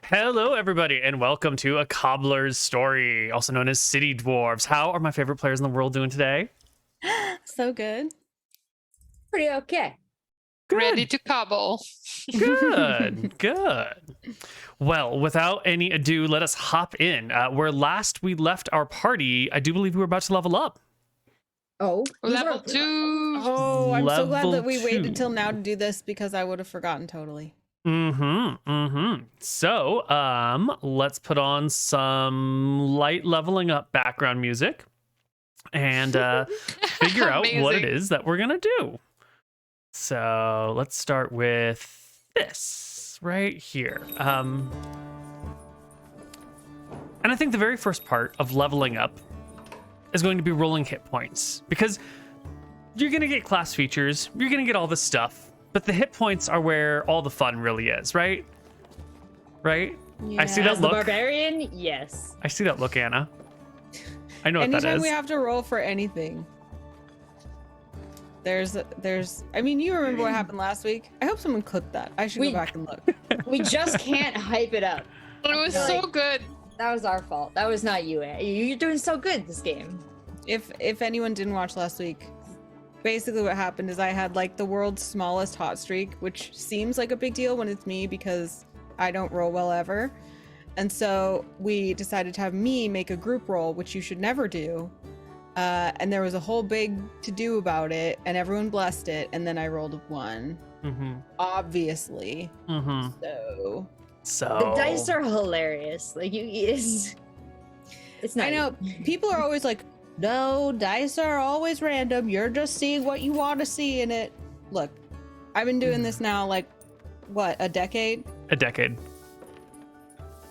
Hello, everybody, and welcome to A Cobbler's Story, also known as City Dwarves. How are my favorite players in the world doing today? So good. Pretty okay. Good. Ready to cobble. Good, good. Well, without any ado, let us hop in. Where last we left our party, I do believe we were about to level up. Oh, Level 2. Oh, I'm so glad that we Level waited 2. till now to do this because I would have forgotten totally. So, let's put on some light leveling up background music and figure out what it Amazing. is that we're gonna do. So let's start with this right here. And I think the very first part of leveling up is going to be rolling hit points, because you're gonna get class features, you're gonna get all this stuff, but the hit points are where all the fun really is, right? Right? I see that as the look. barbarian, yes. I see that look, Anna. I know what that Anytime is. we have to roll for anything, there's. I mean, you remember what happened last week? I hope someone clipped that. I should go back and look. We just can't hype it up. It was so good. That was our fault. That was not you. You're doing so good this game. If anyone didn't watch last week, basically what happened is I had like the world's smallest hot streak, which seems like a big deal when it's me because I don't roll well ever. And so we decided to have me make a group roll, which you should never do. And there was a whole big to-do about it, and everyone blessed it, and then I rolled a 1. Obviously. So The dice are hilarious. Like it's not. I know people are always like, no, dice are always random. You're just seeing what you want to see in it. Look, I've been doing this now like, what, a decade? a decade.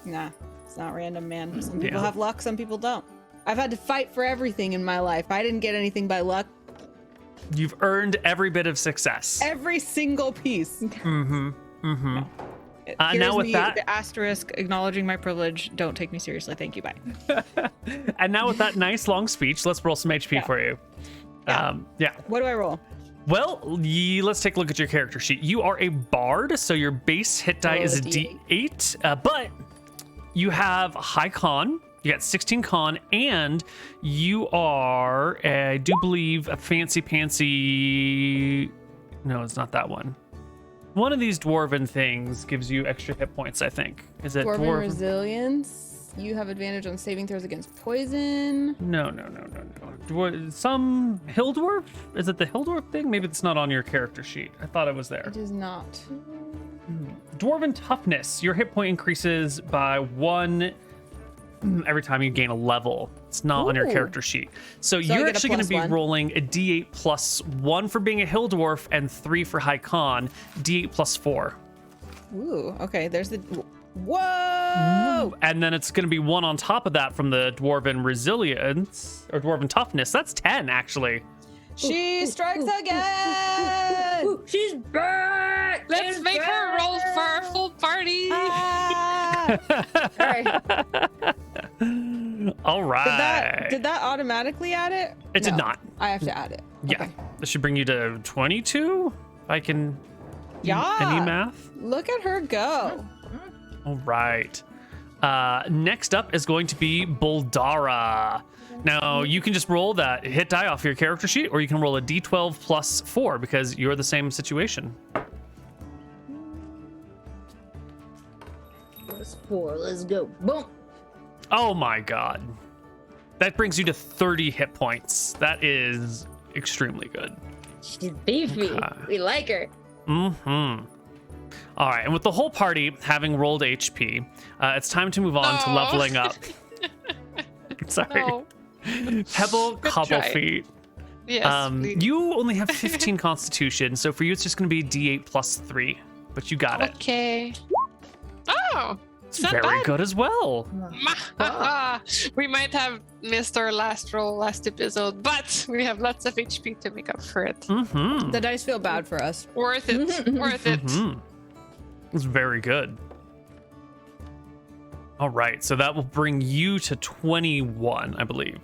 Nah, it's not random, man. Some people Yeah. have luck, some people don't. I've had to fight for everything in my life. I didn't get anything by luck. You've earned every bit of success. Every single piece. Now Here's with that, the asterisk acknowledging my privilege. Don't take me seriously. Thank you. Bye. and now with that nice long speech, let's roll some HP for you. Yeah. What do I roll? Well, let's take a look at your character sheet. You are a bard, so your base hit die Roll is a a D8, but you have high con. You got 16 con, and you are, I do believe, a fancy pantsy. No, it's not that one. One of these dwarven things gives you extra hit points, I think. Is it Dwarven resilience. You have advantage on saving throws against poison. No. Some hill dwarf? Is it the hill dwarf thing? Maybe it's not on your character sheet. I thought it was there. It is not. Dwarven toughness. Your hit point increases by 1 every time you gain a level. It's not on your Ooh. character sheet. So I you're get a actually going to plus be 1. rolling a D8 plus 1 for being a hill dwarf and 3 for high con. D8 plus 4. Ooh, okay. There's the. Whoa! And then it's going to be 1 on top of that from the dwarven resilience or dwarven toughness. That's 10 actually. She strikes again! Ooh, she's back. Let's She's make her back! roll for our full party. Ah! All right. All right. Did that automatically add it? It did No, not. I have to add it. Yeah. Okay. This should bring you to 22. If I can do Yeah. any math. Look at her go. All right. Next up is going to be Boldara. Now, you can just roll that hit die off your character sheet, or you can roll a d12 plus 4 because you're the same situation. Plus 4. Let's go. Boom. Oh my god. That brings you to 30 hit points. That is extremely good. She's beefy. Okay. We like her. All right, and with the whole party having rolled HP, it's time to move on to No. leveling up. Sorry. No. Pebble Good Cobble try. Feet. Yes. please. You only have 15 constitution, so for you it's just going to be D8 plus 3, but you got it. Okay. Oh, It's not very bad. good as well. We might have missed our last roll last episode, but we have lots of HP to make up for it. Mm-hmm. The dice feel bad for us. Worth it. Worth it. It's very good. All right, so that will bring you to 21, I believe.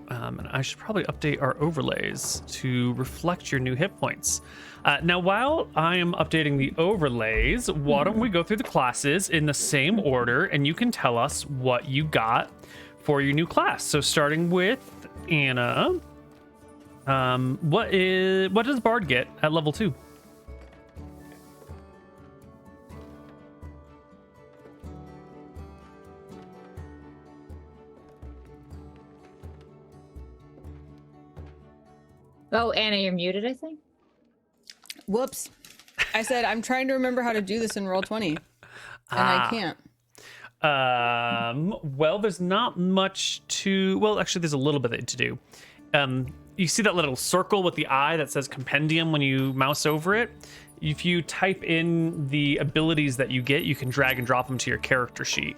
And I should probably update our overlays to reflect your new hit points. Now, while I am updating the overlays, why don't we go through the classes in the same order, and you can tell us what you got for your new class. So starting with Anna, what does Bard get at level 2? Oh, Anna, you're muted, I think. Whoops. I said I'm trying to remember how to do this in Roll20, and I can't. Well, there's not much to... Well, actually, there's a little bit to do. You see that little circle with the eye that says compendium when you mouse over it? If you type in the abilities that you get, you can drag and drop them to your character sheet.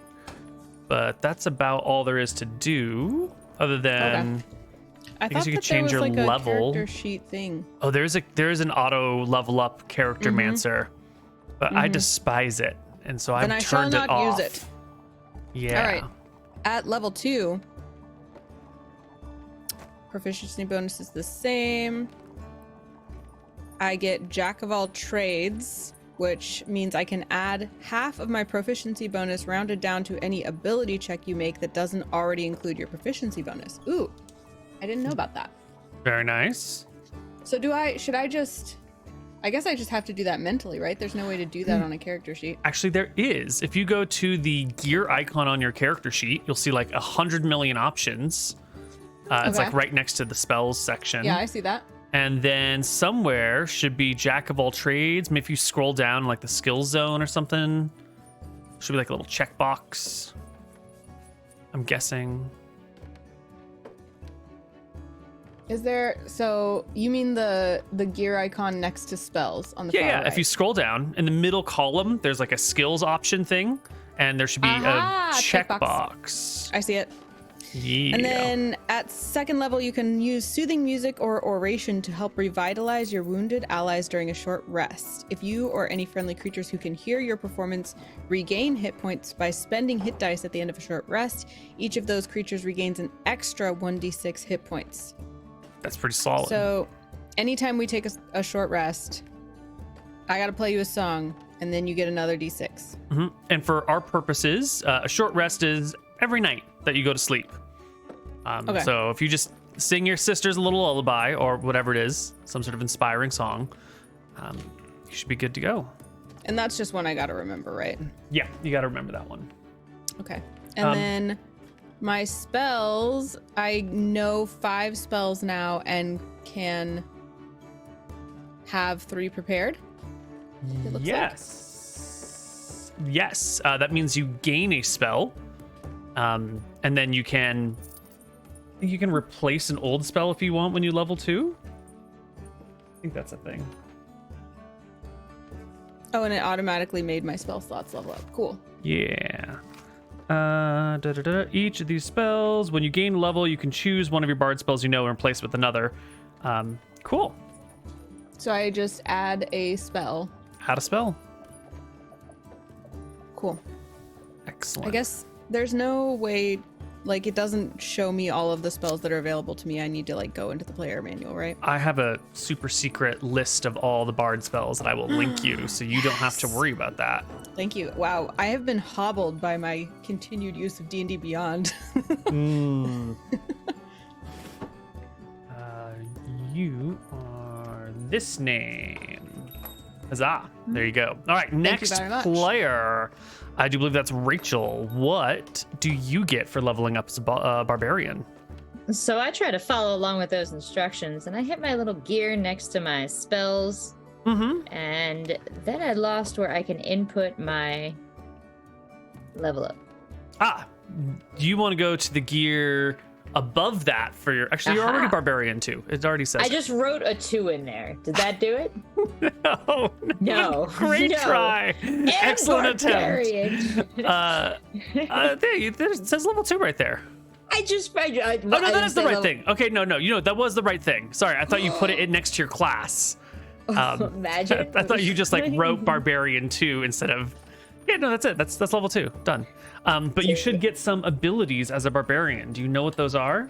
But that's about all there is to do, other than... Okay. I guess thought you could that there change was your like a level. character sheet thing. Oh, there's an auto level up character mancer, but I despise it, and so Then I've I shall turned it not off. use it. Yeah. All right. At level 2, proficiency bonus is the same. I get Jack of all trades, which means I can add half of my proficiency bonus rounded down to any ability check you make that doesn't already include your proficiency bonus. Ooh, I didn't know about that. Very nice. So should I just, I guess I just have to do that mentally, right? There's no way to do that on a character sheet. Actually, there is. If you go to the gear icon on your character sheet, you'll see like 100 million options. It's Okay. like right next to the spells section. Yeah, I see that. And then somewhere should be Jack of all trades. Maybe if you scroll down like the skill zone or something, should be like a little checkbox. I'm guessing. Is there, so you mean the gear icon next to spells on the far Yeah. right? If you scroll down in the middle column, there's like a skills option thing, and there should be Aha, a checkbox. checkbox. I see it. Yeah. And then at second level, you can use soothing music or oration to help revitalize your wounded allies during a short rest. If you or any friendly creatures who can hear your performance regain hit points by spending hit dice at the end of a short rest, each of those creatures regains an extra 1d6 hit points. That's pretty solid. So anytime we take a short rest, I got to play you a song, and then you get another d6. And for our purposes, a short rest is every night that you go to sleep. Okay. So if you just sing your sisters a little lullaby or whatever it is, some sort of inspiring song, you should be good to go. And that's just one I got to remember, right? Yeah, you got to remember that one. Okay. And then my spells, I know 5 spells now and can have 3 prepared. It looks Yes. Yes. That means you gain a spell. And then you can replace an old spell if you want when you level 2. I think that's a thing. Oh, and it automatically made my spell slots level up. Cool. Yeah. Each of these spells, when you gain level, you can choose one of your bard spells you know and replace it with another. Cool. So I just add a spell. Add a spell. Cool. Excellent. I guess there's no way, like, it doesn't show me all of the spells that are available to me. I need to, like, go into the player manual, right? I have a super secret list of all the bard spells that I will link you, so you don't have to worry about that. Thank you. Wow, I have been hobbled by my continued use of D&D Beyond. You are this name. Huzzah. There you go. All right, next very much. player. I do believe that's Rachel. What do you get for leveling up as a barbarian? So I try to follow along with those instructions, and I hit my little gear next to my spells, and then I lost where I can input my level up. Do you want to go to the gear above that for your... Actually, you're already barbarian too. It already says I just wrote a 2 in there. Did that do it? No. Great No. try. And Excellent barbarian. attempt. There it says level 2 right there. I just... Oh, no, that is the right thing. Okay, no. You know, that was the right thing. Sorry, I thought you put it next to your class. Imagine. I thought you just like wrote barbarian 2 instead of... Yeah, no, that's it. That's level 2. Done. But you should get some abilities as a barbarian. Do you know what those are?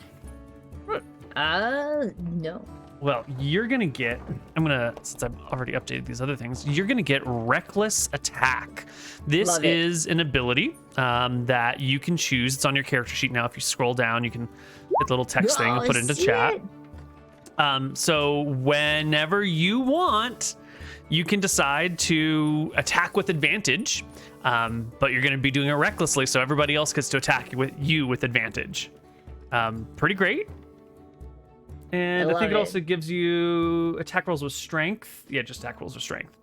No. Well, you're gonna get, since I've already updated these other things, you're gonna get Reckless Attack. This Love it. is an ability that you can choose. It's on your character sheet now. If you scroll down, you can hit the little text thing and put it into chat. So whenever you want, you can decide to attack with advantage, but you're gonna be doing it recklessly, so everybody else gets to attack you with advantage. Pretty great. And I think it also gives you attack rolls with strength. Yeah, just attack rolls with strength.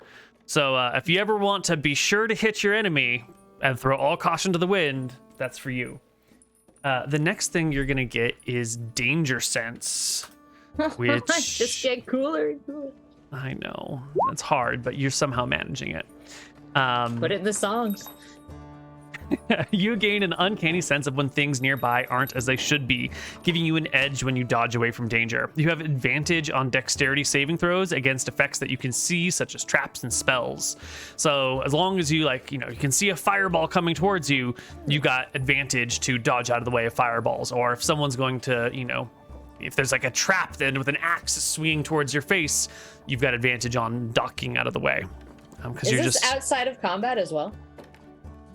So if you ever want to be sure to hit your enemy and throw all caution to the wind, that's for you. The next thing you're going to get is Danger Sense, which... Just get cooler and cooler. I know. It's hard, but you're somehow managing it. Put it in the songs. You gain an uncanny sense of when things nearby aren't as they should be, giving you an edge when you dodge away from danger. You have advantage on dexterity saving throws against effects that you can see, such as traps and spells. So as long as you you can see a fireball coming towards you, you got advantage to dodge out of the way of fireballs. Or if someone's going to, if there's like a trap then with an axe swinging towards your face, you've got advantage on ducking out of the way. Because Is this outside of combat as well?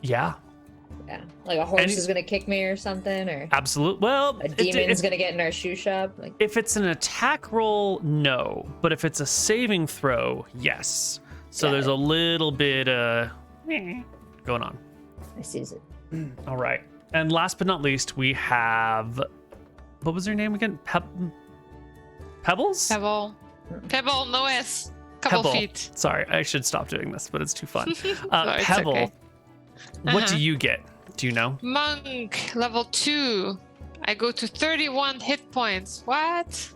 Yeah. Yeah, like a horse is gonna kick me or something, or absolute. Well, a demon's gonna get in our shoe shop. If it's an attack roll, no. But if it's a saving throw, yes. So there's a little bit going on. I sees it. All right. And last but not least, we have, what was her name again? Pebbles? Pebble, no S. Couple Pebble. feet. Sorry, I should stop doing this, but it's too fun. No, it's Pebble. okay. What do you get? Do you know? Monk, level 2. I go to 31 hit points. What?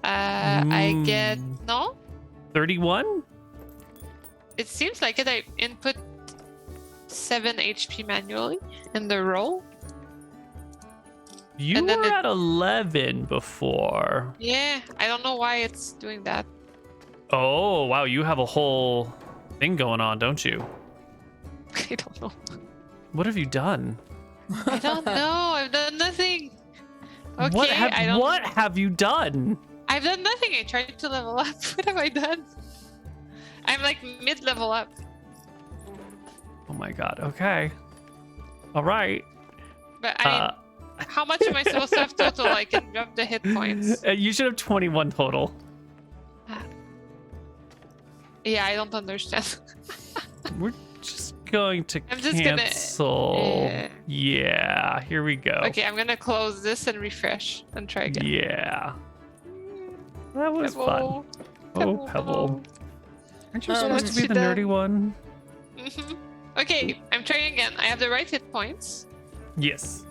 I get... No? 31? It seems like it. I input 7 HP manually in the roll. You were at 11 before. Yeah, I don't know why it's doing that. Oh, wow. You have a whole thing going on, don't you? I don't know. What have you done? I don't know. I've done nothing. Okay, What have you done? I've done nothing. I tried to level up. What have I done? I'm like mid-level up. Oh my god. Okay. All right. But I mean, how much am I supposed to have total? I can drop the hit points. You should have 21 total. Yeah, I don't understand. We're just going to I'm just cancel. Yeah, here we go. Okay, I'm gonna close this and refresh and try again. Yeah. That was Pebble. fun. Oh, Pebble. Aren't you supposed to be the nerdy one? Mm-hmm. Okay, I'm trying again. I have the right hit points. Yes.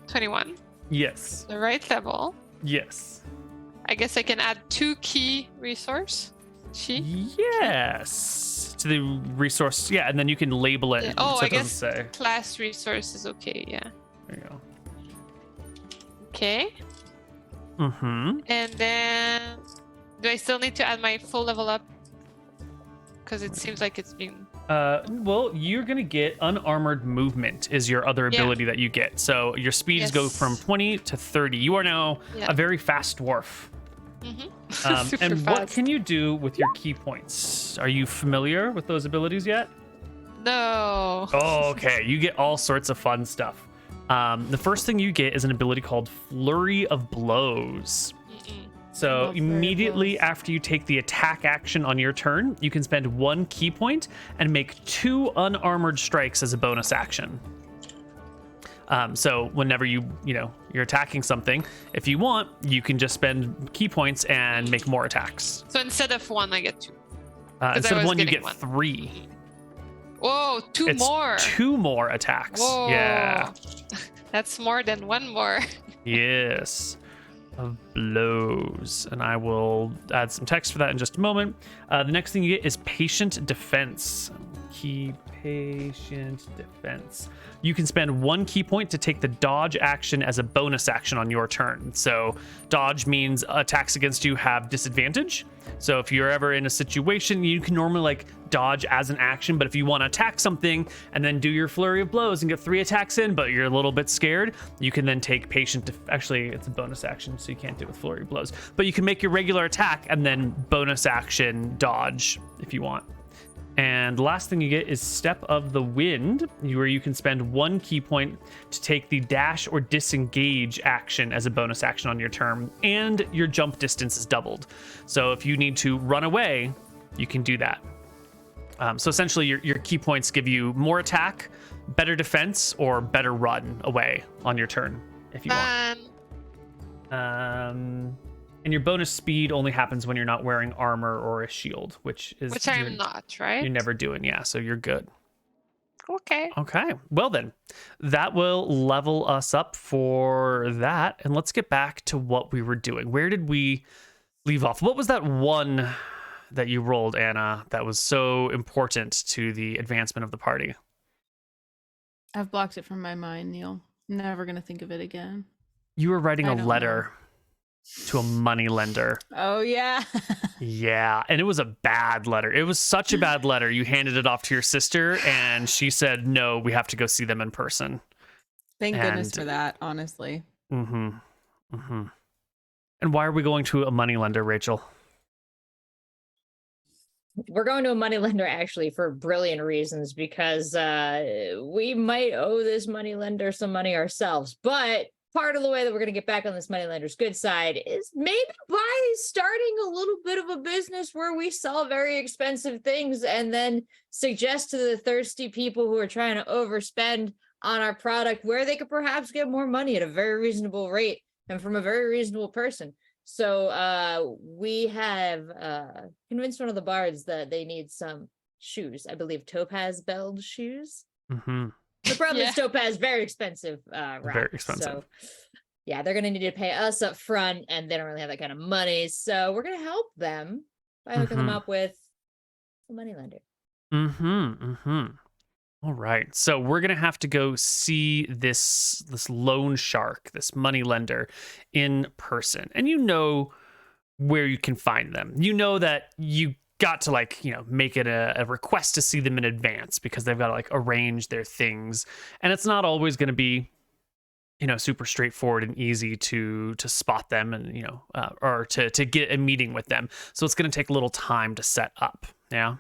21. Yes. The right level. Yes. I guess I can add 2 key resource. Yes. To the resource. Yeah, and then you can label it. Yeah. Oh, so I it doesn't guess say. Class resource is okay. Yeah. There you go. Okay. Mm-hmm. And then, do I still need to add my full level up? Because it seems like it's being... Well, you're going to get unarmored movement is your other ability that you get. So your speeds go from 20 to 30. You are now a very fast dwarf. Mm-hmm. And fast. what can you do with your key points? Are you familiar with those abilities yet? No. Oh, okay. You get all sorts of fun stuff. The first thing you get is an ability called Flurry of Blows. So immediately after you take the attack action on your turn, you can spend 1 key point and make 2 unarmored strikes as a bonus action. So whenever you're attacking something, if you want, you can just spend key points and make more attacks. So instead of 1, I get 2. Instead of 1, you get 1. 3. Whoa, 2 It's more. 2 more attacks. Whoa. Yeah. That's more than 1 more. Yes. Of blows. And I will add some text for that in just a moment. The next thing you get is Patient Defense. key patient defense. You can spend 1 key point to take the dodge action as a bonus action on your turn. So dodge means attacks against you have disadvantage. So if you're ever in a situation, you can normally like dodge as an action, but if you want to attack something and then do your flurry of blows and get 3 attacks in, but you're a little bit scared, you can then take actually it's a bonus action, so you can't do it with flurry of blows, but you can make your regular attack and then bonus action dodge if you want. And the last thing you get is Step of the Wind, where you can spend 1 key point to take the dash or disengage action as a bonus action on your turn, and your jump distance is doubled. So if you need to run away, you can do that. So essentially, your key points give you more attack, better defense, or better run away on your turn if you want. And your bonus speed only happens when you're not wearing armor or a shield, which I'm not, right? You're never doing, yeah, so you're good. Okay. Okay, well then, that will level us up for that, and let's get back to what we were doing. Where did we leave off? What was that one that you rolled, Anna, that was so important to the advancement of the party? I've blocked it from my mind, Neal. Never gonna think of it again. You were writing I a don't letter to a money lender. Oh, yeah. Yeah, and it was a bad letter. It was such a bad letter. You handed it off to your sister, and she said, no, we have to go see them in person. Thank goodness for that, honestly. Mm-hmm. Mm-hmm. And why are we going to a money lender, Rachel? We're going to a money lender actually for brilliant reasons, because we might owe this money lender some money ourselves, but part of the way that we're going to get back on this money lender's good side is maybe by starting a little bit of a business where we sell very expensive things and then suggest to the thirsty people who are trying to overspend on our product where they could perhaps get more money at a very reasonable rate and from a very reasonable person. So we have convinced one of the bards that they need some shoes. I believe topaz belled shoes. Mm-hmm. The problem is topaz, very expensive. Very expensive. So, yeah, they're going to need to pay us up front, and they don't really have that kind of money. So we're going to help them by hooking them up with a money lender. Mm-hmm. Mm-hmm. All right. So we're going to have to go see this loan shark, this money lender in person. And you know where you can find them. You know that you got to make it a request to see them in advance because they've got to arrange their things. And it's not always going to be, super straightforward and easy to spot them and, or to get a meeting with them. So it's going to take a little time to set up. Yeah.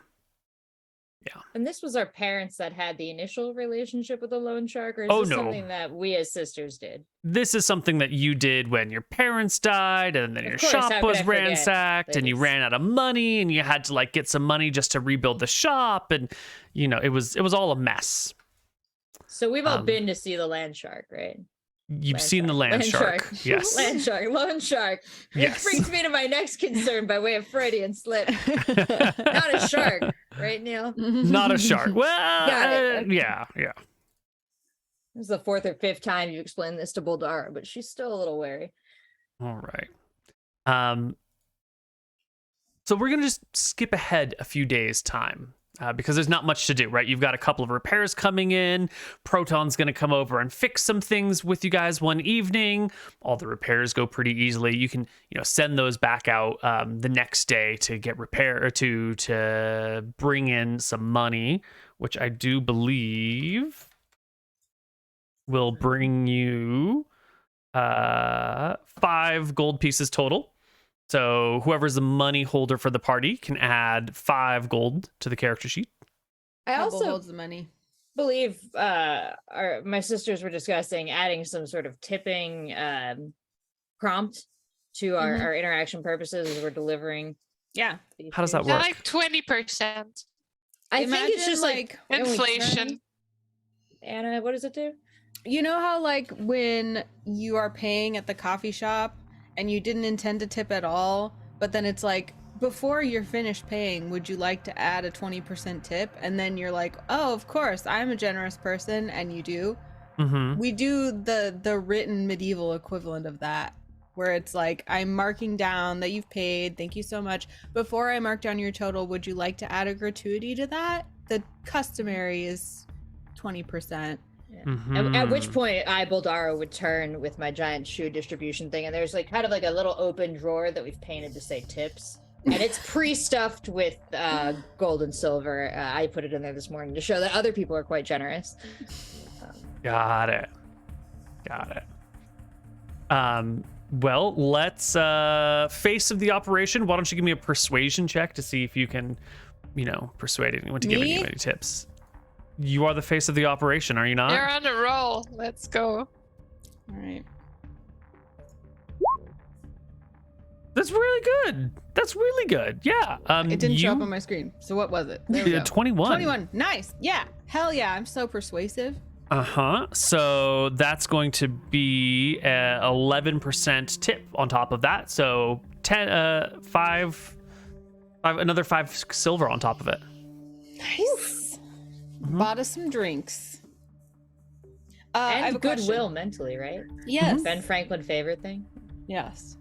Yeah. And this was our parents that had the initial relationship with the loan shark, or is this something that we as sisters did? This is something that you did when your parents died, and then your shop was ransacked, and you ran out of money, and you had to get some money just to rebuild the shop, and it was all a mess. So we've all been to see the land shark, right? You've seen the land shark. Yes. Land shark, loan shark. Yes. It brings me to my next concern by way of Freudian slip. Not a shark, right, Neal? Not a shark. Well, yeah. This is the 4th or 5th time you explained this to Boldara, but she's still a little wary. All right. So we're gonna just skip ahead a few days' time. Because there's not much to do, right? You've got a couple of repairs coming in. Proton's going to come over and fix some things with you guys one evening. All the repairs go pretty easily. You can, send those back out the next day to get repair or to bring in some money, which I do believe will bring you 5 gold pieces total. So whoever's the money holder for the party can add 5 gold to the character sheet. I also holds the money. Believe my sisters were discussing adding some sort of tipping prompt to our interaction purposes as we're delivering. Yeah. How does that work? Like 20%. I think it's just like inflation. Anna, what does it do? You know how when you are paying at the coffee shop and you didn't intend to tip at all, but then it's before you're finished paying, would you like to add a 20% tip? And then you're like, oh, of course, I'm a generous person, and you do. Mm-hmm. We do the written medieval equivalent of that, where it's I'm marking down that you've paid, thank you so much. Before I mark down your total, would you like to add a gratuity to that? the customary is 20%. Yeah. Mhm. At which point I, Boldaro, would turn with my giant shoe distribution thing, and there's like kind of like a little open drawer that we've painted to say tips. And it's pre-stuffed with gold and silver. I put it in there this morning to show that other people are quite generous. Got it. Well, let's face of the operation. Why don't you give me a persuasion check to see if you can, persuade anyone to give Me? you any tips. You are the face of the operation, are you not? You're on a roll. Let's go. All right. That's really good. Yeah. It didn't show up on my screen. So what was it? There we go. 21. 21. Nice. Yeah. Hell yeah. I'm so persuasive. So that's going to be 11% tip on top of that. So 5 another 5 silver on top of it. Nice. Bought us some drinks. I have And a question. goodwill mentally, right? Yes. Ben Franklin favorite thing. Yes.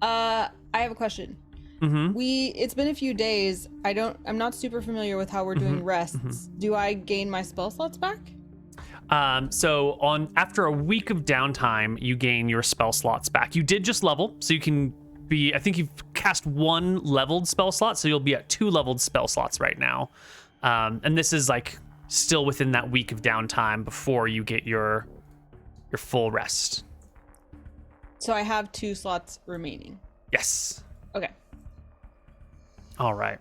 I have a question. Mm-hmm. It's been a few days. I'm not super familiar with how we're doing rests. Do I gain my spell slots back? So after a week of downtime, you gain your spell slots back. You did just level, so you can be. I think you've cast 1 leveled spell slot, so you'll be at 2 leveled spell slots right now. And this is like still within that week of downtime before you get your full rest. So I have 2 slots remaining. Yes. Okay. All right.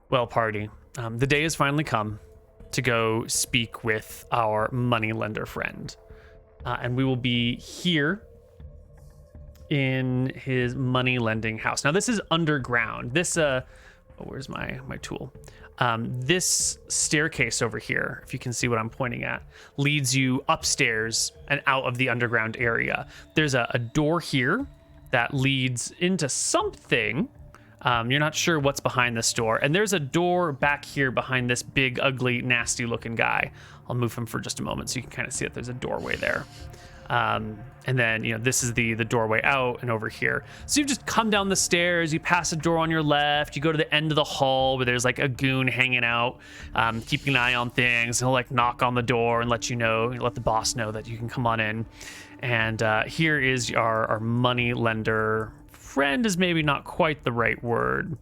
Well, party. The day has finally come to go speak with our moneylender friend. And we will be here in his money lending house. Now, this is underground. This, where's my tool? This staircase over here, if you can see what I'm pointing at, leads you upstairs and out of the underground area. There's a door here that leads into something. You're not sure what's behind this door. And there's a door back here behind this big, ugly, nasty looking guy. I'll move him for just a moment so you can kind of see that there's a doorway there. And then, this is the doorway out and over here. So you just come down the stairs, you pass a door on your left, you go to the end of the hall where there's like a goon hanging out, keeping an eye on things. He'll like knock on the door and let the boss know that you can come on in. And here is our money lender friend, is maybe not quite the right word.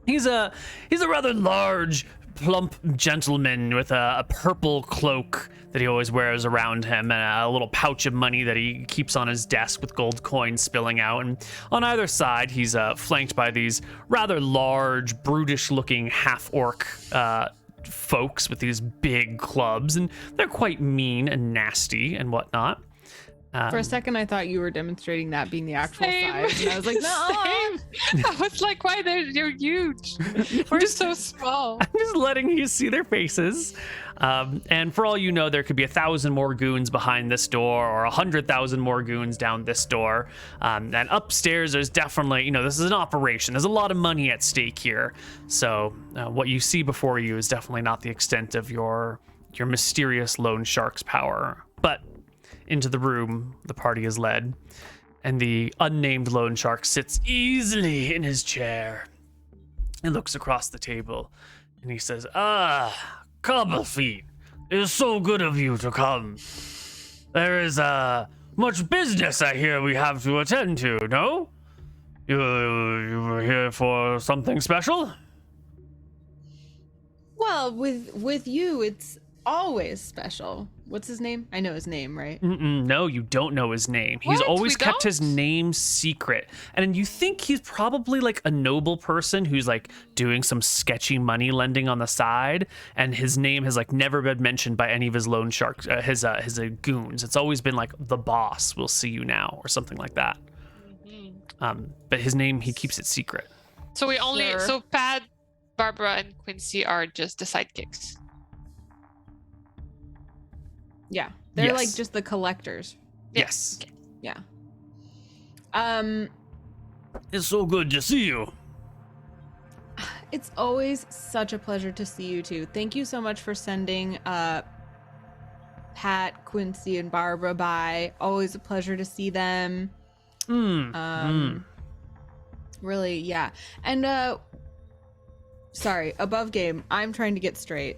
He's a rather large, plump gentleman with a purple cloak that he always wears around him, and a little pouch of money that he keeps on his desk with gold coins spilling out. And on either side, he's flanked by these rather large, brutish-looking half-orc folks with these big clubs, and they're quite mean and nasty and whatnot. For a second, I thought you were demonstrating that being the actual Same. size, and I was like, no. Same. I was like, why you're huge? We're so small. I'm just letting you see their faces. And for all you know, there could be 1,000 more goons behind this door, or 100,000 more goons down this door. And upstairs, there's definitely, this is an operation. There's a lot of money at stake here. So what you see before you is definitely not the extent of your mysterious loan shark's power. But into the room the party is led, and the unnamed loan shark sits easily in his chair and looks across the table, and he says, Cobblefeet, it is so good of you to come. There is much business I hear we have to attend to, no? You were here for something special? Well, with you, it's always special. What's his name? I know his name, right? No, you don't know his name. He's What? always We kept his don't? name secret. And you think he's probably like a noble person who's like doing some sketchy money lending on the side. And his name has like never been mentioned by any of his loan sharks, his goons. It's always been like the boss will see you now or something like that. But his name, he keeps it secret. So we only Sure. so Pat, Barbara, and Quincy are just the sidekicks. Yeah. They're Yes. like just the collectors. Yes. Yeah. It's so good to see you. It's always such a pleasure to see you two. Thank you so much for sending Pat, Quincy, and Barbara by. Always a pleasure to see them. Really, yeah. And sorry, above game, I'm trying to get straight.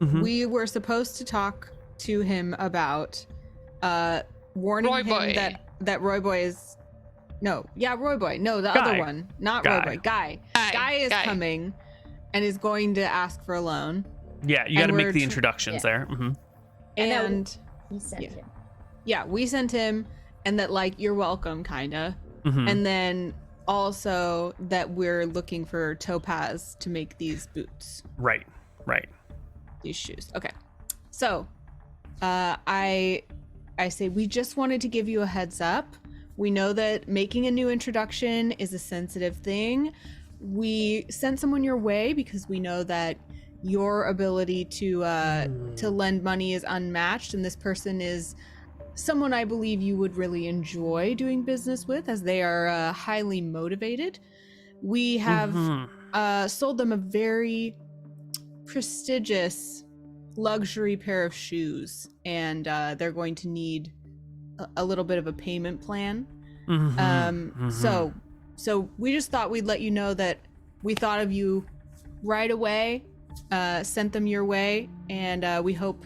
Mhm. We were supposed to talk to him about warning Roy him Boy. that Roy Boy is Roy Boy. No, the Guy. other one. Not Guy. Roy Boy. Guy. Guy is Guy. coming and is going to ask for a loan. Yeah, you got to And make we're the tr- introductions there. And He sent Yeah. him. yeah, we sent him and that like you're welcome kinda. And then also that we're looking for topaz to make these boots. Right. These shoes. Okay. So, I say we just wanted to give you a heads up. We know that making a new introduction is a sensitive thing. We sent someone your way because we know that your ability to lend money is unmatched, and this person is someone I believe you would really enjoy doing business with, as they are highly motivated. We have sold them a very prestigious luxury pair of shoes, and they're going to need a little bit of a payment plan. So we just thought we'd let you know that we thought of you right away, sent them your way, and we hope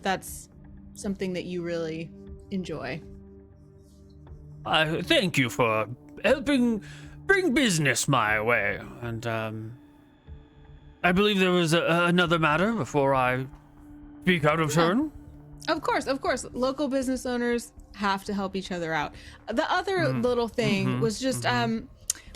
that's something that you really enjoy. Thank you for helping bring business my way. And I believe there was another matter before I speak out of turn. Of course. Local business owners have to help each other out. The other little thing was just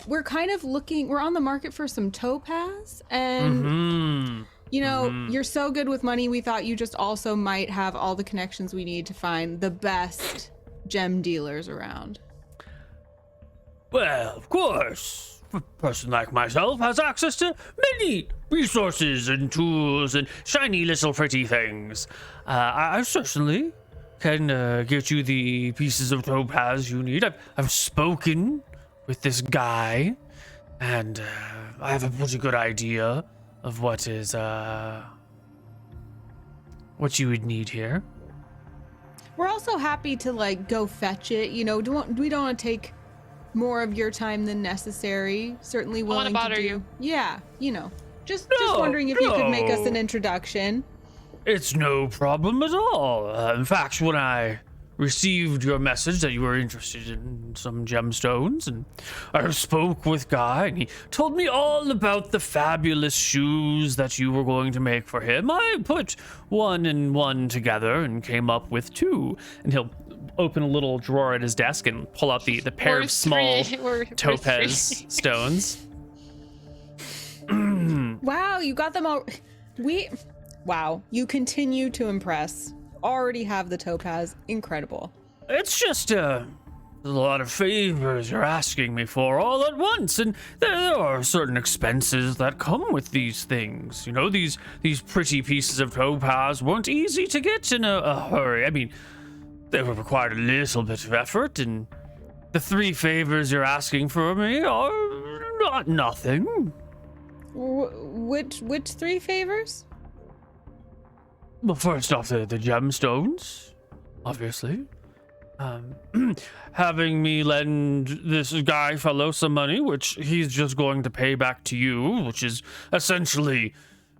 we're kind of we're on the market for some topaz, and you know, you're so good with money, we thought you just also might have all the connections we need to find the best gem dealers around. Well, of course, a person like myself has access to many resources and tools and shiny little pretty things. I certainly can get you the pieces of topaz you need. I've spoken with this guy, and I have a pretty good idea of what you would need here. We're also happy to like go fetch it. You know, we don't want to take more of your time than necessary. Certainly willing bother to do. you. Yeah, you know, just No, wondering if you could make us no. an introduction. It's no problem at all. In fact, when I received your message that you were interested in some gemstones, and I spoke with Guy, and he told me all about the fabulous shoes that you were going to make for him. I put one and one together and came up with two. And he'll open a little drawer at his desk and pull out the pair of small We're topaz three. stones. Wow, you got them all. Wow, you continue to impress. Already have the topaz. Incredible. It's just a lot of favors you're asking me for all at once, and there are certain expenses that come with these things. You know, these pretty pieces of topaz weren't easy to get in a hurry. I mean, they required a little bit of effort, and the 3 favors you're asking for me are not nothing. Which 3 favors? Well, first off, the gemstones, obviously. Having me lend this fellow some money, which he's just going to pay back to you, which is essentially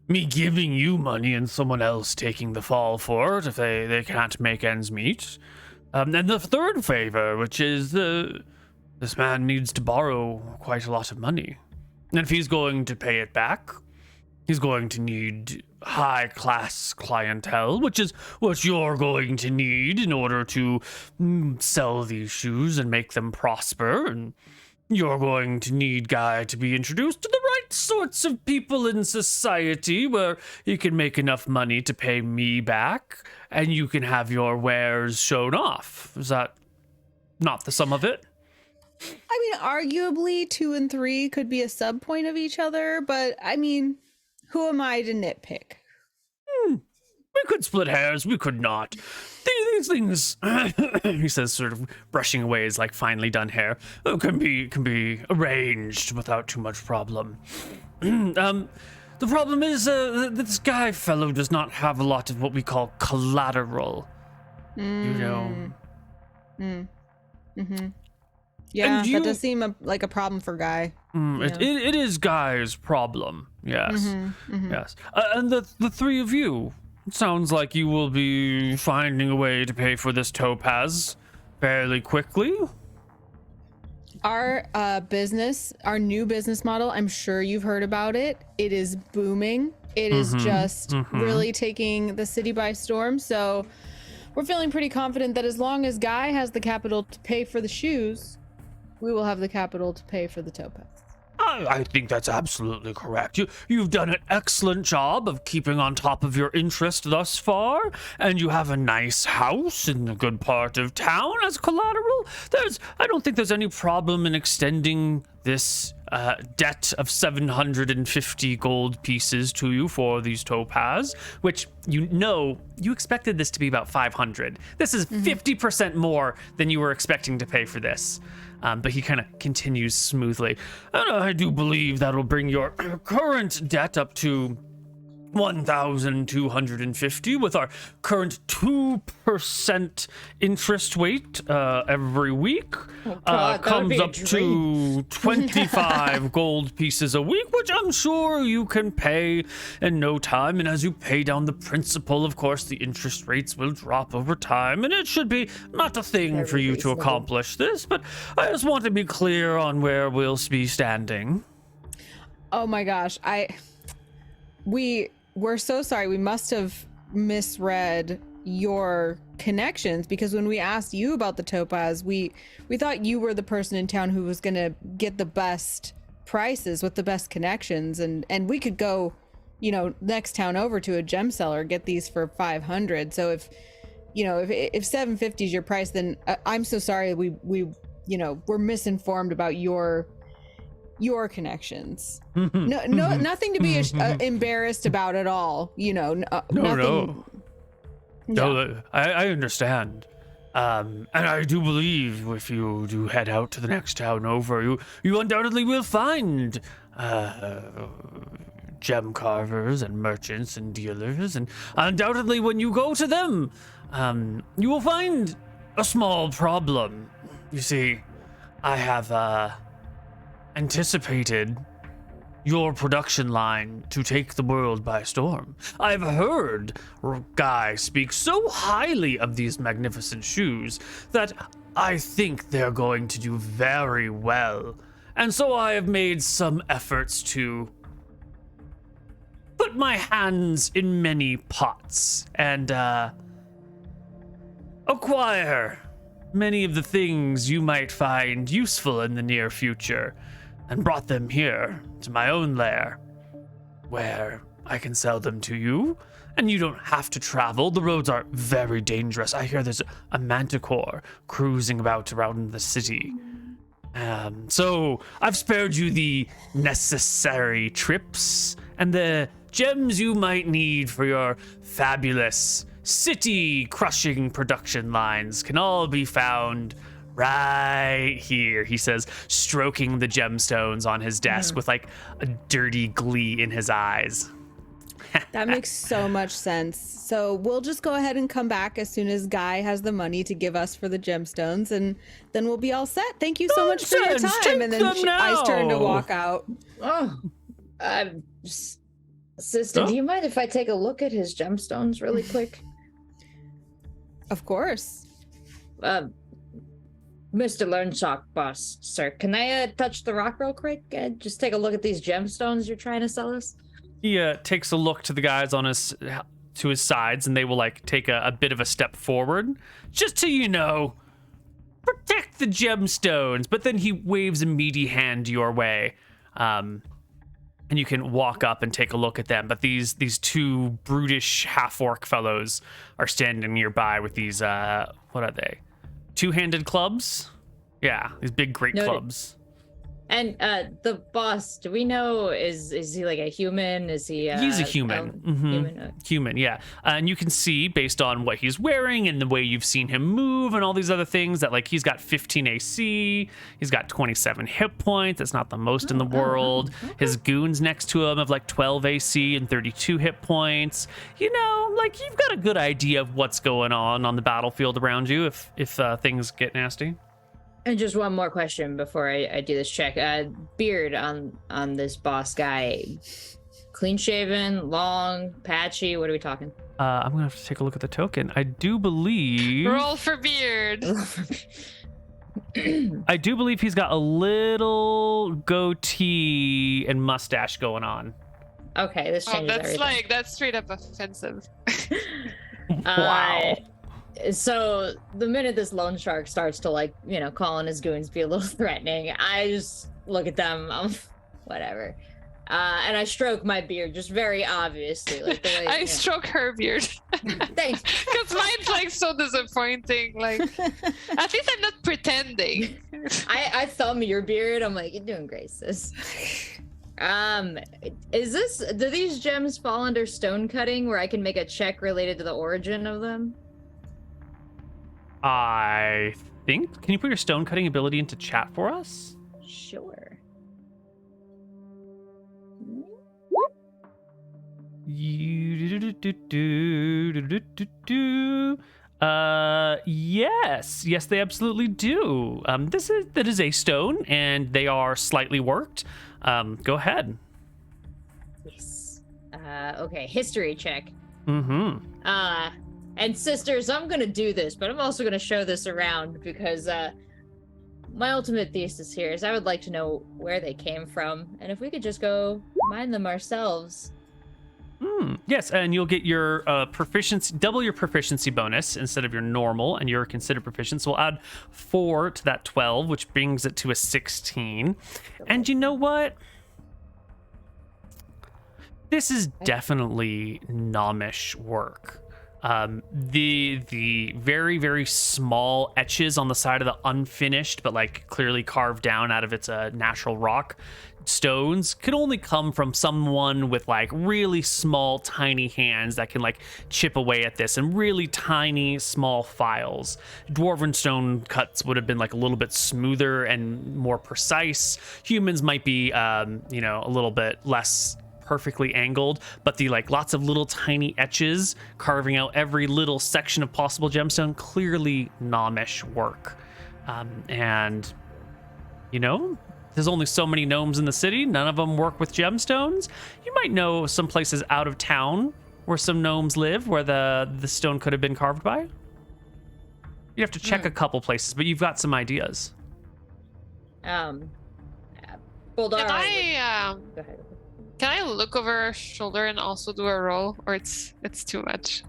me giving you money and someone else taking the fall for it if they can't make ends meet. And the 3rd favor, which is this man needs to borrow quite a lot of money. And if he's going to pay it back, he's going to need high-class clientele, which is what you're going to need in order to sell these shoes and make them prosper. And you're going to need Guy to be introduced to the right sorts of people in society where you can make enough money to pay me back, and you can have your wares shown off. Is that not the sum of it? I mean, arguably 2 and 3 could be a sub point of each other, but I mean, who am I to nitpick? We could split hairs, we could not. These things, he says, sort of brushing away his like finely done hair, can be arranged without too much problem. The problem is that this guy fellow does not have a lot of what we call collateral. You know. Yeah, And you- that does seem like a problem for Guy. It is Guy's problem. Yes. Yes. And the three of you, it sounds like you will be finding a way to pay for this topaz fairly quickly. Our our new business model, I'm sure you've heard about it. It is booming. It is just really taking the city by storm. So we're feeling pretty confident that as long as Guy has the capital to pay for the shoes, we will have the capital to pay for the topaz. I think that's absolutely correct. You've done an excellent job of keeping on top of your interest thus far, and you have a nice house in a good part of town as collateral. I don't think there's any problem in extending this debt of 750 gold pieces to you for these topaz, which you expected this to be about 500. This is 50% more than you were expecting to pay for this. But he kind of continues smoothly. And I do believe that'll bring your current debt up to 1,250 with our current 2% interest rate every week. Comes up to 25 gold pieces a week, which I'm sure you can pay in no time. And as you pay down the principal, of course, the interest rates will drop over time. And it should be not a thing for you to accomplish this, but I just want to be clear on where we'll be standing. Oh my gosh, we're so sorry. We must have misread your connections, because when we asked you about the topaz, we thought you were the person in town who was going to get the best prices with the best connections, and we could go, next town over to a gem seller, get these for 500. So if 750 is your price, then I'm so sorry. We're misinformed about your connections. No, nothing to be embarrassed about at all. Nothing. No, I understand. And I do believe if you do head out to the next town over, you undoubtedly will find gem carvers and merchants and dealers, and undoubtedly when you go to them, you will find a small problem. You see, I have anticipated your production line to take the world by storm. I've heard Guy speak so highly of these magnificent shoes that I think they're going to do very well. And so I have made some efforts to put my hands in many pots and acquire many of the things you might find useful in the near future, and brought them here to my own lair, where I can sell them to you, and you don't have to travel. The roads are very dangerous. I hear there's a manticore cruising about around the city. So I've spared you the necessary trips and the gems you might need for your fabulous city-crushing production lines can all be found right here, he says, stroking the gemstones on his desk with like a dirty glee in his eyes. That makes so much sense. So we'll just go ahead and come back as soon as Guy has the money to give us for the gemstones, and then we'll be all set. Thank you so much for your time. And then I turn to walk out. Oh, sister, do you mind if I take a look at his gemstones really quick? Of course. Mr. Learnshock boss, sir, can I touch the rock real quick? Just take a look at these gemstones you're trying to sell us? He takes a look to the guys on his sides, and they will like take a bit of a step forward, just to protect the gemstones. But then he waves a meaty hand your way, and you can walk up and take a look at them. But these two brutish half-orc fellows are standing nearby with these what are they? Two-handed clubs? Yeah, these big great clubs. And the boss, do we know, is he like a human? Is he he's a human. Human. Human, yeah. And you can see based on what he's wearing and the way you've seen him move and all these other things that like he's got 15 AC, he's got 27 hit points. That's not the most in the world. His goons next to him have like 12 AC and 32 hit points. Like you've got a good idea of what's going on the battlefield around you if things get nasty. And just one more question before I do this check. Beard on this boss guy. Clean shaven, long, patchy. What are we talking? I'm gonna have to take a look at the token. I do believe. Roll for beard. I do believe he's got a little goatee and mustache going on. Okay, this changes everything. That's straight up offensive. Wow. So the minute this loan shark starts to like, call on his goons, be a little threatening, I just look at them, whatever. And I stroke my beard, just very obviously. Like the way, I stroke her beard. Thanks. Because mine's like so disappointing. Like, at least I'm not pretending. I thumb your beard. I'm like, you're doing great, sis. Do these gems fall under stone cutting where I can make a check related to the origin of them? I think. Can you put your stone cutting ability into chat for us? Sure. Yes, they absolutely do. That is a stone, and they are slightly worked. Go ahead. Yes. Okay, history check. Mm-hmm. And sisters, I'm gonna do this, but I'm also gonna show this around because my ultimate thesis here is I would like to know where they came from, and if we could just go mine them ourselves. Yes, and you'll get your proficiency, double your proficiency bonus instead of your normal, and you're considered proficient. So we'll add 4 to that 12, which brings it to a 16. And you know what? This is definitely Nomish work. The very, very small etches on the side of the unfinished, but like clearly carved down out of its natural rock stones could only come from someone with like really small, tiny hands that can like chip away at this, and really tiny, small files. Dwarven stone cuts would have been like a little bit smoother and more precise. Humans might be, a little bit less perfectly angled, but the like lots of little tiny etches carving out every little section of possible gemstone, clearly Nomish work. And there's only so many gnomes in the city. None of them work with gemstones. You might know some places out of town where some gnomes live, where the stone could have been carved by. You have to check a couple places, but you've got some ideas. Buldar, Go ahead. Can I look over her shoulder and also do a roll, or it's too much?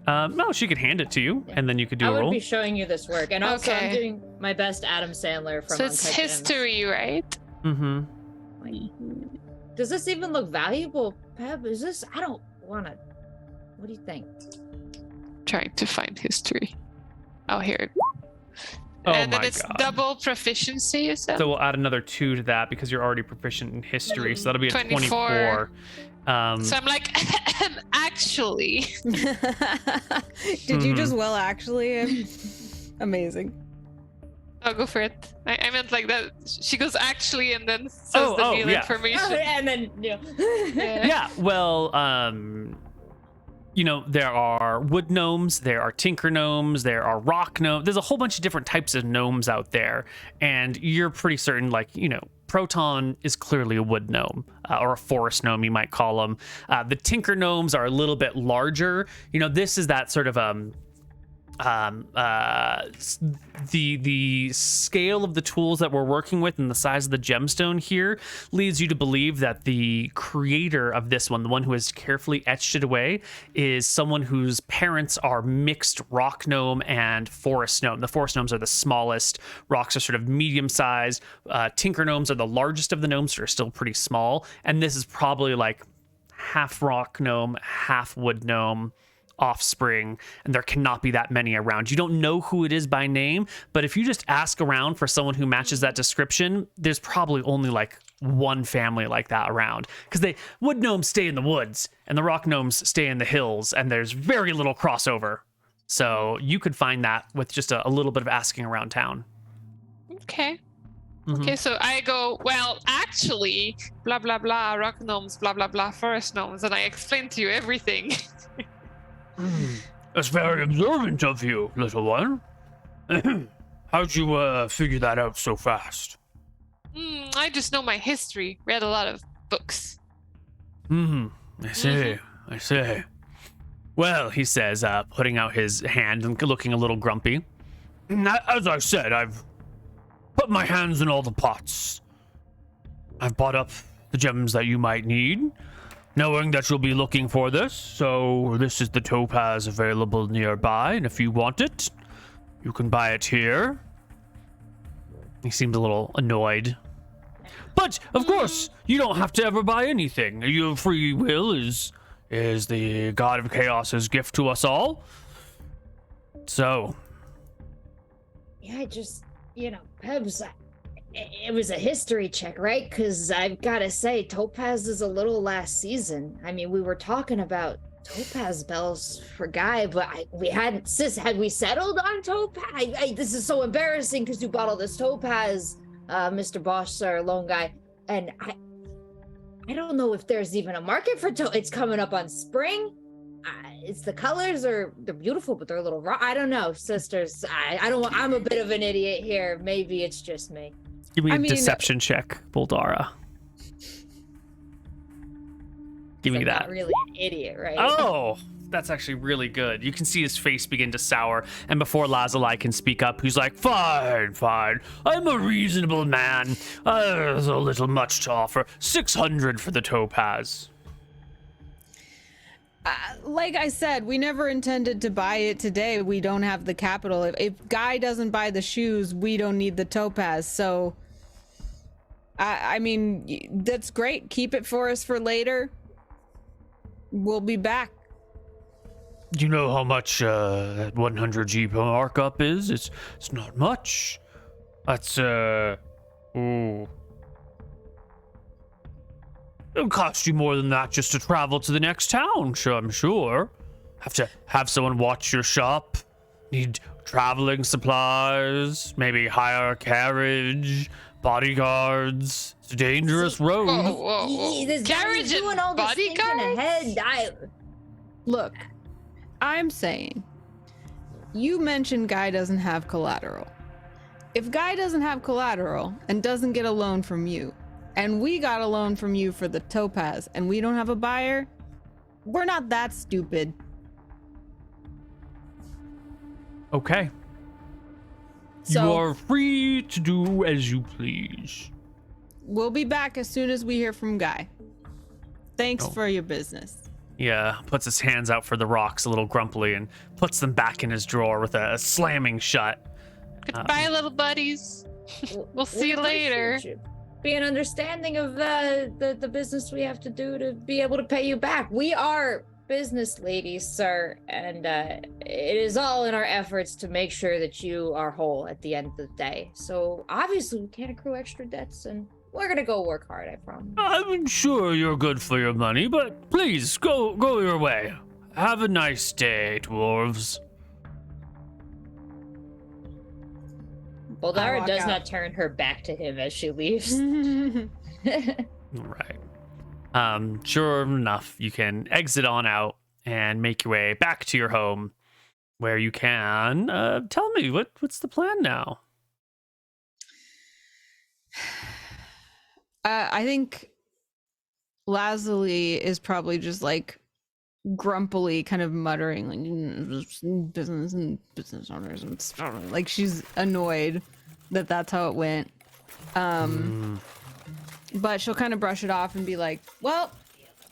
No, she could hand it to you, and then you could do a roll. I would be showing you this work, and also Okay. I'm doing my best Adam Sandler from So it's Uncut history, right? Mm-hmm. Gems. Does this even look valuable, Peb? Is this? I don't want to. What do you think? Trying to find history. Oh, here. Oh And then my it's God. double proficiency, you said? So we'll add another 2 to that because you're already proficient in history. So that'll be a 24. 24. So I'm like, actually. Did you just actually? Amazing. Oh, go for it. I meant like that. She goes actually and then says the real information. And then Yeah, well, there are wood gnomes, there are tinker gnomes, there are rock gnomes. There's a whole bunch of different types of gnomes out there. And you're pretty certain, Proton is clearly a wood gnome, or a forest gnome, you might call them. The tinker gnomes are a little bit larger. This is that sort of the scale of the tools that we're working with and the size of the gemstone here leads you to believe that the creator of this one, the one who has carefully etched it away, is someone whose parents are mixed rock gnome and forest gnome. The forest gnomes are the smallest, rocks are sort of medium sized, tinker gnomes are the largest of the gnomes, that are still pretty small, and this is probably like half rock gnome, half wood gnome offspring, and there cannot be that many around. You don't know who it is by name, but if you just ask around for someone who matches that description, there's probably only like one family like that around, because the wood gnomes stay in the woods and the rock gnomes stay in the hills, and there's very little crossover. So you could find that with just a little bit of asking around town. Okay. Mhm. Okay, so I go, well, actually, blah, blah, blah, rock gnomes, blah, blah, blah, forest gnomes, and I explain to you everything. That's very observant of you, little one. How'd you figure that out so fast? I just know my history. Read a lot of books. I see. I see. Well, he says, putting out his hand and looking a little grumpy. As I said, I've put my hands in all the pots. I've bought up the gems that you might need, knowing that you'll be looking for this. So this is the topaz available nearby, and if you want it, you can buy it here. He seemed a little annoyed. But, of course, you don't have to ever buy anything. Your free will is the God of Chaos's gift to us all. So. Yeah, I just, it was a history check, right? Because I've got to say, topaz is a little last season. I mean, we were talking about topaz bells for Guy, but we hadn't, sis, had we settled on topaz? This is so embarrassing because you bought all this topaz, Mr. Bosch, our lone guy, and I don't know if there's even a market for it's coming up on spring. It's the colors they're beautiful, but they're a little raw. I don't know, sisters. I'm a bit of an idiot here. Maybe it's just me. Give me a deception check, Boldara. Give me that. Not really an idiot, right? Oh, that's actually really good. You can see his face begin to sour, and before Lazuli can speak up, he's like, fine. I'm a reasonable man. There's a little much to offer. 600 for the topaz. Like I said, we never intended to buy it today. We don't have the capital. If Guy doesn't buy the shoes, we don't need the topaz. So, I mean, that's great. Keep it for us for later. We'll be back. Do you know how much that 100 G markup is? It's not much. That's ooh. It'll cost you more than that just to travel to the next town, I'm sure. Have to have someone watch your shop. Need traveling supplies. Maybe hire a carriage. Bodyguards. It's a dangerous road. Whoa. This Carriage guy's doing all this thinking bodyguards? ahead. Look, I'm saying, you mentioned Guy doesn't have collateral. If Guy doesn't have collateral and doesn't get a loan from you, and we got a loan from you for the topaz, and we don't have a buyer, we're not that stupid. Okay. So, you are free to do as you please. We'll be back as soon as we hear from Guy. Thanks for your business. Yeah, puts his hands out for the rocks a little grumpily and puts them back in his drawer with a slamming shut. Goodbye, little buddies. We'll see you later. Be an understanding of the business we have to do to be able to pay you back. We are business ladies, sir, and it is all in our efforts to make sure that you are whole at the end of the day. So obviously we can't accrue extra debts, and we're gonna go work hard, I promise. I'm sure you're good for your money, but please go your way. Have a nice day, dwarves. Boldara does not turn her back to him as she leaves. Right. Sure enough, you can exit on out and make your way back to your home, where you can tell me what's the plan now. I think Lazuli is probably just like grumpily kind of muttering like business owners and like she's annoyed that that's how it went. But she'll kind of brush it off and be like, well,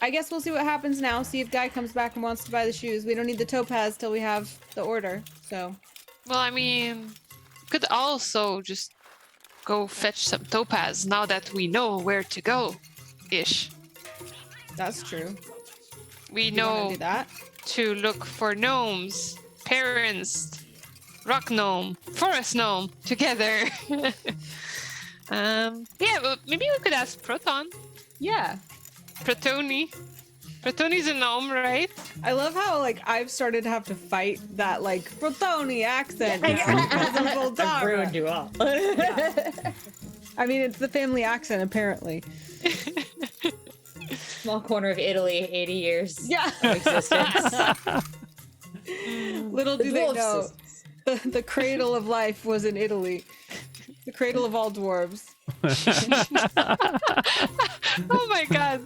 I guess we'll see what happens now. See if Guy comes back and wants to buy the shoes. We don't need the topaz till we have the order. So, Well, I mean, could also just go fetch some topaz now that we know where to go, ish. that's true. We You wanna know do that? to look for gnomes, parents, rock gnome, forest gnome together. Yeah, well, maybe we could ask Proton. Yeah. Protoni. Protoni's a gnome, right? I love how like I've started to have to fight that like Protoni accent now because of Boldara. I've ruined you all. I mean, it's the family accent apparently. Small corner of Italy, 80 years Yeah. of existence. Little do The they dwarf know, sisters. the cradle of life was in Italy. The cradle of all dwarves. Oh my god.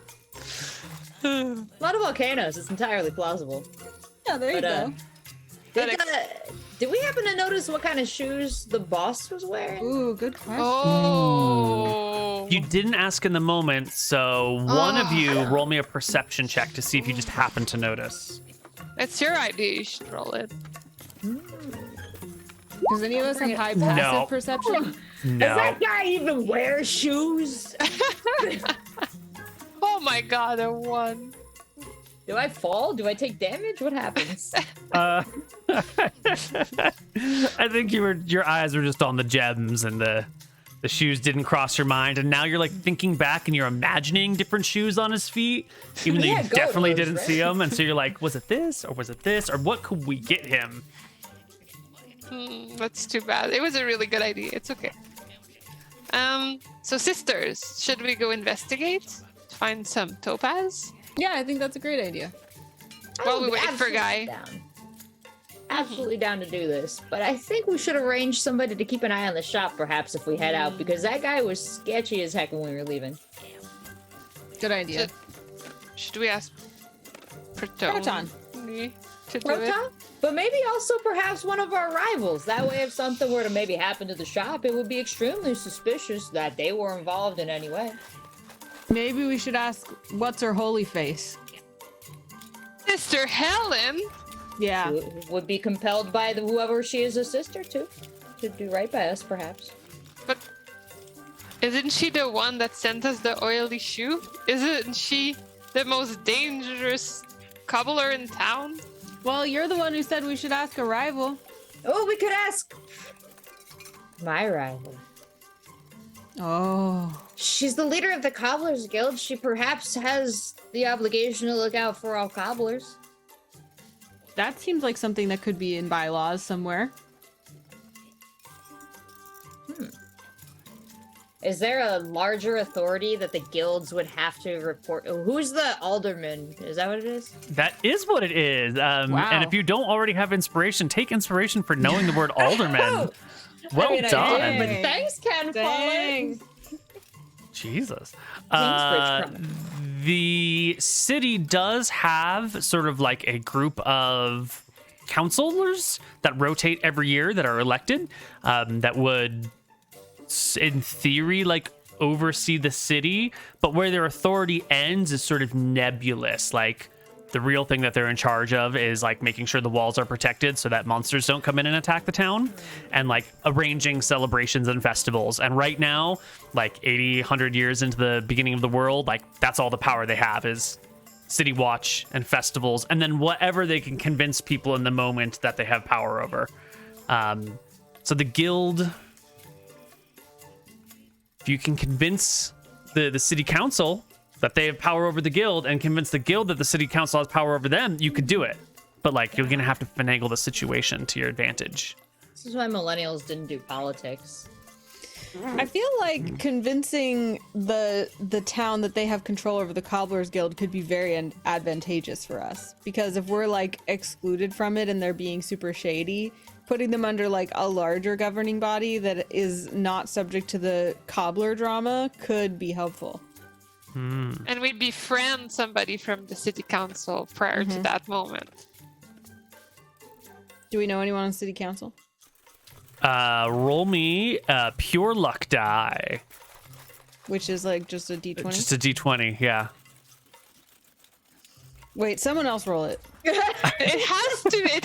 A lot of volcanoes. It's entirely plausible. Yeah, there you go. Did we happen to notice what kind of shoes the boss was wearing? Ooh, good question. Oh. You didn't ask in the moment, so one of you roll me a perception check to see if you just happen to notice. It's your idea. You should roll it. Does any of us have high passive perception? No. Does that guy even wear shoes? Oh my god, a 1. Do I fall? Do I take damage? What happens? I think your eyes were just on the gems and the shoes didn't cross your mind, and now you're like thinking back and you're imagining different shoes on his feet, even though you definitely didn't see them, and so you're like, was it this or was it this or what could we get him? That's too bad. It was a really good idea. It's okay. So sisters, should we go investigate? Find some topaz? Yeah, I think that's a great idea. While we wait for Guy. Absolutely down to do this, but I think we should arrange somebody to keep an eye on the shop, perhaps, if we head out, because that guy was sketchy as heck when we were leaving. Good idea. Should we ask Proton to do it? Proton? But maybe also perhaps one of our rivals. That way, if something were to maybe happen to the shop, it would be extremely suspicious that they were involved in any way. Maybe we should ask, what's her holy face? Sister Helen? Yeah. Who would be compelled by whoever she is a sister to do right by us, perhaps. But isn't she the one that sent us the oily shoe? Isn't she the most dangerous cobbler in town? Well, you're the one who said we should ask a rival. Oh, we could ask my rival. Oh. She's the leader of the Cobblers Guild. She perhaps has the obligation to look out for all cobblers. That seems like something that could be in bylaws somewhere. Is there a larger authority that the guilds would have to report? Who's the alderman? Is that what it is? That is what it is. Wow. And if you don't already have inspiration, take inspiration for knowing the word alderman. Well I mean, done. I did, but thanks, Ken. Dang. Jesus. Kingsbridge The city does have sort of like a group of councilors that rotate every year that are elected that would, in theory, like oversee the city, but where their authority ends is sort of nebulous. Like the real thing that they're in charge of is like making sure the walls are protected so that monsters don't come in and attack the town, and like arranging celebrations and festivals. And right now, like 80, 100 years into the beginning of the world, like that's all the power they have is city watch and festivals, and then whatever they can convince people in the moment that they have power over. So the guild, if you can convince the city council that they have power over the guild and convince the guild that the city council has power over them, you could do it. But like, you're gonna have to finagle the situation to your advantage. This is why millennials didn't do politics. I feel like convincing the town that they have control over the Cobblers Guild could be very advantageous for us. Because if we're like excluded from it and they're being super shady, putting them under like a larger governing body that is not subject to the cobbler drama could be helpful. And we befriend somebody from the city council prior to that moment. Do we know anyone on city council? Roll me a pure luck die. Which is like just a d20? Just a d20, yeah. Wait, someone else roll it. It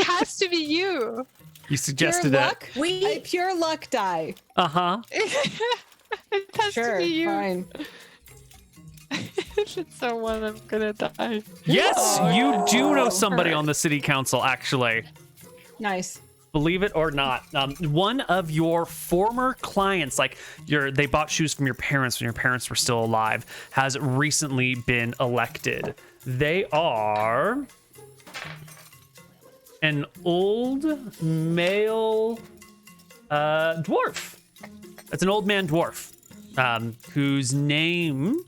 has to be you. You suggested Pure it. luck? A pure luck die. Uh-huh. It has Sure, to be you. fine. If it's someone, I'm gonna die. Yes, you do know somebody on the city council, actually. Nice. Believe it or not. One of your former clients, like they bought shoes from your parents when your parents were still alive, has recently been elected. They are an old male dwarf. It's an old man dwarf whose name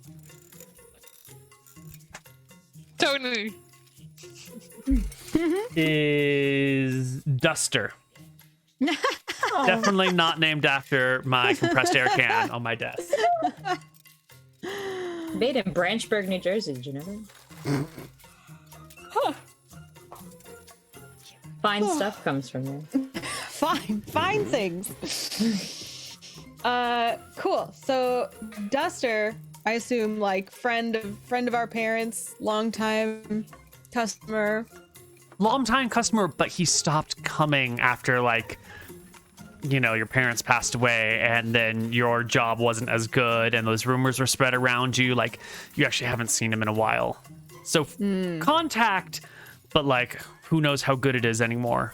Tony. is Duster. Definitely not named after my compressed air can on my desk. Made in Branchburg, New Jersey. Did you know that? Fine stuff comes from there. Fine things. Cool. So Duster, I assume, like friend of our parents, longtime customer. Long-time customer, but he stopped coming after, like, you know, your parents passed away, and then your job wasn't as good, and those rumors were spread around you. Like, you actually haven't seen him in a while. So contact, but like, who knows how good it is anymore.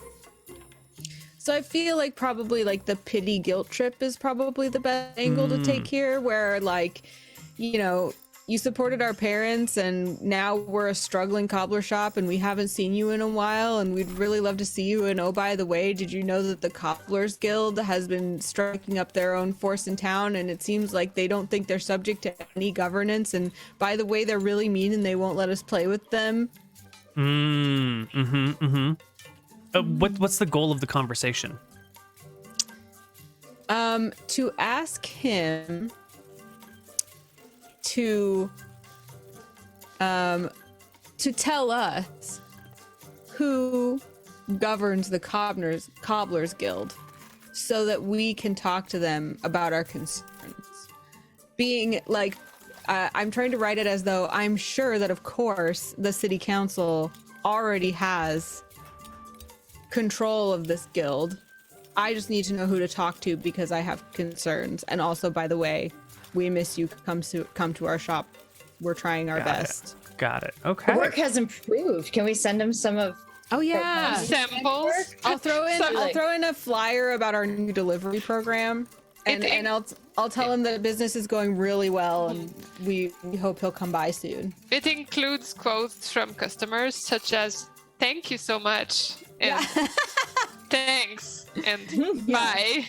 So I feel like probably like the pity guilt trip is probably the best angle to take here, where like, you know, you supported our parents and now we're a struggling cobbler shop and we haven't seen you in a while and we'd really love to see you. And oh, by the way, did you know that the Cobblers Guild has been striking up their own force in town, and it seems like they don't think they're subject to any governance, and by the way, they're really mean and they won't let us play with them. What's the goal of the conversation? To ask him to tell us who governs the Cobblers Guild so that we can talk to them about our concerns. Being like, I'm trying to write it as though I'm sure that, of course, the city council already has control of this guild. I just need to know who to talk to because I have concerns. And also, by the way, we miss you. Come to our shop. We're trying our best. Got it. Okay. Work has improved. Can we send him some of? Oh yeah, Samples. I'll throw in a flyer about our new delivery program, and I'll tell him that business is going really well, and we hope he'll come by soon. It includes quotes from customers such as "Thank you so much" and "Thanks" and "Bye."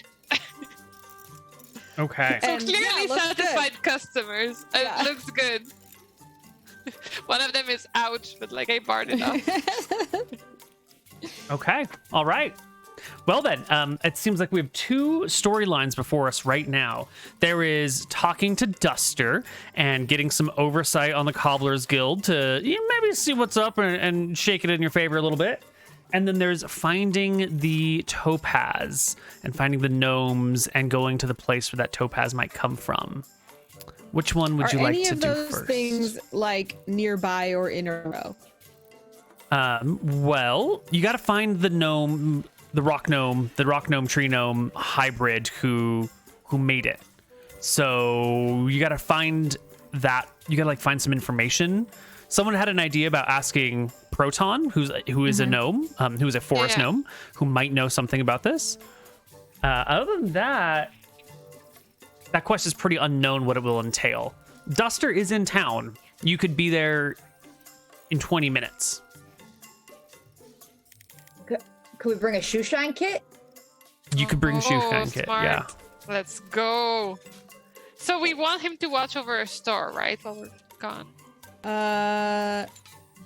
Okay. So And, clearly looks satisfied good. customers. Yeah. It looks good. One of them is ouch, but like I barred it up. Okay. All right. Well then, it seems like we have two storylines before us right now. There is talking to Duster and getting some oversight on the Cobblers Guild to maybe see what's up and shake it in your favor a little bit. And then there's finding the topaz and finding the gnomes and going to the place where that topaz might come from. Which one would you like to do first? Are any of those things like nearby or in a row? Well, you got to find the gnome, the rock gnome, tree gnome hybrid who made it. So you got to find that. You got to like find some information. Someone had an idea about asking Proton, who is a gnome, who is a forest gnome, who might know something about this. Other than that, that quest is pretty unknown what it will entail. Duster is in town. You could be there in 20 minutes. Could we bring a shoe shine kit? You could bring a shoe shine kit, smart. yeah. Let's go. So we want him to watch over our store, right? While we're gone.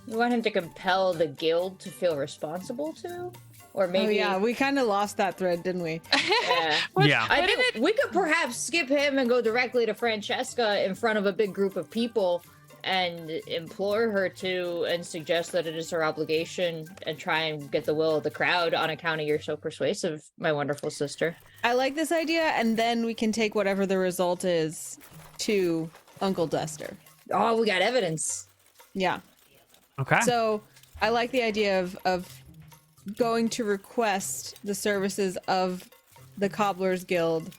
We want him to compel the guild to feel responsible to? Or maybe... Oh yeah, we kind of lost that thread, didn't we? Yeah. Yeah. I think we could perhaps skip him and go directly to Francesca in front of a big group of people and implore her to and suggest that it is her obligation and try and get the will of the crowd on account of you're so persuasive, my wonderful sister. I like this idea, and then we can take whatever the result is to Uncle Duster. Oh, we got evidence. Yeah. Okay. So I like the idea of going to request the services of the Cobblers Guild,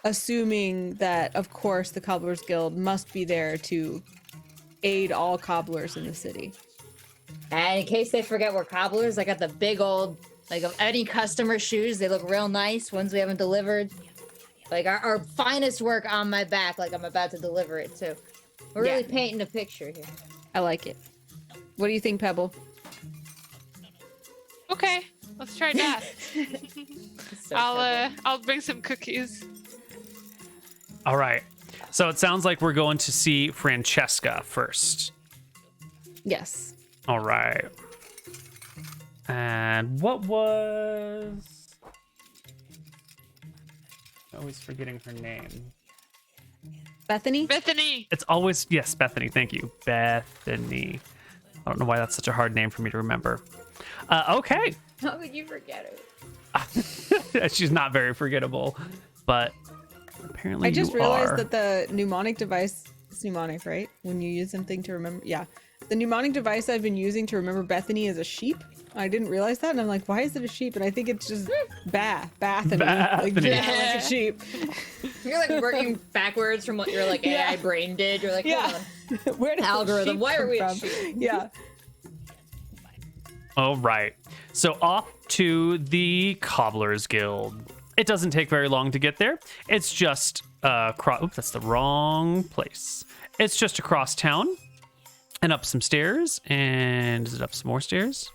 assuming that, of course, the Cobblers Guild must be there to aid all cobblers in the city. And in case they forget we're cobblers, I got the big old, like, of any customer shoes. They look real nice, ones we haven't delivered. Like, our finest work on my back, like I'm about to deliver it, too. We're really painting a picture here. I like it. What do you think, Pebble? Okay, let's try that. So I'll bring some cookies. All right. So it sounds like we're going to see Francesca first. Yes. All right. And what was... Always forgetting her name. Bethany? Bethany. It's always, yes, Bethany. Thank you. Bethany. I don't know why that's such a hard name for me to remember. Okay. How could you forget it? She's not very forgettable, but apparently I just you realized are. that the mnemonic device, it's mnemonic, right? When you use something to remember. Yeah. The mnemonic device I've been using to remember Bethany is a sheep. I didn't realize that, and I'm like, why is it a sheep? And I think it's just Bathany. Like, Bathany. like a sheep. You're like working backwards from what your like AI brain did. You're like, Yeah. hold on. Where did the Algorithm, sheep why are come we a from? sheep? Yeah. All right. So off to the Cobbler's Guild. It doesn't take very long to get there. It's just oops, that's the wrong place. It's just across town and up some stairs. And is it up some more stairs?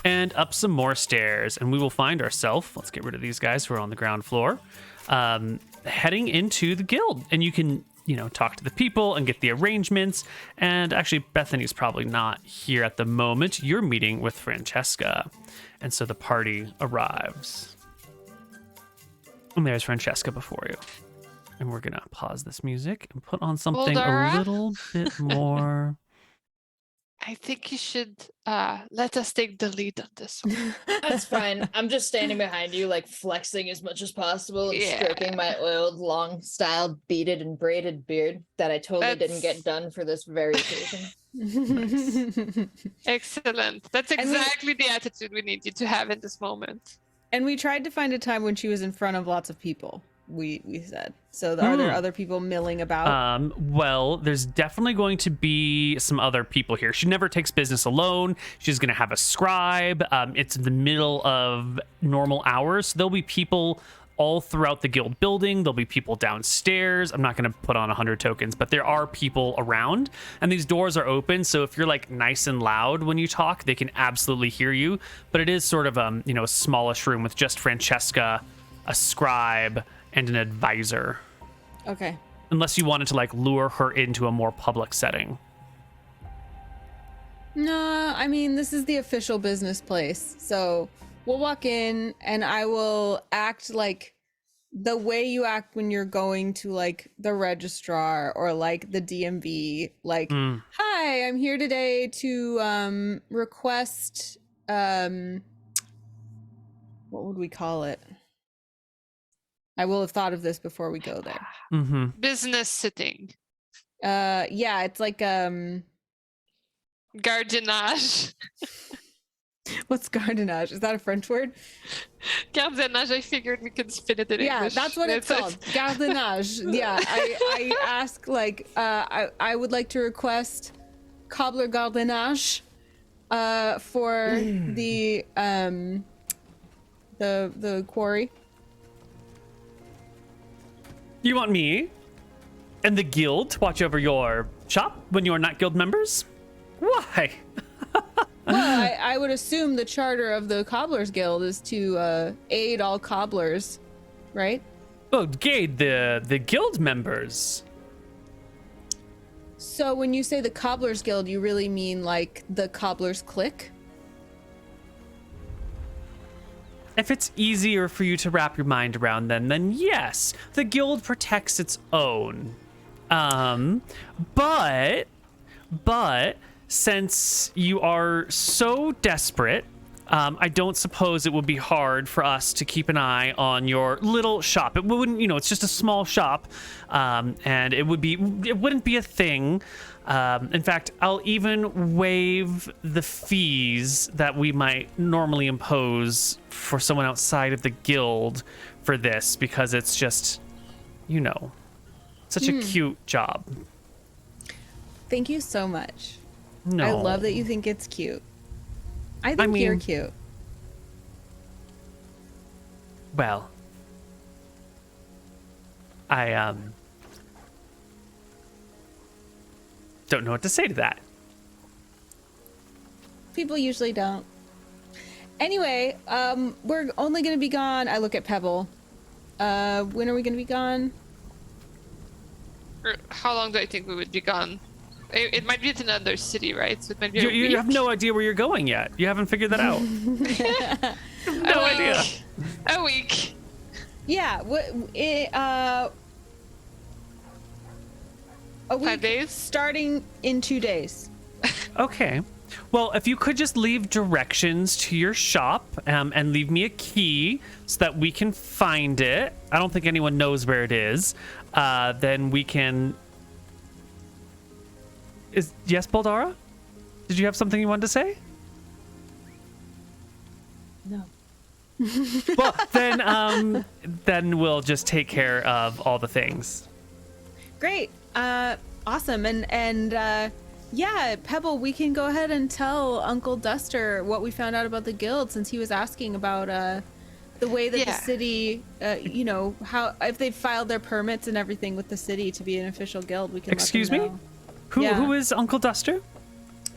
And up some more stairs. And we will find ourselves, let's get rid of these guys who are on the ground floor, heading into the guild. And you can, talk to the people and get the arrangements. And actually, Bethany's probably not here at the moment. You're meeting with Francesca. And so the party arrives. And there's Francesca before you. And we're going to pause this music and put on something Boldara? a little bit more. I think you should let us take the lead on this one. That's fine. I'm just standing behind you, like flexing as much as possible and Yeah. stroking my oiled, long style, beaded and braided beard that I totally didn't That's- get done for this very occasion. Excellent. That's And we- exactly the attitude we need you to have in this moment. And we tried to find a time when she was in front of lots of people. We said. So are there other people milling about? Well, there's definitely going to be some other people here. She never takes business alone. She's going to have a scribe. It's in the middle of normal hours. So there'll be people all throughout the guild building. There'll be people downstairs. I'm not going to put on 100 tokens, but there are people around. And these doors are open. So if you're like nice and loud when you talk, they can absolutely hear you. But it is sort of a smallish room with just Francesca, a scribe, and an advisor. Okay. Unless you wanted to like lure her into a more public setting. No, I mean, this is the official business place. So we'll walk in and I will act like the way you act when you're going to like the registrar or like the DMV. Like, hi, I'm here today to request, what would we call it? I will have thought of this before we go there. Mm-hmm. Business sitting. Yeah, it's like Gardenage. what's gardenage? Is that a French word? Gardenage, I figured we could spin it in Yeah, English. that's what it's called. Gardenage. Yeah, I ask like I would like to request cobbler gardenage for the quarry. You want me and the guild to watch over your shop when you are not guild members? Why? Well, I would assume the charter of the Cobblers Guild is to aid all cobblers, right? Oh, Gade, the guild members. So when you say the Cobblers Guild, you really mean like the Cobblers Clique? If it's easier for you to wrap your mind around then yes, the guild protects its own. But since you are so desperate, I don't suppose it would be hard for us to keep an eye on your little shop. It wouldn't, it's just a small shop, and it wouldn't be a thing. In fact, I'll even waive the fees that we might normally impose for someone outside of the guild for this, because it's just, such a cute job. Thank you so much. No. I love that you think it's cute. I think you're cute. Well, I don't know what to say to that. People usually don't. Anyway, we're only gonna be gone. I look at Pebble. When are we gonna be gone? How long do I think we would be gone? It might be to another city, right? So it might be a You week. have no idea where you're going yet. You haven't figured that out. No idea. A week. Yeah. A week 5 days? starting in 2 days. Okay. Well, if you could just leave directions to your shop and leave me a key so that we can find it. I don't think anyone knows where it is. Then we can... Yes, Baldara? Did you have something you wanted to say? No. Well, then we'll just take care of all the things. Great. Awesome. And yeah, Pebble, we can go ahead and tell Uncle Duster what we found out about the guild, since he was asking about the way that the city, you know, how if they've filed their permits and everything with the city to be an official guild. We can. Excuse let them me? know. Who is Uncle Duster?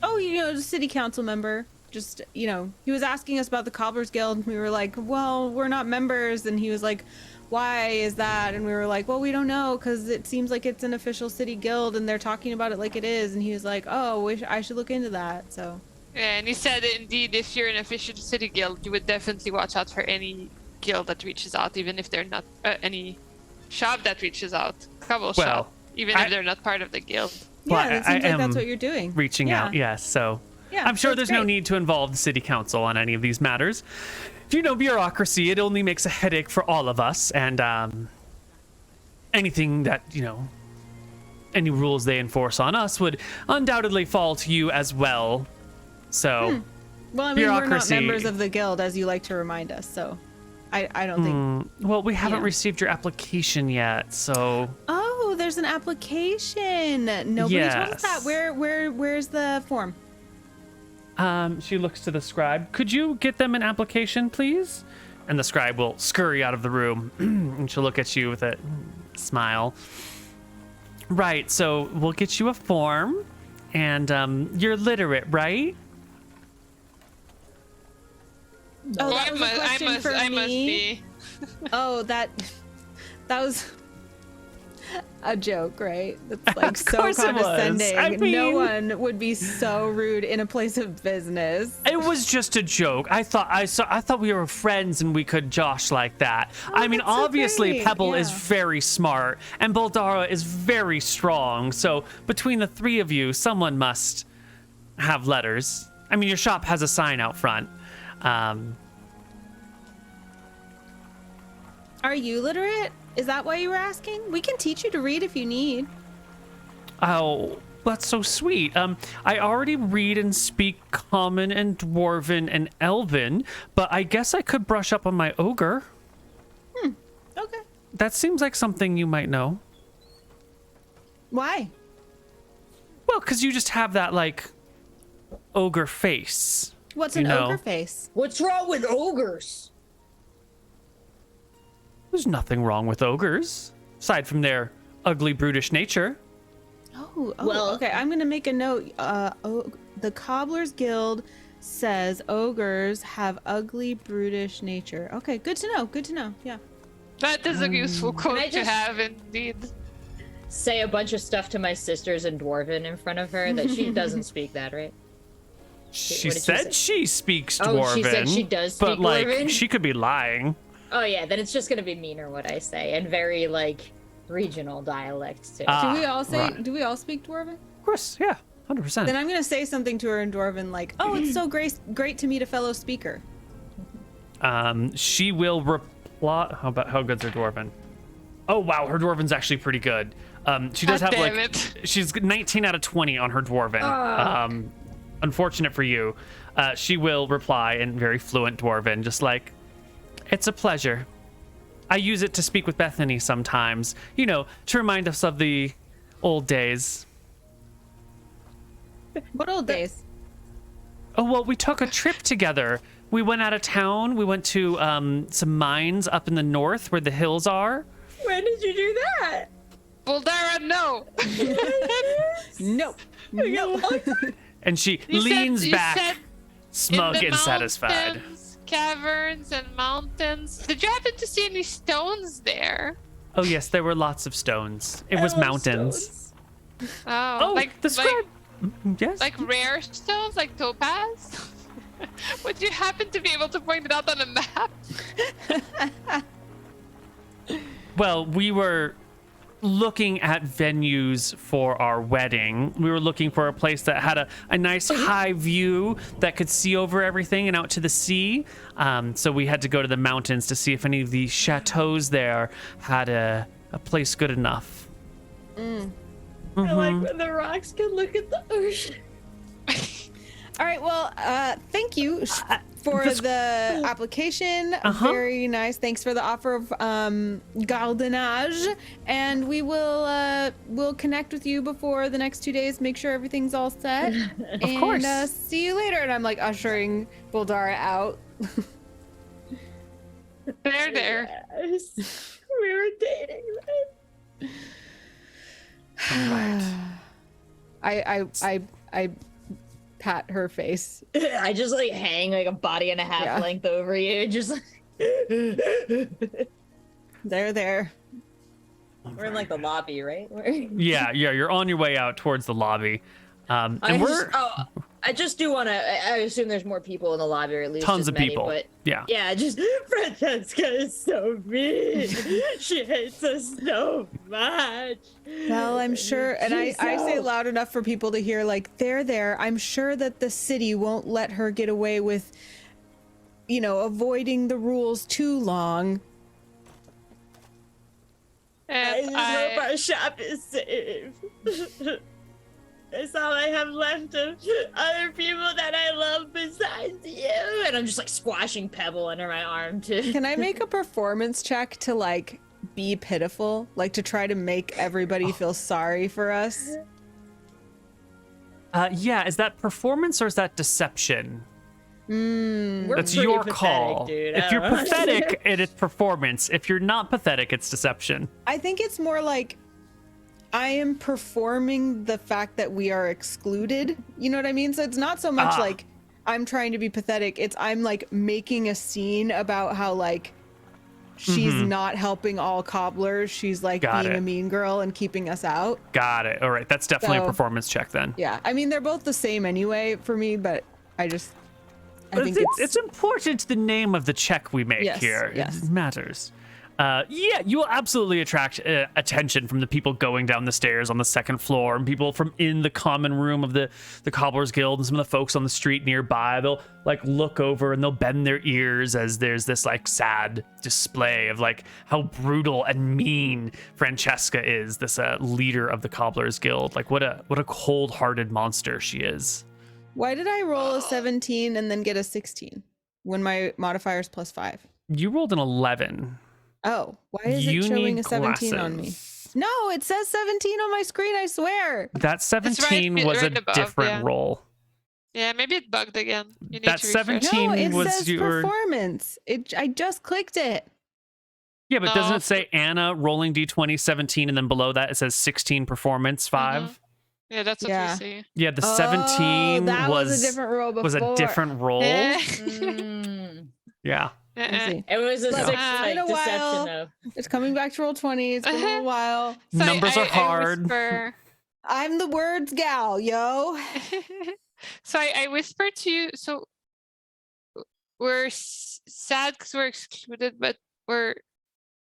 Oh, you know, the city council member. Just, you know, he was asking us about the Cobblers Guild, and we were like, well, we're not members. And he was like, why is that? And we were like, well, we don't know, because it seems like it's an official city guild and they're talking about it like it is. And he was like, oh, I should look into that. So Yeah, and he said that indeed, if you're an official city guild, you would definitely watch out for any guild that reaches out, even if they're not any shop that reaches out, cobble shop, even if they're not part of the guild. yeah, it seems like that's what you're doing. Reaching out, yes. So Yeah, I'm sure that's there's no great. need to involve the city council on any of these matters. You know, bureaucracy, it only makes a headache for all of us, and anything that, you know, any rules they enforce on us would undoubtedly fall to you as well. So, Well, I mean, we're not bureaucracy- members of the guild, as you like to remind us, so I don't think... well, we haven't Yeah. received your application yet, so... Oh, there's an application. Nobody told us that. Yes. Where's the form? She looks to the scribe. Could you get them an application, please? And the scribe will scurry out of the room, and she'll look at you with a smile. Right, so we'll get you a form, and you're literate, right? Oh, that was a question for I must me? be. Oh, that was a joke, right? That's like Of so course it was. condescending. I No mean- one would be so rude in a place of business. It was just a joke. I thought we were friends and we could josh like that. I mean, that's so obviously great. Pebble is Yeah. very smart and Baldara is very strong. So between the three of you, someone must have letters. I mean, your shop has a sign out front. Are you literate? Is that why you were asking? We can teach you to read if you need. Oh, that's so sweet. I already read and speak Common and Dwarven and Elven, but I guess I could brush up on my Ogre. Okay. That seems like something you might know. Why? Well, because you just have that, like, ogre face. What's You an know. ogre face? What's wrong with ogres? There's nothing wrong with ogres, aside from their ugly, brutish nature. Oh, Well- okay. I'm gonna make a note. The Cobblers Guild says ogres have ugly, brutish nature. Okay, good to know. Good to know. Yeah. That is a useful quote I to just- have, indeed. Say a bunch of stuff to my sisters in Dwarven in front of her that she doesn't speak that, right? She what did she said say? she speaks Oh, Dwarven. she said she does but speak like Dwarven? she could be lying. Oh yeah, then it's just gonna be meaner what I say and very like regional dialect too. Ah. Do we all say? right. Do we all speak Dwarven? Of course, yeah, 100%. Then I'm gonna say something to her in Dwarven, like, "Oh, it's so great to meet a fellow speaker." She will reply. How good's her Dwarven? Oh wow, her Dwarven's actually pretty good. She does God have like damn it. she's 19 out of 20 on her Dwarven. Unfortunate for you. She will reply in very fluent Dwarven, just like, "It's a pleasure. I use it to speak with Bethany sometimes, you know, to remind us of the old days." What old days? Oh, well, we took a trip together. We went out of town. We went to some mines up in the north where the hills are. When did you do that? Boldara, no! Nope. Nope. And she You leans said back, smug in the and satisfied. mountains, caverns and mountains. Did you happen to see any stones there? Oh, yes, there were lots of stones. It was love mountains. Oh, Oh, like the scribe. Yes. like rare stones, like topaz. Would you happen to be able to point it out on a map? Well, we were looking at venues for our wedding. We were looking for a place that had a nice high view that could see over everything and out to the sea. So we had to go to the mountains to see if any of the chateaus there had a place good enough. I like when the rocks can look at the ocean. All right, well, thank you for the application. Very nice. Thanks for the offer of gardenage, and we will we'll connect with you before the next 2 days. Make sure everything's all set. Of course. See you later. And I'm like ushering Boldara out. There. Yes. We were dating, right? I pat her face. I just like hang like a body and a half length over you, just like There. we're in like the lobby, right? Yeah, you're on your way out towards the lobby. I just do want to. I assume there's more people in the lobby, or at least tons as of many, people. But Yeah. just Francesca is so mean. She hates us so much. Well, I'm sure, and I say loud enough for people to hear, like, there. I'm sure that the city won't let her get away with, avoiding the rules too long. I just hope our shop is safe. That's all I have left of other people that I love besides you. And I'm just like squashing Pebble under my arm too. Can I make a performance check to like be pitiful, like to try to make everybody feel sorry for us? Yeah, is that performance or is that deception? We're That's pretty your pathetic, call. dude. If you're pathetic, it's performance. If you're not pathetic, it's deception. I think it's more like I am performing the fact that we are excluded. You know what I mean? So it's not so much like I'm trying to be pathetic. It's I'm like making a scene about how like she's not helping all cobblers. She's like being a mean girl and keeping us out. Got it. All right. That's definitely a performance check then. Yeah. I mean, they're both the same anyway for me, but I think it's important the name of the check we make here. Yes. It matters. Yeah, you will absolutely attract attention from the people going down the stairs on the second floor and people from in the common room of the Cobblers Guild and some of the folks on the street nearby. They'll like look over and they'll bend their ears as there's this like sad display of like how brutal and mean Francesca is, this leader of the Cobblers Guild. Like what a cold-hearted monster she is. Why did I roll a 17 and then get a 16 when my modifier is +5? You rolled an 11. Oh, why is it showing a 17 on me? No, it says 17 on my screen, I swear. That 17 was a above, different roll. Yeah, maybe it bugged again. You need That to refresh. 17 No, it was says your performance. I just clicked it. Yeah, but doesn't No. it say Anna rolling D20 17 and then below that it says 16 performance 5? Yeah, that's what Yeah. we see. Yeah, the 17 that was a different roll before. was a different roll. Yeah. Yeah. Let's see. It was a Look, 6 it's been a deception while. though. It's coming back to roll 20. It's been a little while. So Numbers are hard. whisper, I'm the words gal, yo. so I whispered to you. So we're sad because we're excluded, but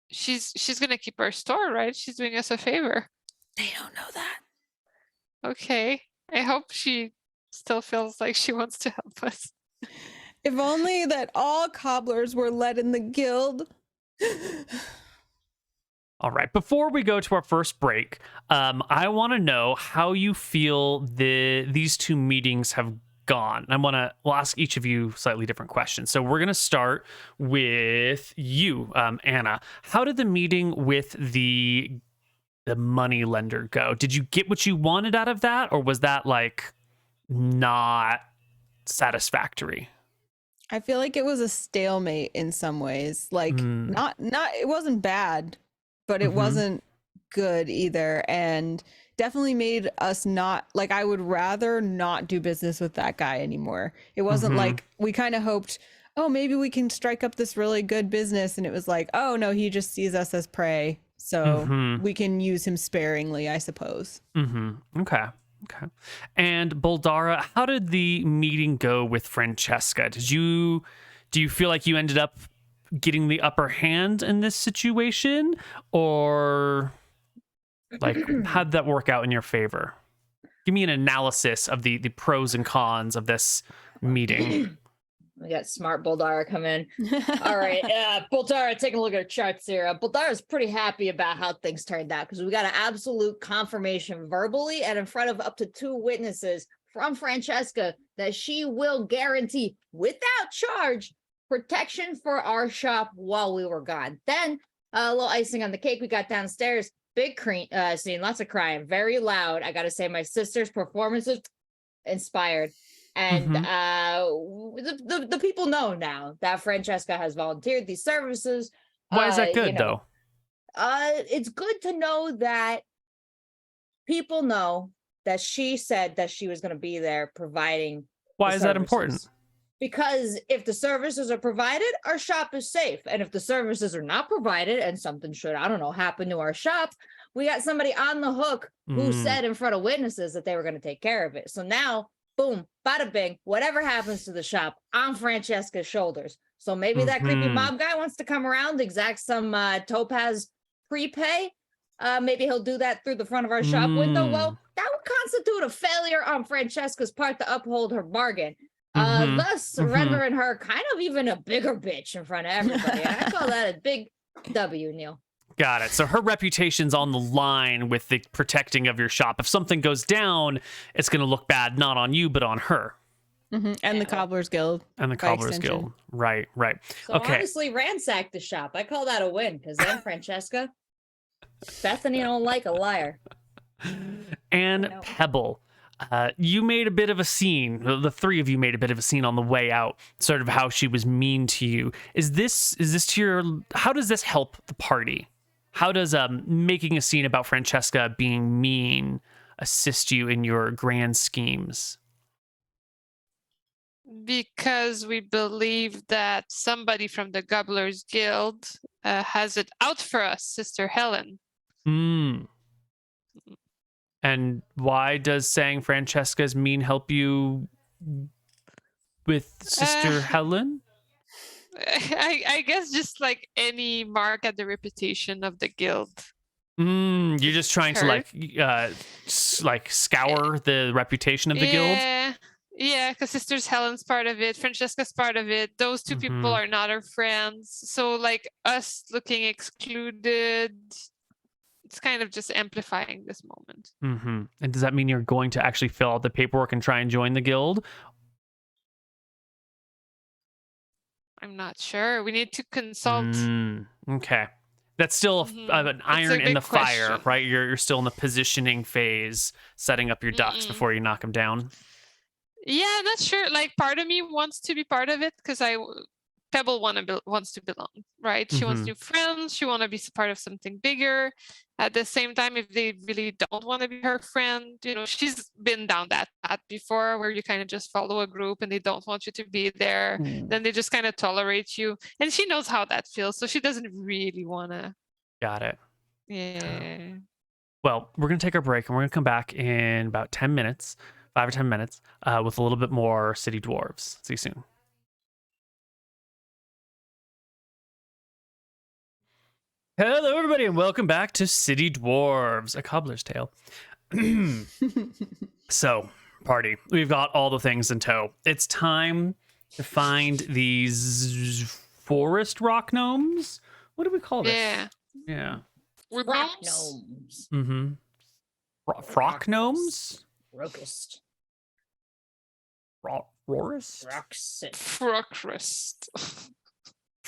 she's gonna keep our store, right? She's doing us a favor. They don't know that. Okay. I hope she still feels like she wants to help us. If only that all cobblers were let in the guild. All right. Before we go to our first break, I want to know how you feel these two meetings have gone. We'll ask each of you slightly different questions. So we're going to start with you, Anna. How did the meeting with the money lender go? Did you get what you wanted out of that, or was that like not satisfactory? I feel like it was a stalemate in some ways. Like not it wasn't bad, but it wasn't good either, and definitely made us not like I would rather not do business with that guy anymore. It wasn't like we kind of hoped, oh, maybe we can strike up this really good business, and it was like, oh no, he just sees us as prey. So we can use him sparingly, I suppose. Okay. And Boldara, how did the meeting go with Francesca? Do you feel like you ended up getting the upper hand in this situation, or Like, how'd that work out in your favor? Give me an analysis of the pros and cons of this meeting. We got smart Boldara come in. All right, Boldara, taking a look at our charts here. Boldara's pretty happy about how things turned out because we got an absolute confirmation verbally and in front of up to 2 witnesses from Francesca that she will guarantee without charge protection for our shop while we were gone. Then a little icing on the cake we got downstairs. Big scene, lots of crying, very loud. I gotta say, my sister's performances inspired. And the people know now that Francesca has volunteered these services. Why is that good, though? It's good to know that people know that she said that she was going to be there providing. Why is that important? Because if the services are provided, our shop is safe. And if the services are not provided and something should, I don't know, happen to our shop, we got somebody on the hook who said in front of witnesses that they were going to take care of it. So now, boom, bada bing, whatever happens to the shop on Francesca's shoulders. So maybe that creepy mob guy wants to come around, exact some topaz prepay. Maybe he'll do that through the front of our shop window. Well, that would constitute a failure on Francesca's part to uphold her bargain. Thus rendering her kind of even a bigger bitch in front of everybody. I call that a big W, Neal. Got it. So her reputation's on the line with the protecting of your shop. If something goes down, it's going to look bad, not on you, but on her. And the Cobbler's Guild. And the Cobbler's Guild. Right. So honestly, ransack the shop. I call that a win, because then Francesca, Bethany don't like a liar. And Pebble, you made a bit of a scene. The 3 of you made a bit of a scene on the way out, sort of how she was mean to you. Is this to your, how does this help the party? How does making a scene about Francesca being mean assist you in your grand schemes? Because we believe that somebody from the Cobbler's Guild has it out for us, Sister Helen. And why does saying Francesca's mean help you with Sister Helen? I guess just like any mark at the reputation of the guild. You're just trying to like scour the reputation of the guild? Yeah, because Sister Helen's part of it, Francesca's part of it. Those 2 people are not our friends. So like us looking excluded, it's kind of just amplifying this moment. And does that mean you're going to actually fill out the paperwork and try and join the guild? I'm not sure. We need to consult. Okay. That's still an iron in the fire, question. right? You're still in the positioning phase, setting up your ducks before you knock them down. Yeah, I'm not sure. Like, part of me wants to be part of it because Pebble wants to belong, right? She wants new friends. She wants to be part of something bigger. At the same time, if they really don't want to be her friend, she's been down that path before where you kind of just follow a group and they don't want you to be there. Then they just kind of tolerate you. And she knows how that feels. So she doesn't really want to. Got it. Yeah. Well, we're going to take our break and we're going to come back in about 10 minutes, 5 or 10 minutes, with a little bit more City Dwarves. See you soon. Hello, everybody, and welcome back to City Dwarves, a cobbler's tale. So, party, we've got all the things in tow. It's time to find these forest rock gnomes. What do we call this? Yeah. Rock gnomes. Frock gnomes? Rocust. Rorist? Rocksit.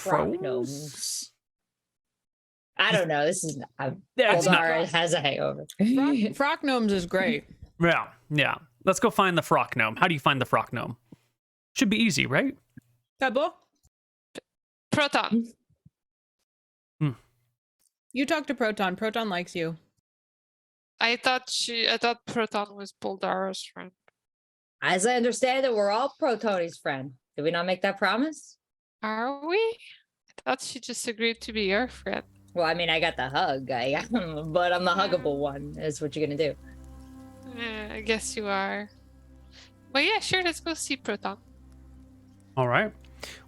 Rock gnomes. I don't know. This is Boldara has a hangover. Frock gnomes is great. Yeah. Let's go find the frock gnome. How do you find the frock gnome? Should be easy, right? Pebble? Proton. You talk to Proton. Proton likes you. I thought Proton was Boldara's friend. As I understand it, we're all Protoni's friend. Did we not make that promise? Are we? I thought she just agreed to be your friend. Well, I mean, I got the hug, but I'm the huggable one, is what you're going to do. Yeah, I guess you are. But yeah, sure, let's go see Proton. All right.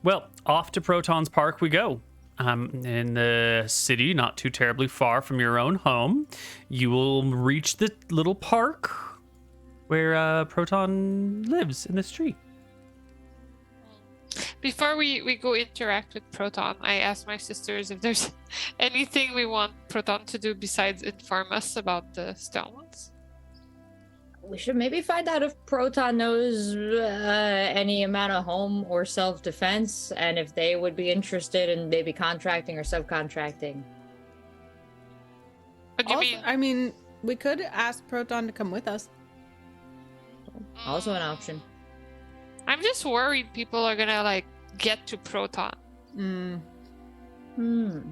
Well, off to Proton's Park we go. in the city, not too terribly far from your own home. You will reach the little park where Proton lives in this tree. Before we go interact with Proton, I asked my sisters if there's anything we want Proton to do besides inform us about the stones. We should maybe find out if Proton knows any amount of home or self-defense, and if they would be interested in maybe contracting or subcontracting. What do you mean? I mean, we could ask Proton to come with us. Also an option. I'm just worried people are gonna like get to Proton.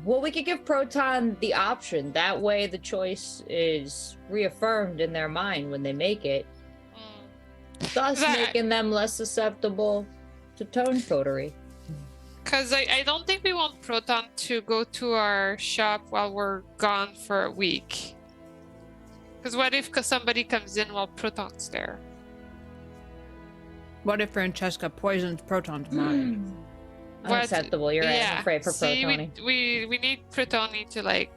Well, we could give Proton the option. That way the choice is reaffirmed in their mind when they make it. Thus making them less susceptible to tone coterie. Because I don't think we want Proton to go to our shop while we're gone for a week. Because what if somebody comes in while Proton's there? What if Francesca poisons Proton's mind? Unacceptable. You're right. I'm afraid for Protoni. We need Protoni to like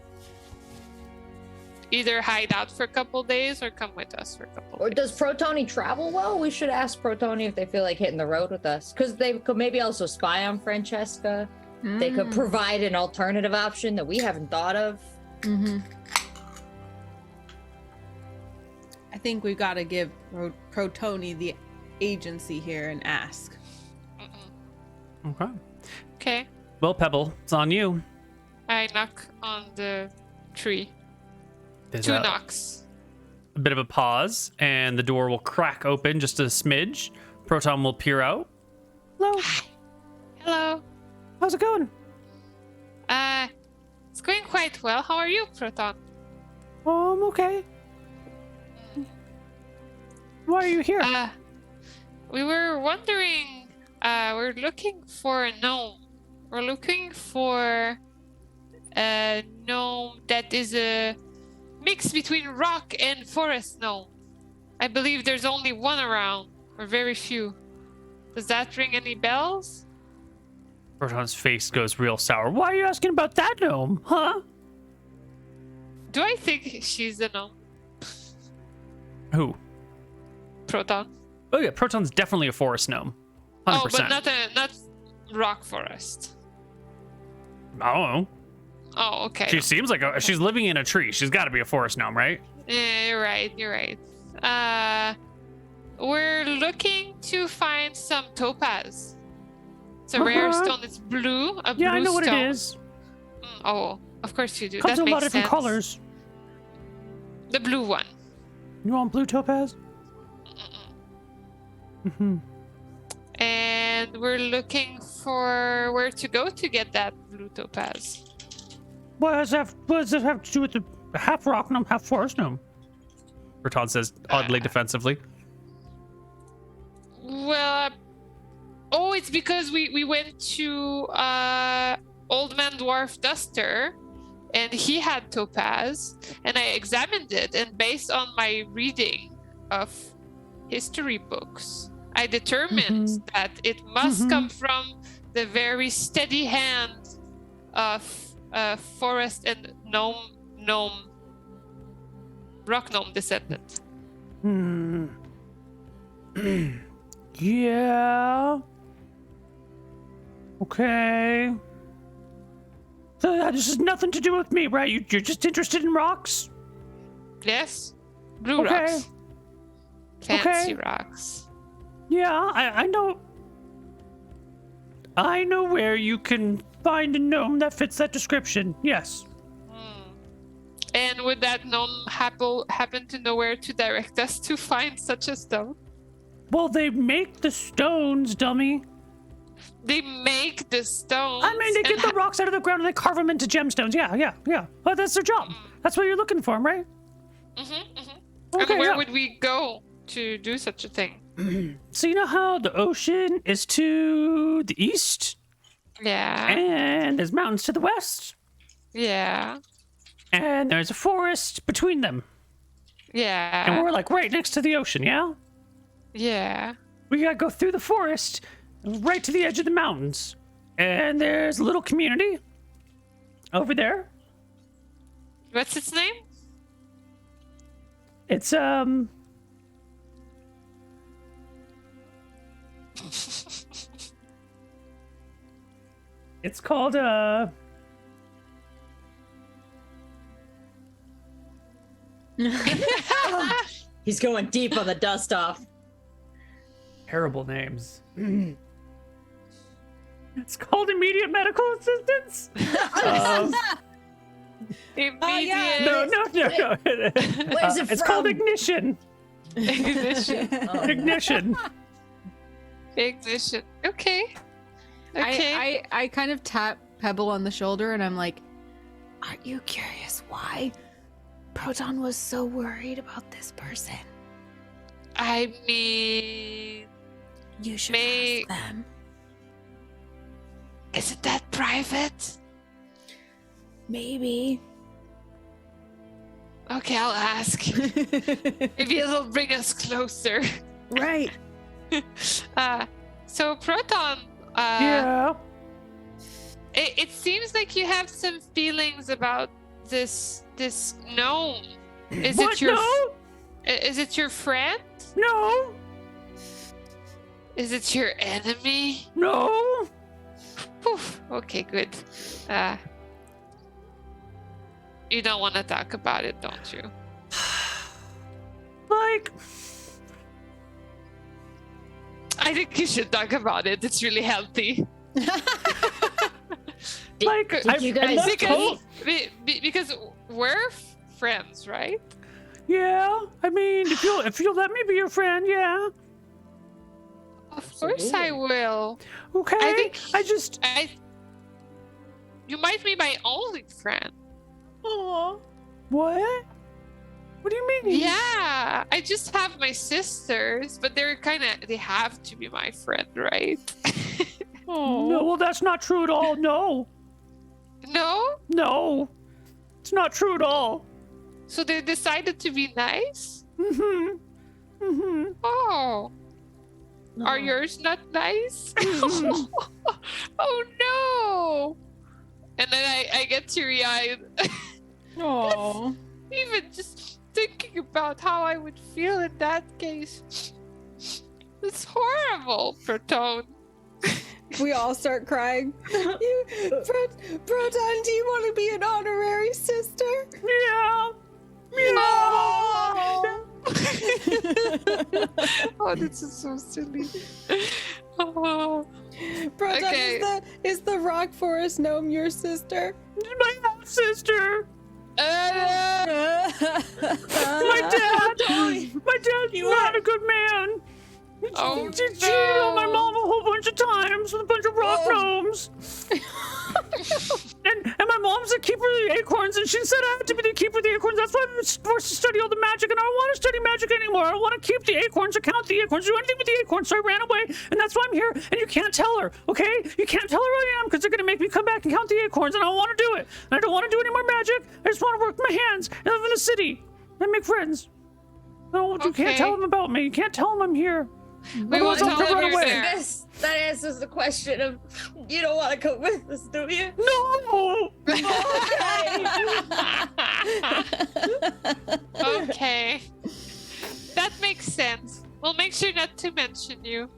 either hide out for a couple days or come with us for a couple Or days. does Protoni travel well? We should ask Protoni if they feel like hitting the road with us. Because they could maybe also spy on Francesca. They could provide an alternative option that we haven't thought of. I think we've got to give Protoni the agency here and ask. Okay. Okay. Well, Pebble, it's on you. I knock on the tree. There's 2 a knocks. bit of a pause, and the door will crack open just a smidge. Proton will peer out. Hello. Hello. How's it going? It's going quite well. How are you, Proton? Oh, I'm okay. Why are you here? We were wondering, we're looking for a gnome. We're looking for a gnome that is a mix between rock and forest gnome. I believe there's only one around, or very few. Does that ring any bells? Proton's face goes real sour. Why are you asking about that gnome, huh? Do I think she's a gnome? Who? Proton. Oh yeah, Proton's definitely a forest gnome. 100%. Oh, but not rock forest. I don't know. Oh, okay. She seems like she's living in a tree. She's got to be a forest gnome, right? Yeah, you're right. We're looking to find some topaz. It's a rare stone. It's blue. A blue I know what stone. it is. Oh, of course you do. Comes that in a makes lot of different sense. colors. The blue one. You want blue topaz? And we're looking for where to go to get that blue topaz. What does that have to do with the half rock gnome, half forest gnome? Proton says oddly defensively. Well, it's because we went to Old Man Dwarf Duster, and he had topaz, and I examined it, and based on my reading of history books, I determined that it must come from the very steady hand of forest and rock gnome descendant. Yeah. Okay. So this has nothing to do with me, right? You're just interested in rocks? Yes, blue Okay. rocks, fancy rocks. Yeah, I know. I know where you can find a gnome that fits that description. Yes. And would that gnome happen to know where to direct us to find such a stone? Well, they make the stones, dummy. They make the stones. I mean, they get the rocks out of the ground and they carve them into gemstones. Yeah. Well, that's their job. That's what you're looking for, right? And where would we go to do such a thing? So you know how the ocean is to the east? Yeah. And there's mountains to the west? Yeah. And there's a forest between them. Yeah. And we're like right next to the ocean, yeah? Yeah. We gotta go through the forest, right to the edge of the mountains. And there's a little community. Over there. What's its name? It's It's called He's going deep on the dust off. terrible names. It's called immediate medical assistance. Immediate. No. Where's it It's from? called ignition. Ignition. Ignition. Ignition. Okay. Okay. I kind of tap Pebble on the shoulder and I'm like, aren't you curious why Proton was so worried about this person? I mean, You should May- ask them. isn't that private? Maybe. Okay, I'll ask. Maybe it'll bring us closer. Right. So Proton, Yeah. it seems like you have some feelings about this gnome. Is What? it your No. is it your friend? No. Is it your enemy? No. Poof. Okay, good. You don't want to talk about it, don't you? Like, I think you should talk about it. It's really healthy. like Did you guys enough because- Because we're friends, right? Yeah. I mean, if you'll let me be your friend, yeah. Of course I will. Okay. I think just. you might be my only friend. Aww. What? What do you mean? Yeah, I just have my sisters, but they have to be my friend, right? No, well, that's not true at all. No. No? No. It's not true at all. So they decided to be nice? Mm-hmm. Mm-hmm. Oh. Are yours not nice? Oh no! And then I get teary-eyed. Aww. Even just thinking about how I would feel in that case. It's horrible, Proton. We all start crying. Proton, do you want to be an honorary sister? Yeah. Oh, this is so silly. Oh, Proton, Okay. is the rock forest gnome your sister? My half sister. uh, My dad. My dad's not a good man. Oh, He cheated on my no. mom a whole bunch of times with a bunch of rock gnomes. and my mom's the keeper of the acorns, and she said I had to be the keeper of the acorns. That's why I was forced to study all the magic, and I don't want to study magic anymore. I want to keep the acorns or count the acorns, do anything with the acorns. So I ran away, and that's why I'm here. And you can't tell her, okay? You can't tell her who I am, because they're going to make me come back and count the acorns, and I don't want to do it. And I don't want to do any more magic. I just want to work with my hands and live in a city and make friends. No, you can't Okay. tell them about me. You can't tell them I'm here. We won't Otherwise, I'll tell run them you're away. there. That answers the question of you don't want to come with us, do you? No! Okay. That makes sense. We'll make sure not to mention you.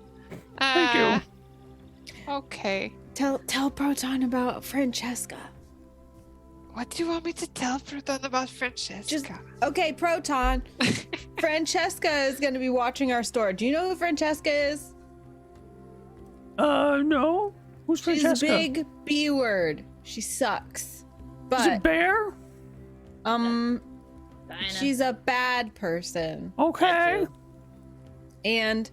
Thank you. Okay. Tell Proton about Francesca. What do you want me to tell Proton about Francesca? Just okay, Proton. Francesca is going to be watching our store. Do you know who Francesca is? No. Who's She's Francesca? a big B word. She sucks. Is it But bear? she's a bad person. Okay. And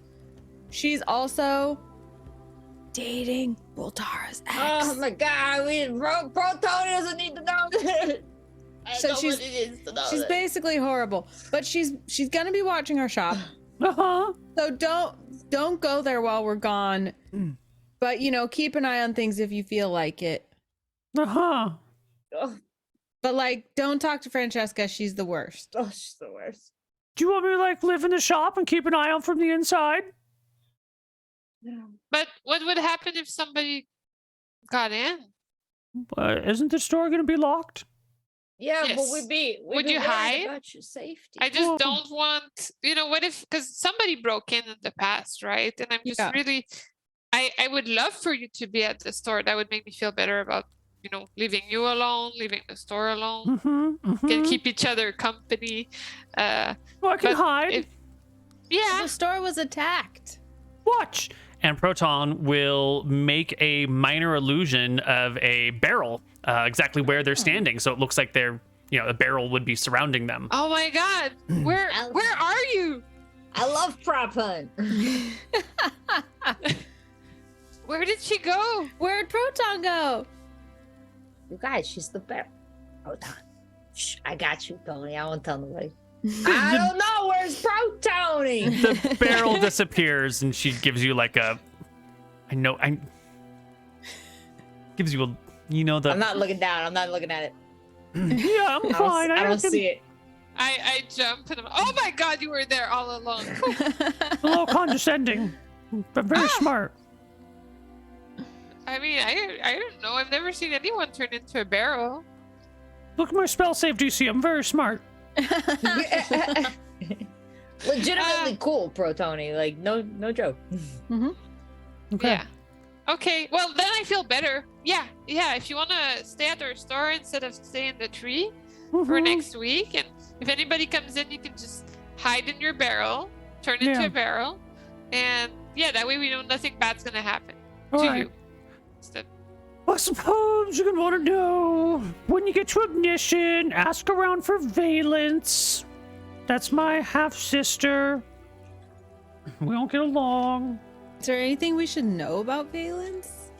she's also dating Boltara's ex. Oh my god, Proton doesn't need to know this. So Nobody she's- needs to know She's this. basically horrible. But she's gonna be watching our shop. Uh-huh. So don't go there while we're gone. Mm. But keep an eye on things if you feel like it. Uh-huh. Oh, But don't talk to Francesca. She's the worst. she's the worst. Do you want me to live in the shop and keep an eye out from the inside? No. But what would happen if somebody got in? Isn't the store going to be locked? Yeah, Yes. but Would you worried hide? about your safety. I just don't want, what if, because somebody broke in the past, right? And I'm just Yeah. really, I would love for you to be at the store. That would make me feel better about, leaving you alone, leaving the store alone. Can keep each other company. Well, I can but hide. Yeah. The store was attacked. Watch. And Proton will make a minor illusion of a barrel exactly where they're standing. So it looks like they're, a barrel would be surrounding them. Oh my God. Where are you? I love prop hunt. Where did she go? Where'd Proton go? You guys, she's the bear. Hold on. Shh, I got you, Tony. I won't tell nobody. I don't know. Where's Protony? The barrel disappears and she gives you like a, gives you a, I'm not looking down. I'm not looking at it. Yeah, I'm fine. I don't see it. I jump and I'm, oh my God, you were there all along. A little condescending, but very smart. I mean, I don't know. I've never seen anyone turn into a barrel. Look at my spell save DC. I'm very smart. Legitimately cool, Protony. Like, no joke. Okay. Yeah. Okay. Well, then I feel better. Yeah. If you want to stay at our store instead of stay in the tree for next week, and if anybody comes in, you can just hide in your barrel, turn into a barrel, and that way we know nothing bad's gonna happen to you. Instead. I suppose you're gonna want to know when you get to Ignition, ask around for Valence. That's my half sister. We don't get along. Is there anything we should know about Valence?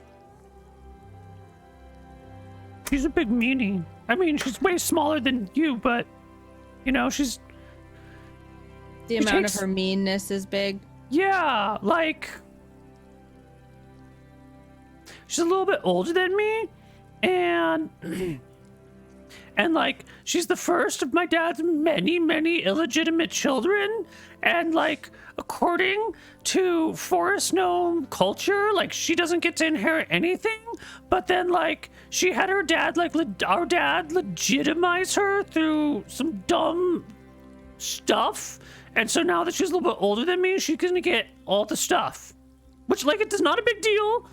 She's a big meanie. I mean, she's way smaller than you, but she's. The amount of her meanness is big. Yeah, like. She's a little bit older than me, and like she's the first of my dad's many illegitimate children, and like according to Forest Gnome culture, like she doesn't get to inherit anything, but then like she had her dad our dad legitimize her through some dumb stuff, and so now that she's a little bit older than me, she's gonna get all the stuff, which like it is not a big deal.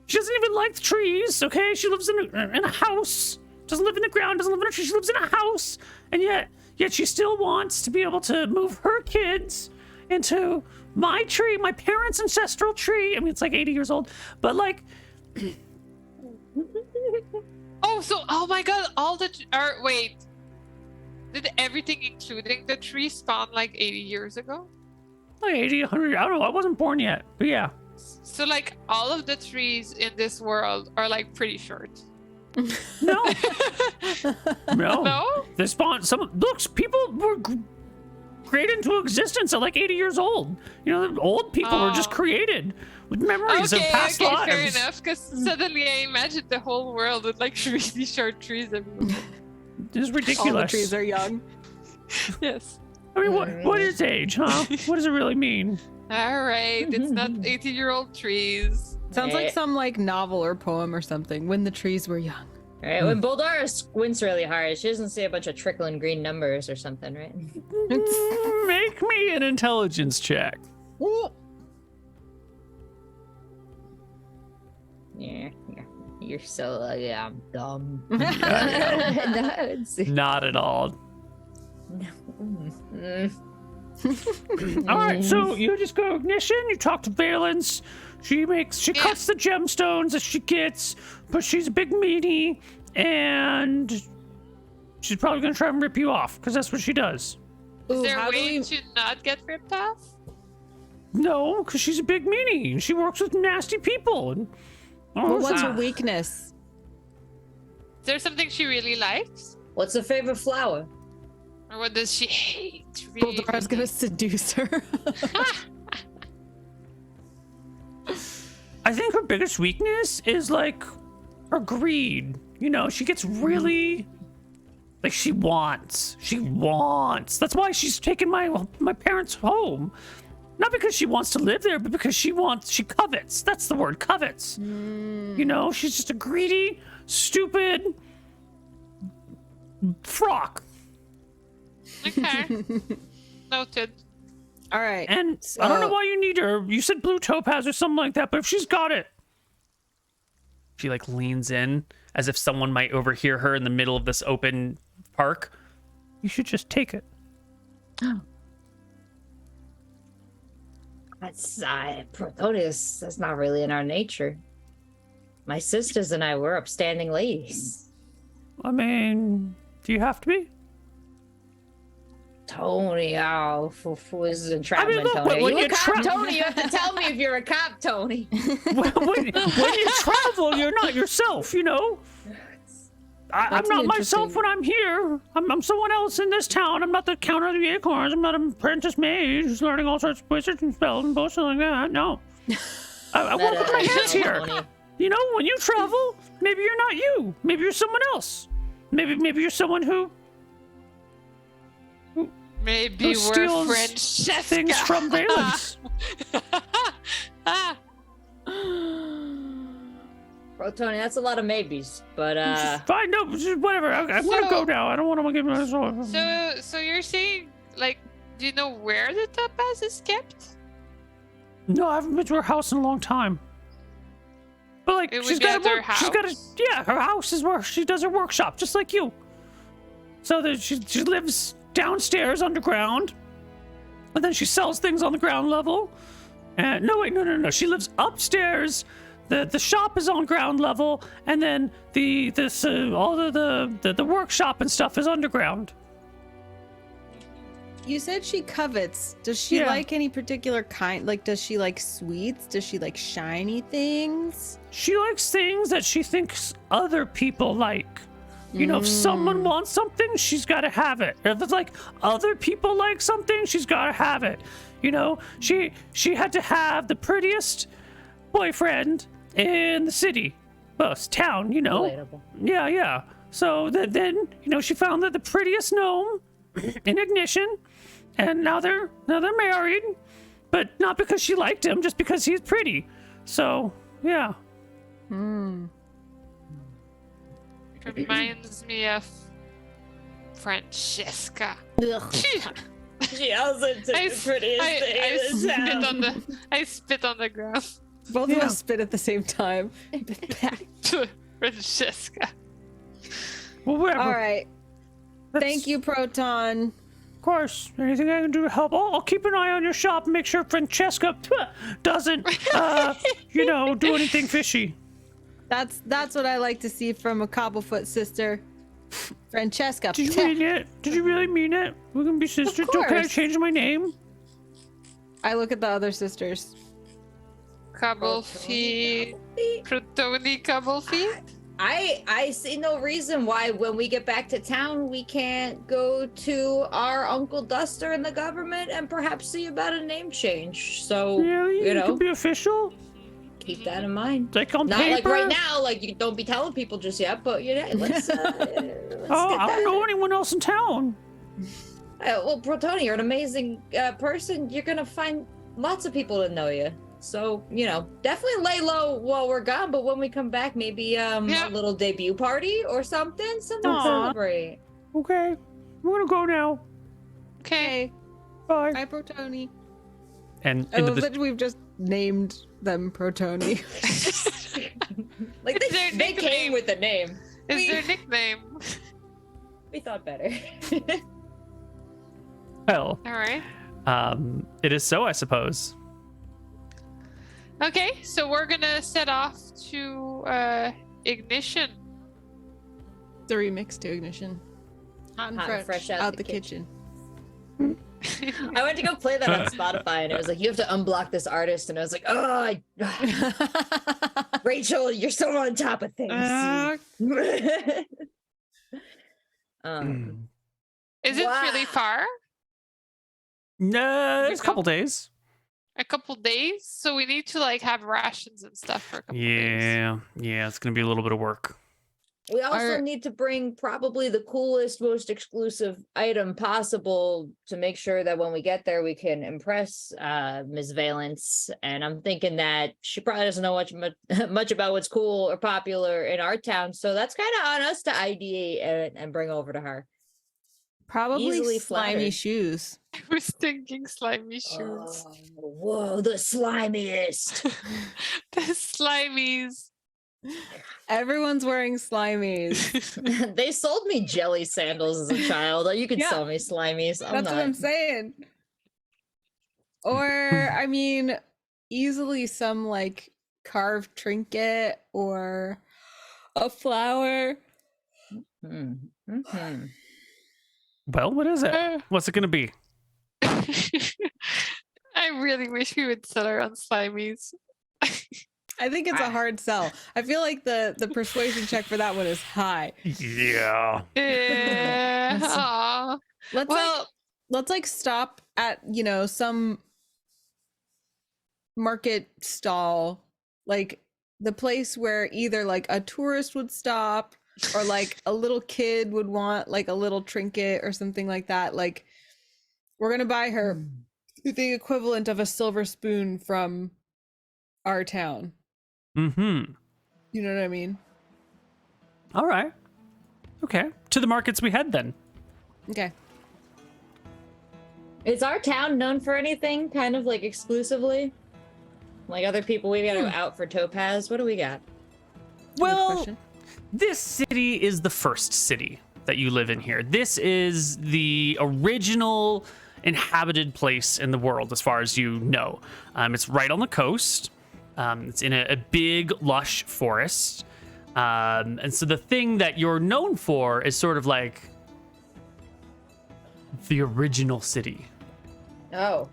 She doesn't even like the trees, okay? She lives in a house. Doesn't live in the ground, doesn't live in a tree. She lives in a house. And yet she still wants to be able to move her kids into my tree, my parents' ancestral tree. I mean, it's like 80 years old. But like... Oh my God, wait. Did everything, including the tree, spawn like 80 years ago? Like 80, 100, I don't know. I wasn't born yet. But yeah. So like all of the trees in this world are like pretty short. No. No? They spawn people were created into existence at like 80 years old. Old people were just created with memories of past lives. Fair enough, because suddenly I imagined the whole world with like really short trees everywhere. This is ridiculous. All the trees are young. Yes. I mean, what is age, huh? What does it really mean? All right, it's not 80-year-old trees. Sounds like some like novel or poem or something. When the trees were young. All right, when Boldara squints really hard, she doesn't see a bunch of trickling green numbers or something, right? Make me an intelligence check. Yeah. You're so I'm dumb. Yeah, not at all. All right, so you just go Ignition, you talk to Valence, she cuts the gemstones that she gets, but she's a big meanie, and she's probably gonna try and rip you off, because that's what she does. Is there a way to not get ripped off? No, because she's a big meanie, and she works with nasty people. And well, what's her weakness? Is there something she really likes? What's her favorite flower? Or what does she hate? Really? I was gonna seduce her. I think her biggest weakness is like her greed. She gets really like she wants. That's why she's taken my parents home. Not because she wants to live there, but because she covets. That's the word, covets. You know, she's just a greedy, stupid frock. Okay. Noted. All right. And I don't know why you need her. You said blue topaz or something like that, but if she's got it. She like leans in as if someone might overhear her in the middle of this open park. You should just take it. That's Protonius. That's not really in our nature. My sisters and I were upstanding ladies. I mean, do you have to be? Tony, oh, this is entrapment, look, Tony. when Are you you a cop, Tony? You have to tell me if you're a cop, Tony. when you travel, you're not yourself, you know? I'm not myself when I'm here. I'm someone else in this town. I'm not the Counter of the Acorns. I'm not an apprentice mage who's learning all sorts of wizards and spells and bullshit like that. No. I work with my hands here. Tony. You know, when you travel, maybe you're not you. Maybe you're someone else. Maybe you're someone who Maybe we're steals Francesca. things from Valence. Bro, Tony, that's a lot of maybes, but Fine, no, just whatever. I want to go now. I don't want to give my So you're saying, like, do you know where the topaz is kept? No, I haven't been to her house in a long time. But like, It she's would be got at her her house is where she does her workshop, just like you. So that she lives downstairs underground, and then she sells things on the ground level. And no. She lives upstairs. The shop is on ground level, and then all the workshop and stuff is underground. You said she covets. Does she Yeah. like any particular kind? Like, does she like sweets? Does she like shiny things? She likes things that she thinks other people like. You know, if someone wants something, she's got to have it. If it's like other people like something, she's got to have it. You know, she had to have the prettiest boyfriend in the city, well, it's town. You know, relatable. yeah. So then you know, she found the prettiest gnome in Ignition, and now they're married, but not because she liked him, just because he's pretty. So yeah. Reminds me of Francesca. she also took the prettiest I spit on the ground. Both of us spit at the same time. Francesca. Well, whatever. All right. Thank you, Proton. Of course. Anything I can do to help? I'll keep an eye on your shop and make sure Francesca doesn't, do anything fishy. That's what I like to see from a Cobblefoot sister. Francesca. Did you mean it? Did you really mean it? We're gonna be sisters. Can I course. change my name? I look at the other sisters. Couple feet. Protoni couple feet. I see no reason why when we get back to town we can't go to our Uncle Duster in the government and perhaps see about a name change. So Really? It can be official? keep that in mind. Like on Not paper? like right now, like you don't be telling people just yet, but let's I don't know anyone else in town. Well, Protoni, you're an amazing person. You're gonna find lots of people that know you. So, definitely lay low while we're gone, but when we come back, maybe a little debut party or something to celebrate. Okay. I'm gonna go now. Okay. Bye. Hi, Protoni. And I love that we've just named them Protoni. Like It's their they nickname. came with the name. Is their nickname? We thought better. Well, All right. it is so, I suppose. Okay, so we're gonna set off to Ignition. The remix to Ignition. Hot and fresh out the kitchen. I went to go play that on Spotify, and it was like, you have to unblock this artist, and I was like, Rachel, you're so on top of things. Is it really far? No, it's a couple days. A couple days, so we need to have rations and stuff for a couple days. Yeah, it's gonna be a little bit of work. We also need to bring probably the coolest, most exclusive item possible to make sure that when we get there, we can impress Ms. Valence. And I'm thinking that she probably doesn't know much about what's cool or popular in our town. So that's kind of on us to ideate and bring over to her. Probably Easily slimy flattered. shoes. I was thinking slimy shoes. Oh, whoa, the slimiest. The slimies. Everyone's wearing slimies. They sold me jelly sandals as a child. You could Yeah. sell me slimies. That's what I'm saying. Or, I mean, easily some like carved trinket or a flower. Mm-hmm. Well, what is it? What's it going to be? I really wish we would sell our own slimies. I think it's a hard sell. I feel like the persuasion check for that one is high. Yeah. Aw. Let's like stop at, you know, some market stall, like the place where either like a tourist would stop or like a little kid would want like a little trinket or something like that. Like we're gonna buy her the equivalent of a silver spoon from our town. Mm-hmm. You know what I mean? All right. Okay. To the markets we head then. Okay. Is our town known for anything kind of like exclusively? Like other people, we gotta go out for topaz. What do we got? Good Well, question. this city is the first city that you live in here. This is the original inhabited place in the world, as far as you know. It's right on the coast. It's in a big, lush forest. And so the thing that you're known for is sort of like the original city. Oh,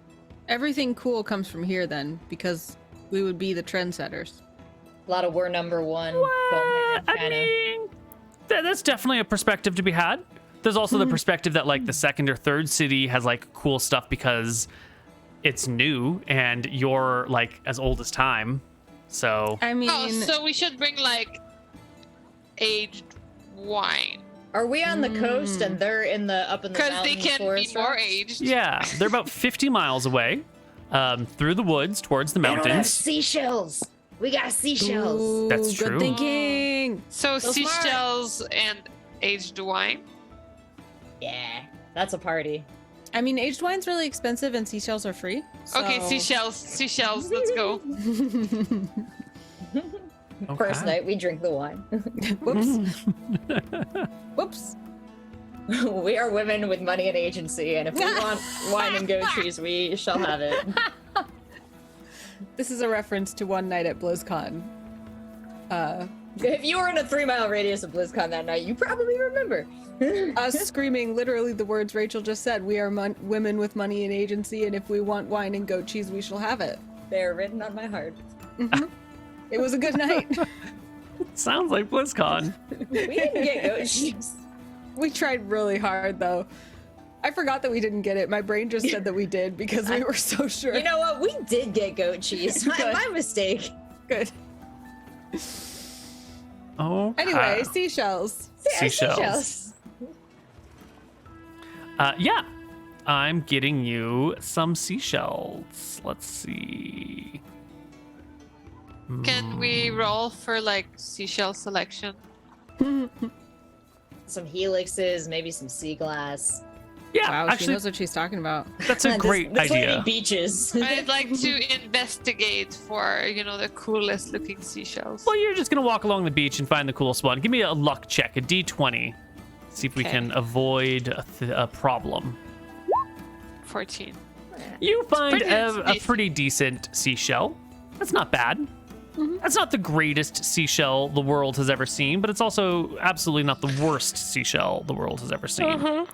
Everything cool comes from here then, because we would be the trendsetters. a lot of we're number one. I Kinda. mean, that's definitely a perspective to be had. There's also the perspective that like the second or third city has like cool stuff because it's new and you're like as old as time. So I mean, Oh, so we should bring like aged wine. Are we on the coast and they're in the up in the Because they mountains? can be forest more rocks? aged. yeah, they're about 50 miles away, through the woods towards the They don't have mountains. seashells. We got seashells. ooh, That's good true. thinking. So So smart. seashells and aged wine. Yeah, that's a party. I mean, aged wine's really expensive and seashells are free. Okay, so- seashells. Let's go. First Okay. night, we drink the wine. Whoops. Whoops. We are women with money and agency, and if we want wine and goat cheese, we shall have it. This is a reference to one night at BlizzCon. If you were in a 3-mile radius of BlizzCon that night, you probably remember. Us screaming literally the words Rachel just said. We are women with money and agency, and if we want wine and goat cheese, we shall have it. They're written on my heart. It was a good night. Sounds like BlizzCon. We didn't get goat cheese. We tried really hard, though. I forgot that we didn't get it. My brain just said that we did because we were so sure. You know what? We did get goat cheese. My mistake. Good. Oh. Anyway, seashells. Seashells. Yeah, I'm getting you some seashells. Let's see. Can we roll for like seashell selection? Some helixes, maybe some sea glass. Yeah, Wow, she actually, knows what she's talking about. that's a great This lady idea. beaches. I'd like to investigate for, the coolest looking seashells. Well, you're just gonna walk along the beach and find the coolest one. Give me a luck check, a D20. See if we Okay. can avoid a problem. 14. You find pretty a decent. pretty decent seashell. That's not bad. That's not the greatest seashell the world has ever seen, but it's also absolutely not the worst seashell the world has ever seen.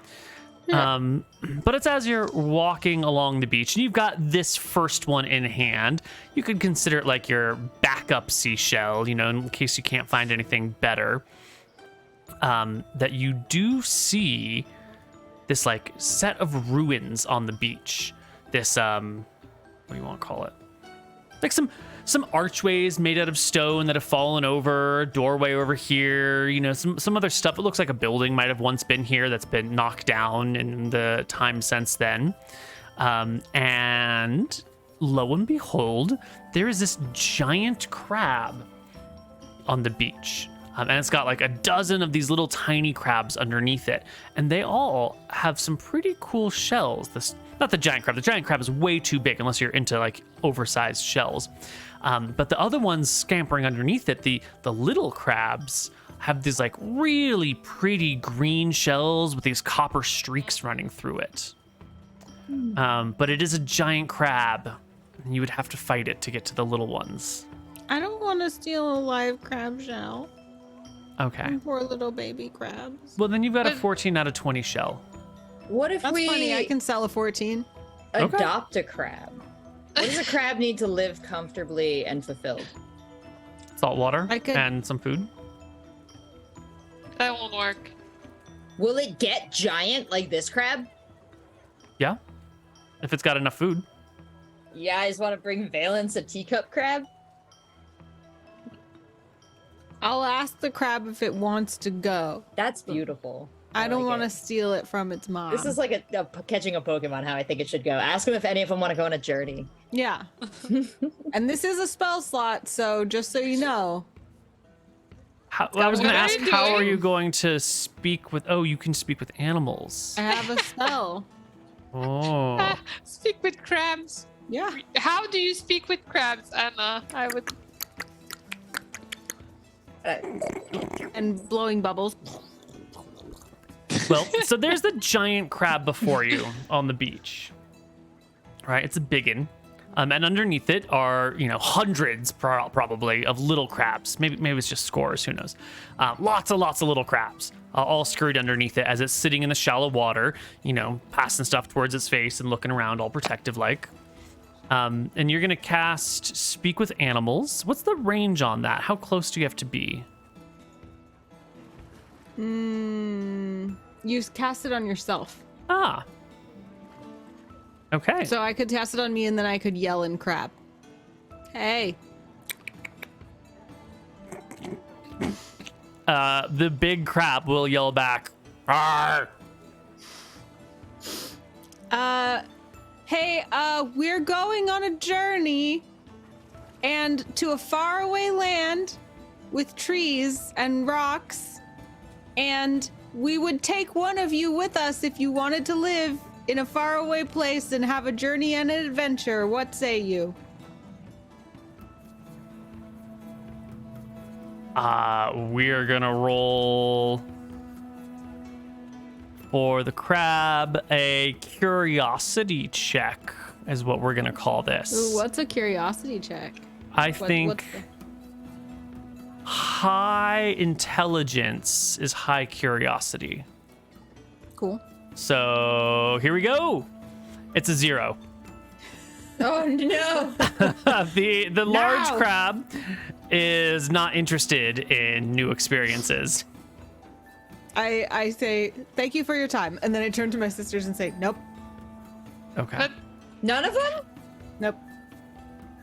But it's as you're walking along the beach and you've got this first one in hand, you could consider it like your backup seashell, in case you can't find anything better. That you do see this like set of ruins on the beach. This what do you want to call it? Like some some archways made out of stone that have fallen over, a doorway over here, you know, some other stuff. It looks like a building might have once been here that's been knocked down in the time since then. And lo and behold, there is this giant crab on the beach. And it's got like a dozen of these little tiny crabs underneath it. And they all have some pretty cool shells. Not the giant crab. The giant crab is way too big unless you're into like oversized shells. But the other ones scampering underneath it, the little crabs have these like really pretty green shells with these copper streaks running through it. But it is a giant crab. And you would have to fight it to get to the little ones. I don't want to steal a live crab shell. Okay. Poor little baby crabs. Well, then you've got a 14 out of 20 shell. What if That's we funny. I can sell a 14. adopt a crab? What does a crab need to live comfortably and fulfilled? Salt water I could- and some food. That won't work. Will it get giant like this crab? Yeah. If it's got enough food. You guys want to bring Valence a teacup crab? I'll ask the crab if it wants to go. That's beautiful. I don't like want to it. steal it from its mom. This is like catching a Pokemon, how I think it should go. Ask them if any of them want to go on a journey. Yeah. And this is a spell slot, so just so you know. I was going to What are ask, you how are doing? you going to speak with... Oh, you can speak with animals. I have a spell. Oh. Speak with crabs. Yeah. How do you speak with crabs, Anna? I would. And blowing bubbles. Well, so there's the giant crab before you on the beach. Right? It's a biggin. And underneath it are, you know, hundreds probably of little crabs. Maybe it's just scores. Who knows? Lots of little crabs, all scurried underneath it as it's sitting in the shallow water. You know, passing stuff towards its face and looking around, all protective like. And you're gonna cast Speak with Animals. What's the range on that? How close do you have to be? You cast it on yourself. Ah. Okay. So I could cast it on me and then I could yell in crab. Hey. The big crab will yell back. Arr! Hey, we're going on a journey and to a faraway land with trees and rocks, and we would take one of you with us if you wanted to live in a faraway place and have a journey and an adventure. What say you? We're gonna roll for the crab a curiosity check is what we're gonna call this. Ooh, what's a curiosity check? I think high intelligence is high curiosity. Cool. So here we go. It's a 0. Oh no! The large crab is not interested in new experiences. I say, thank you for your time. And then I turn to my sisters and say, nope. Okay. But None of them? Nope.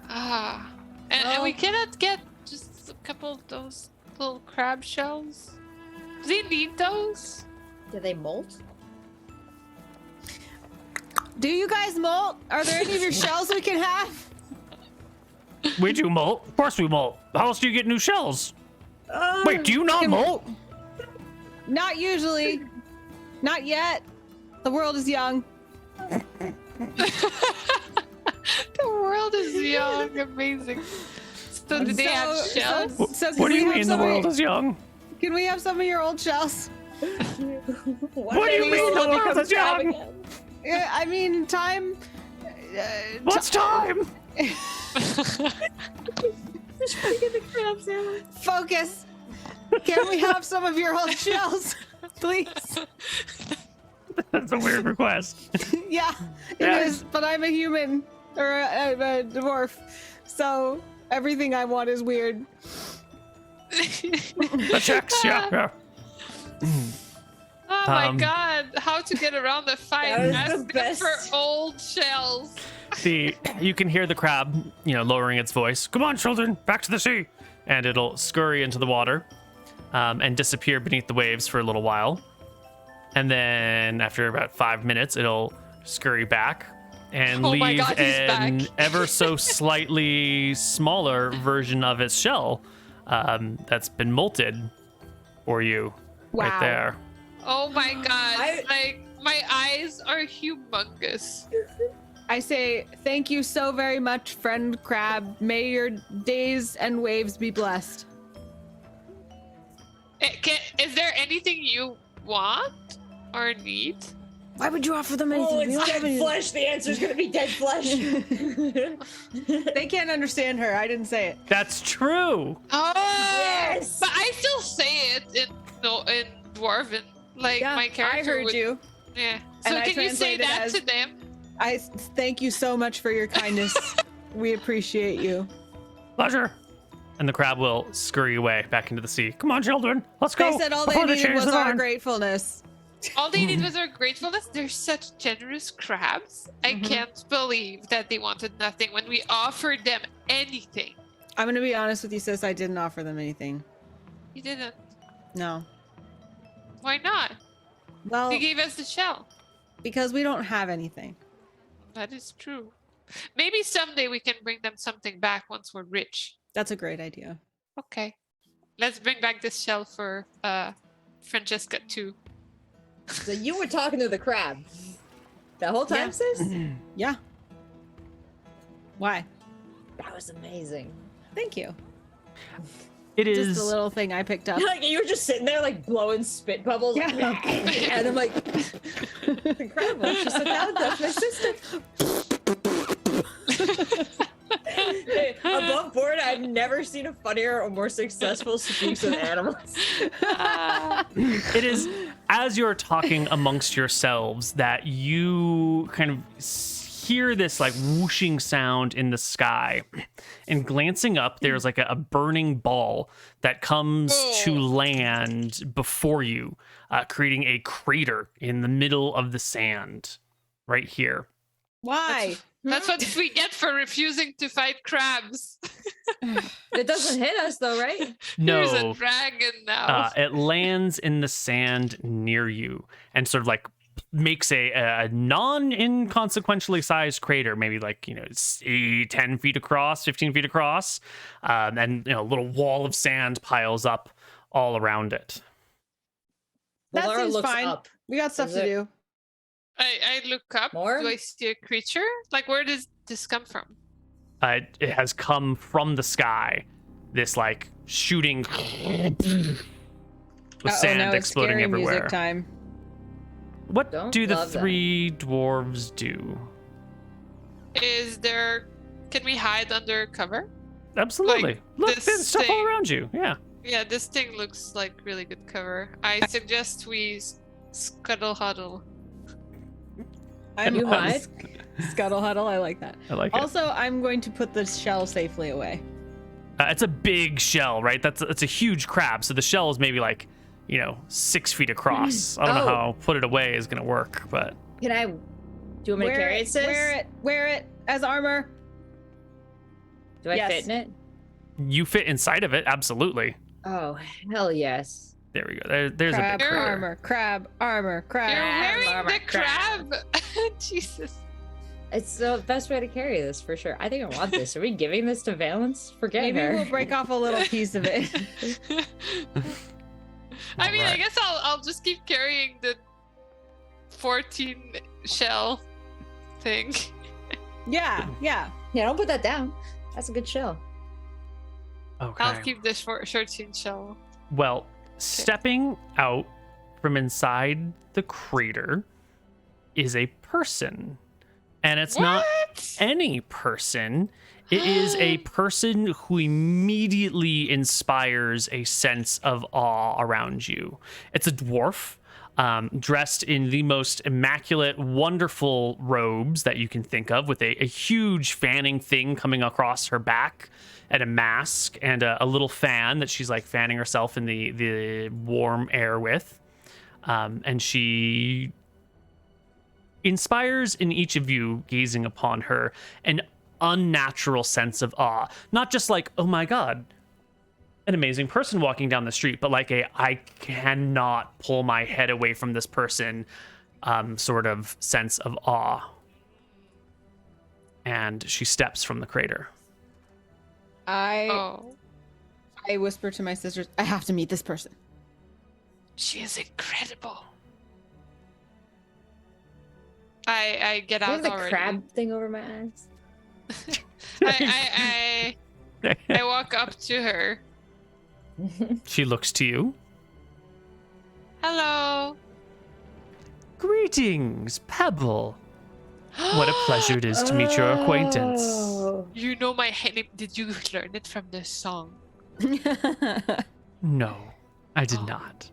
and we cannot get just a couple of those little crab shells. Do they need those? Do they molt? Do you guys molt? Are there any of your shells we can have? We do molt. Of course we molt. How else do you get new shells? Wait, do you not molt? Not usually. Not yet. The world is young. The world is young, amazing. So do they have shells? So What do you mean the world is young? Can we have some of your old shells? What do you mean the world is young? Yeah, I mean, time. What's time? Focus. Can we have some of your old shells, please? That's a weird request. Yeah, it Yeah. is. But I'm a human or a dwarf, so everything I want is weird. The checks, yeah. Oh my god, how to get around the fight? That was the Ask them best. for old shells. You can hear the crab, lowering its voice. Come on, children, back to the sea. And it'll scurry into the water and disappear beneath the waves for a little while. And then after about 5 minutes, it'll scurry back and Oh my leave God, he's an back. ever so slightly smaller version of its shell that's been molted for you right Wow. there. Oh my god. My eyes are humongous. I say thank you so very much, friend crab. May your days and waves be blessed. Is there anything you want or need? Why would you offer them anything? Oh, We it's don't have dead any- flesh. The answer's gonna be dead flesh. They can't understand her. I didn't say it. That's true. Oh, Yes! But I still say it in Dwarven. Like Yeah, my character I heard would, you. Yeah. And So I can you say translated that as- to them? I thank you so much for your kindness. We appreciate you. Pleasure. And the crab will scurry away back into the sea. Come on, children. Let's go. They said all they before needed change was the our mind. gratefulness. All they need was our gratefulness. They're such generous crabs. I can't believe that they wanted nothing when we offered them anything. I'm gonna be honest with you, sis. I didn't offer them anything. You didn't. No. Why not? Well, They gave us the shell. because we don't have anything. That is true. Maybe someday we can bring them something back once we're rich. That's a great idea. Okay. Let's bring back this shell for Francesca too. So you were talking to the crab the whole time, Yeah. sis? Yeah. Why? That was amazing. Thank you. It is. Just a little thing I picked up. Like you were just sitting there, like blowing spit bubbles, Yeah. and I'm like, the crab was just like, that's my sister. Hey, above board, I've never seen a funnier or more successful speaks with animals. It is as you're talking amongst yourselves that you kind of hear this like whooshing sound in the sky, and glancing up, there's like a burning ball that comes to land before you, creating a crater in the middle of the sand right here. Why? That's what we get for refusing to fight crabs. It doesn't hit us though, right? There's a No, dragon now. it lands in the sand near you and sort of like makes a non-inconsequentially sized crater, maybe like 10 feet across, 15 feet across, and a little wall of sand piles up all around it. That Laura seems looks fine. up. We got stuff Is to it- do. I look up. More? Do I see a creature? Like, where does this come from? It has come from the sky, this like shooting with sand now it's exploding scary everywhere. music time. What Don't do the love that. 3 dwarves do? Can we hide under cover? Absolutely. Like, Look, this there's stuff all thing. around you. Yeah. Yeah, this thing looks like really good cover. I suggest we scuttle huddle. You hide? Scuttle huddle. I like that. I like it. Also, I'm going to put the shell safely away. It's a big shell, right? It's a huge crab. So the shell is maybe like, 6 feet across. I don't know Oh. how put it away is going to work, but Can I? Do you want me to carry it, sis? Wear it as armor. Do I Yes. fit in it? you fit inside of it. Absolutely. Oh, hell yes. There we go. There's a Crab big crater. armor. Crab armor. You're Crab. wearing armor, the crab. Jesus. It's the best way to carry this for sure. I think I want this. Are we giving this to Valence? Forget Maybe her. we'll break off a little piece of it. I mean, I Alright. guess I'll just keep carrying the 14 shell thing. Yeah. Yeah, don't put that down. That's a good shell. Okay. I'll keep the 14 shell. Well, stepping out from inside the crater is a person. And it's not What? any person. It is a person who immediately inspires a sense of awe around you. It's a dwarf, dressed in the most immaculate, wonderful robes that you can think of, with a huge fanning thing coming across her back, and a mask, and a little fan that she's like fanning herself in the warm air with. And she inspires in each of you, gazing upon her, an unnatural sense of awe. Not just like, oh my god, an amazing person walking down the street, but like I cannot pull my head away from this person sort of sense of awe. And she steps from the crater. I whisper to my sisters, I have to meet this person. She is incredible. I get I out have the already. crab thing over my eyes. I walk up to her. She looks to you. Hello. Greetings, Pebble. What a pleasure it is to meet your acquaintance. Oh. You know my name. Did you learn it from this song? No, I did not.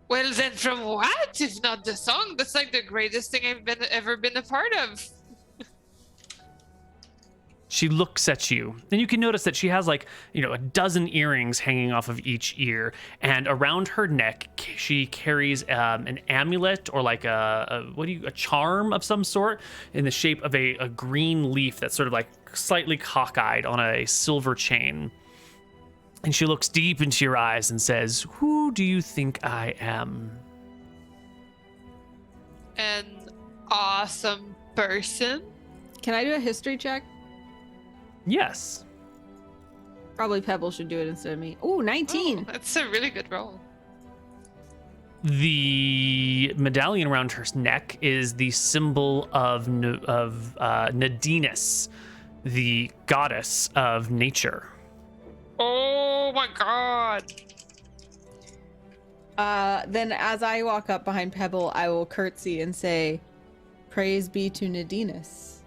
Well, then from what? If not the song, that's like the greatest thing I've ever been a part of. She looks at you, and you can notice that she has like, a dozen earrings hanging off of each ear, and around her neck she carries an amulet or like a charm of some sort in the shape of a green leaf that's sort of like slightly cockeyed on a silver chain. And she looks deep into your eyes and says, "Who do you think I am?" An awesome person. Can I do a history check? Yes. Probably Pebble should do it instead of me. Ooh, 19. Oh, that's a really good roll. The medallion around her neck is the symbol of Nadinus, the goddess of nature. Oh my god. Then as I walk up behind Pebble, I will curtsy and say, praise be to Nadinus.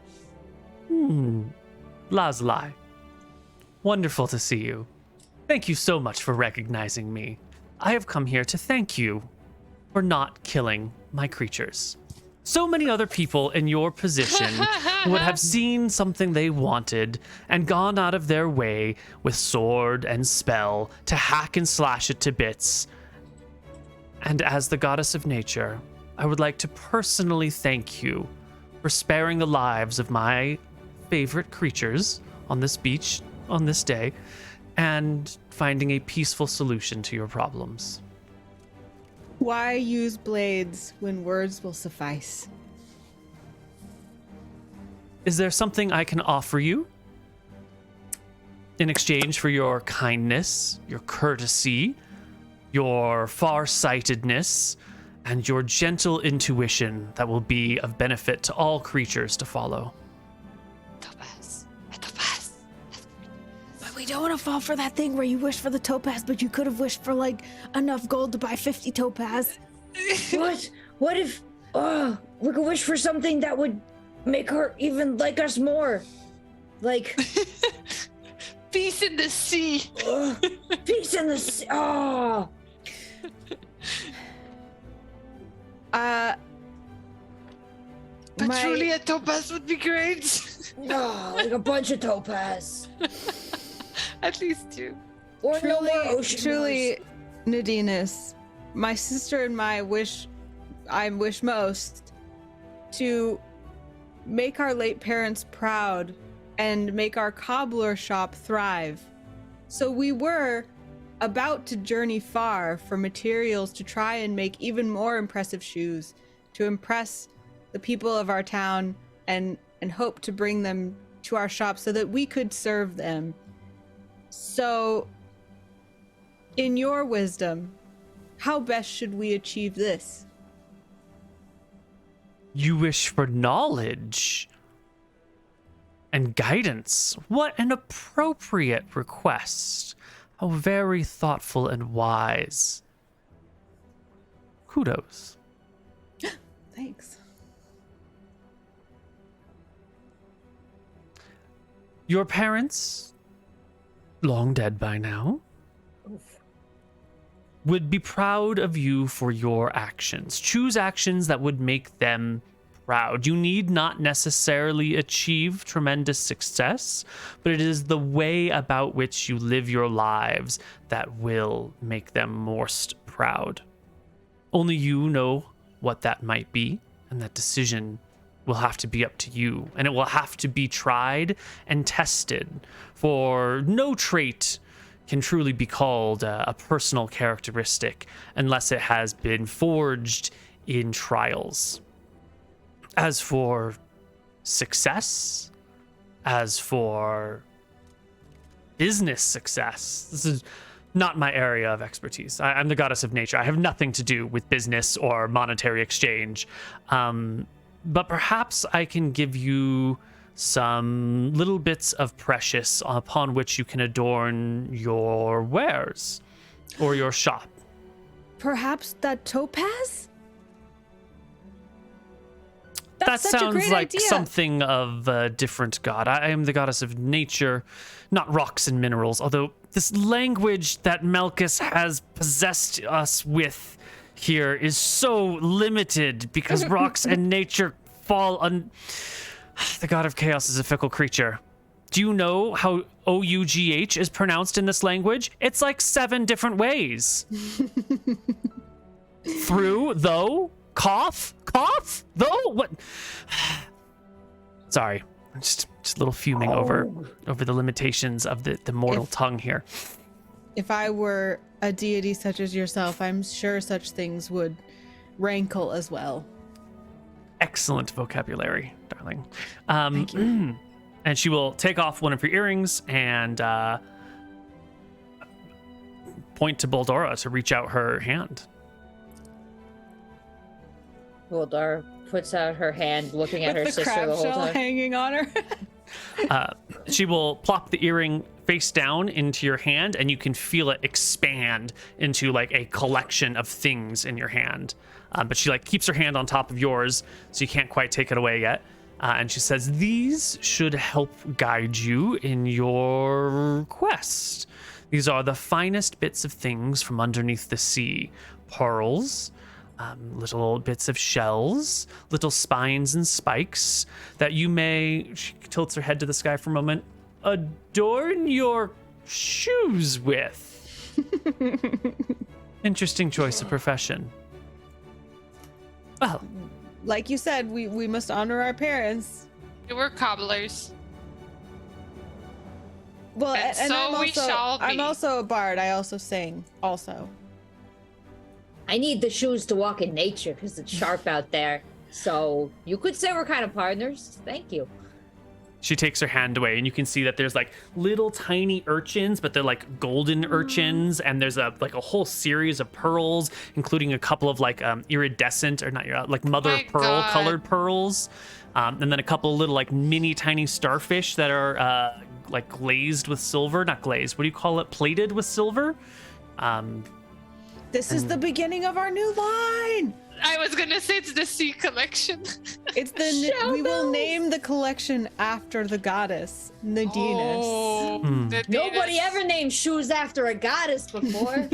Lazli. Wonderful to see you. Thank you so much for recognizing me. I have come here to thank you for not killing my creatures. So many other people in your position would have seen something they wanted and gone out of their way with sword and spell to hack and slash it to bits. And as the goddess of nature, I would like to personally thank you for sparing the lives of my favorite creatures on this beach on this day and finding a peaceful solution to your problems. Why use blades when words will suffice? Is there something I can offer you in exchange for your kindness, your courtesy, your far-sightedness, and your gentle intuition that will be of benefit to all creatures to follow? Topaz. A topaz. But we don't want to fall for that thing where you wish for the topaz, but you could have wished for like enough gold to buy 50 topaz. What? What if we could wish for something that would make her even like us more? Like Peace in the sea. peace in the sea. Oh. But truly a topaz would be great. No, like a bunch of topaz. At least two. Or no more ocean Truly, noise. Nadinus, my sister and I wish most to make our late parents proud and make our cobbler shop thrive. So we were about to journey far for materials to try and make even more impressive shoes, to impress the people of our town and hope to bring them to our shop so that we could serve them. So, in your wisdom, how best should we achieve this? You wish for knowledge and guidance. What an appropriate request. How very thoughtful and wise. Kudos. Thanks. Your parents, long dead by now, would be proud of you for your actions. Choose actions that would make them proud. You need not necessarily achieve tremendous success, but it is the way about which you live your lives that will make them most proud. Only you know what that might be, And that decision will have to be up to you, and it will have to be tried and tested, for no trait can truly be called a personal characteristic unless it has been forged in trials. As for success, as for business success, this is not my area of expertise. I'm the goddess of nature. I have nothing to do with business or monetary exchange. But perhaps I can give you some little bits of precious upon which you can adorn your wares or your shop. Perhaps that topaz? That That's such a sounds great like idea. something of a different god. I am the goddess of nature, not rocks and minerals, although this language that Malchus has possessed us with here is so limited because rocks and nature fall on... The god of chaos is a fickle creature. Do you know how O-U-G-H is pronounced in this language? It's like 7 different ways. Through, though, cough, though, what? Sorry, I'm just a little fuming over the limitations of the mortal tongue here. If I were a deity such as yourself, I'm sure such things would rankle as well. Excellent vocabulary, darling. Thank you. And she will take off one of your earrings and point to Boldora to reach out her hand. Wildar puts out her hand, looking at her With the sister crab the whole shell time. hanging on her. She will plop the earring face down into your hand, and you can feel it expand into like a collection of things in your hand. But she like keeps her hand on top of yours, so you can't quite take it away yet. And she says, "These should help guide you in your quest. These are the finest bits of things from underneath the sea. Pearls, little bits of shells, little spines and spikes that you may," she tilts her head to the sky for a moment, "adorn your shoes with." Interesting choice of profession. Well, Like you said, we must honor our parents. We were cobblers. Well, And and so I'm we also, shall I'm be. also a bard. I also sing. Also. I need the shoes to walk in nature because it's sharp out there. So you could say we're kind of partners. Thank you. she takes her hand away, and you can see that there's like little tiny urchins, but they're like golden urchins, and there's a whole series of pearls, including a couple of like iridescent, or not like mother My of pearl God. colored pearls, and then a couple of little like mini tiny starfish that are like glazed with silver. Not glazed, what do you call it? Plated with silver. This is the beginning of our new line. I was gonna say it's the sea collection. It's we will name the collection after the goddess, Nadinus. Oh, the Nobody Venus. ever named shoes after a goddess before.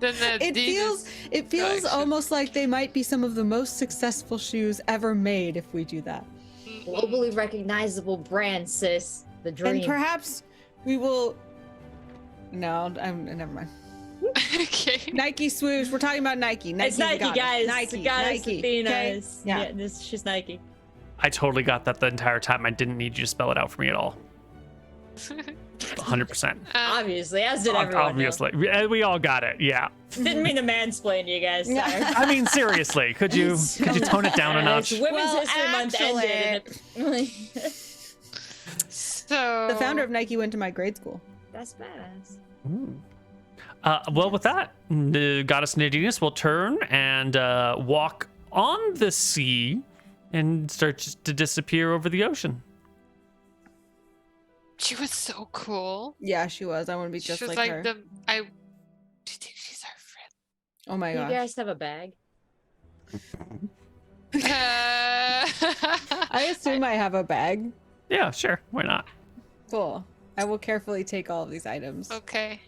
It feels collection. almost like they might be some of the most successful shoes ever made if we do that. Globally recognizable brand, sis. The dream. And perhaps we will. No, never mind. Okay. Nike swoosh. We're talking about Nike. It's Nike, guys. Nike. Goddess Nike. Athena Okay? is- Yeah. she's Nike. I totally got that the entire time. I didn't need you to spell it out for me at all. 100%. Obviously, as did everyone. Obviously, we all got it. Yeah. Didn't mean to mansplain to you guys. Sorry. I mean, seriously, could you tone it down a notch? It's Women's Well, History Month ended. And it... So The founder of Nike went to my grade school. That's badass. Well, with that, the goddess Nadinus will turn and walk on the sea and start to disappear over the ocean. she was so cool. Yeah, she was. I want to be just she was like like her. do you think she's our friend? Oh my You gosh. guys have a bag? I assume I have a bag. Yeah, sure. Why not? Cool. I will carefully take all of these items. Okay.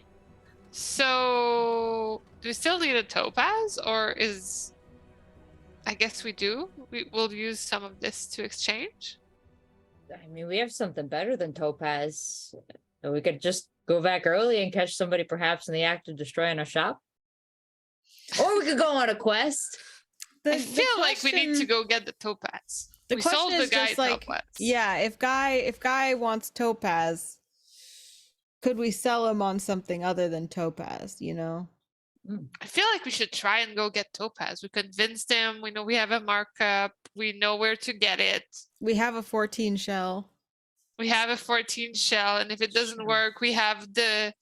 So, do we still need a topaz, or is? I guess we do. We'll use some of this to exchange. I mean, we have something better than topaz. We could just go back early and catch somebody perhaps in the act of destroying our shop. Or we could go on a quest. I feel like we need to go get the topaz. The We question sold is the guy just like, topaz. yeah, if guy wants topaz, could we sell him on something other than topaz? You know. I feel like we should try and go get topaz. We convinced him. We know we have a markup. We know where to get it. We have a 14 shell. We have a 14 shell, and if it doesn't work, we have the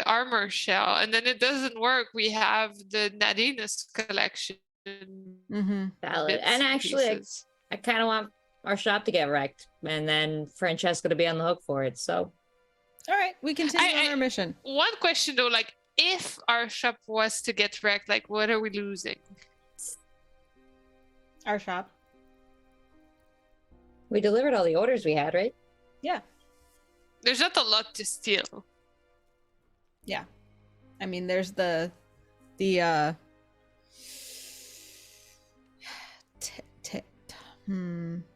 armor shell, and then it doesn't work, we have the Nadina's collection. Valid. And actually, I kind of want our shop to get wrecked, and then Francesca to be on the hook for it. So, all right, we continue on our mission. One question though, like, if our shop was to get wrecked, like, what are we losing? Our shop. We delivered all the orders we had, right? Yeah. There's not a lot to steal. Yeah. I mean, there's the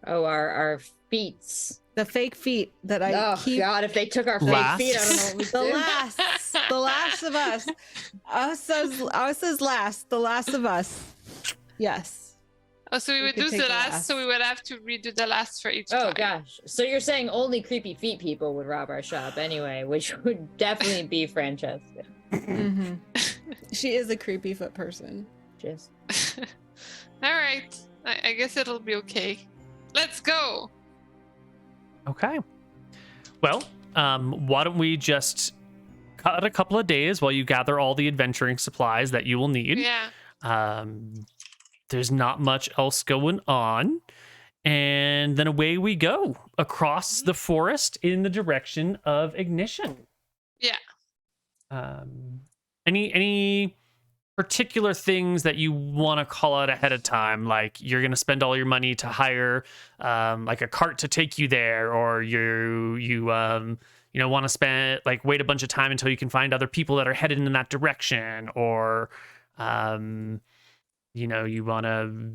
our feet. The fake feet that I keep. Oh God, if they took our fake feet, I don't know what we do. The last of us. Us as last. The last of us. Yes. Oh, so we would do the last, so we would have to redo the last for each time. Oh gosh. So you're saying only creepy feet people would rob our shop anyway, which would definitely be Francesca. Mm-hmm. She is a creepy foot person. Just. All right. I guess it'll be okay. Let's go. Okay. Well, why don't we just cut a couple of days while you gather all the adventuring supplies that you will need. Yeah. There's not much else going on. And then away we go across the forest in the direction of Ignition. Yeah. Any particular things that you want to call out ahead of time, like you're going to spend all your money to hire like a cart to take you there, or you want to spend wait a bunch of time until you can find other people that are headed in that direction, or you want to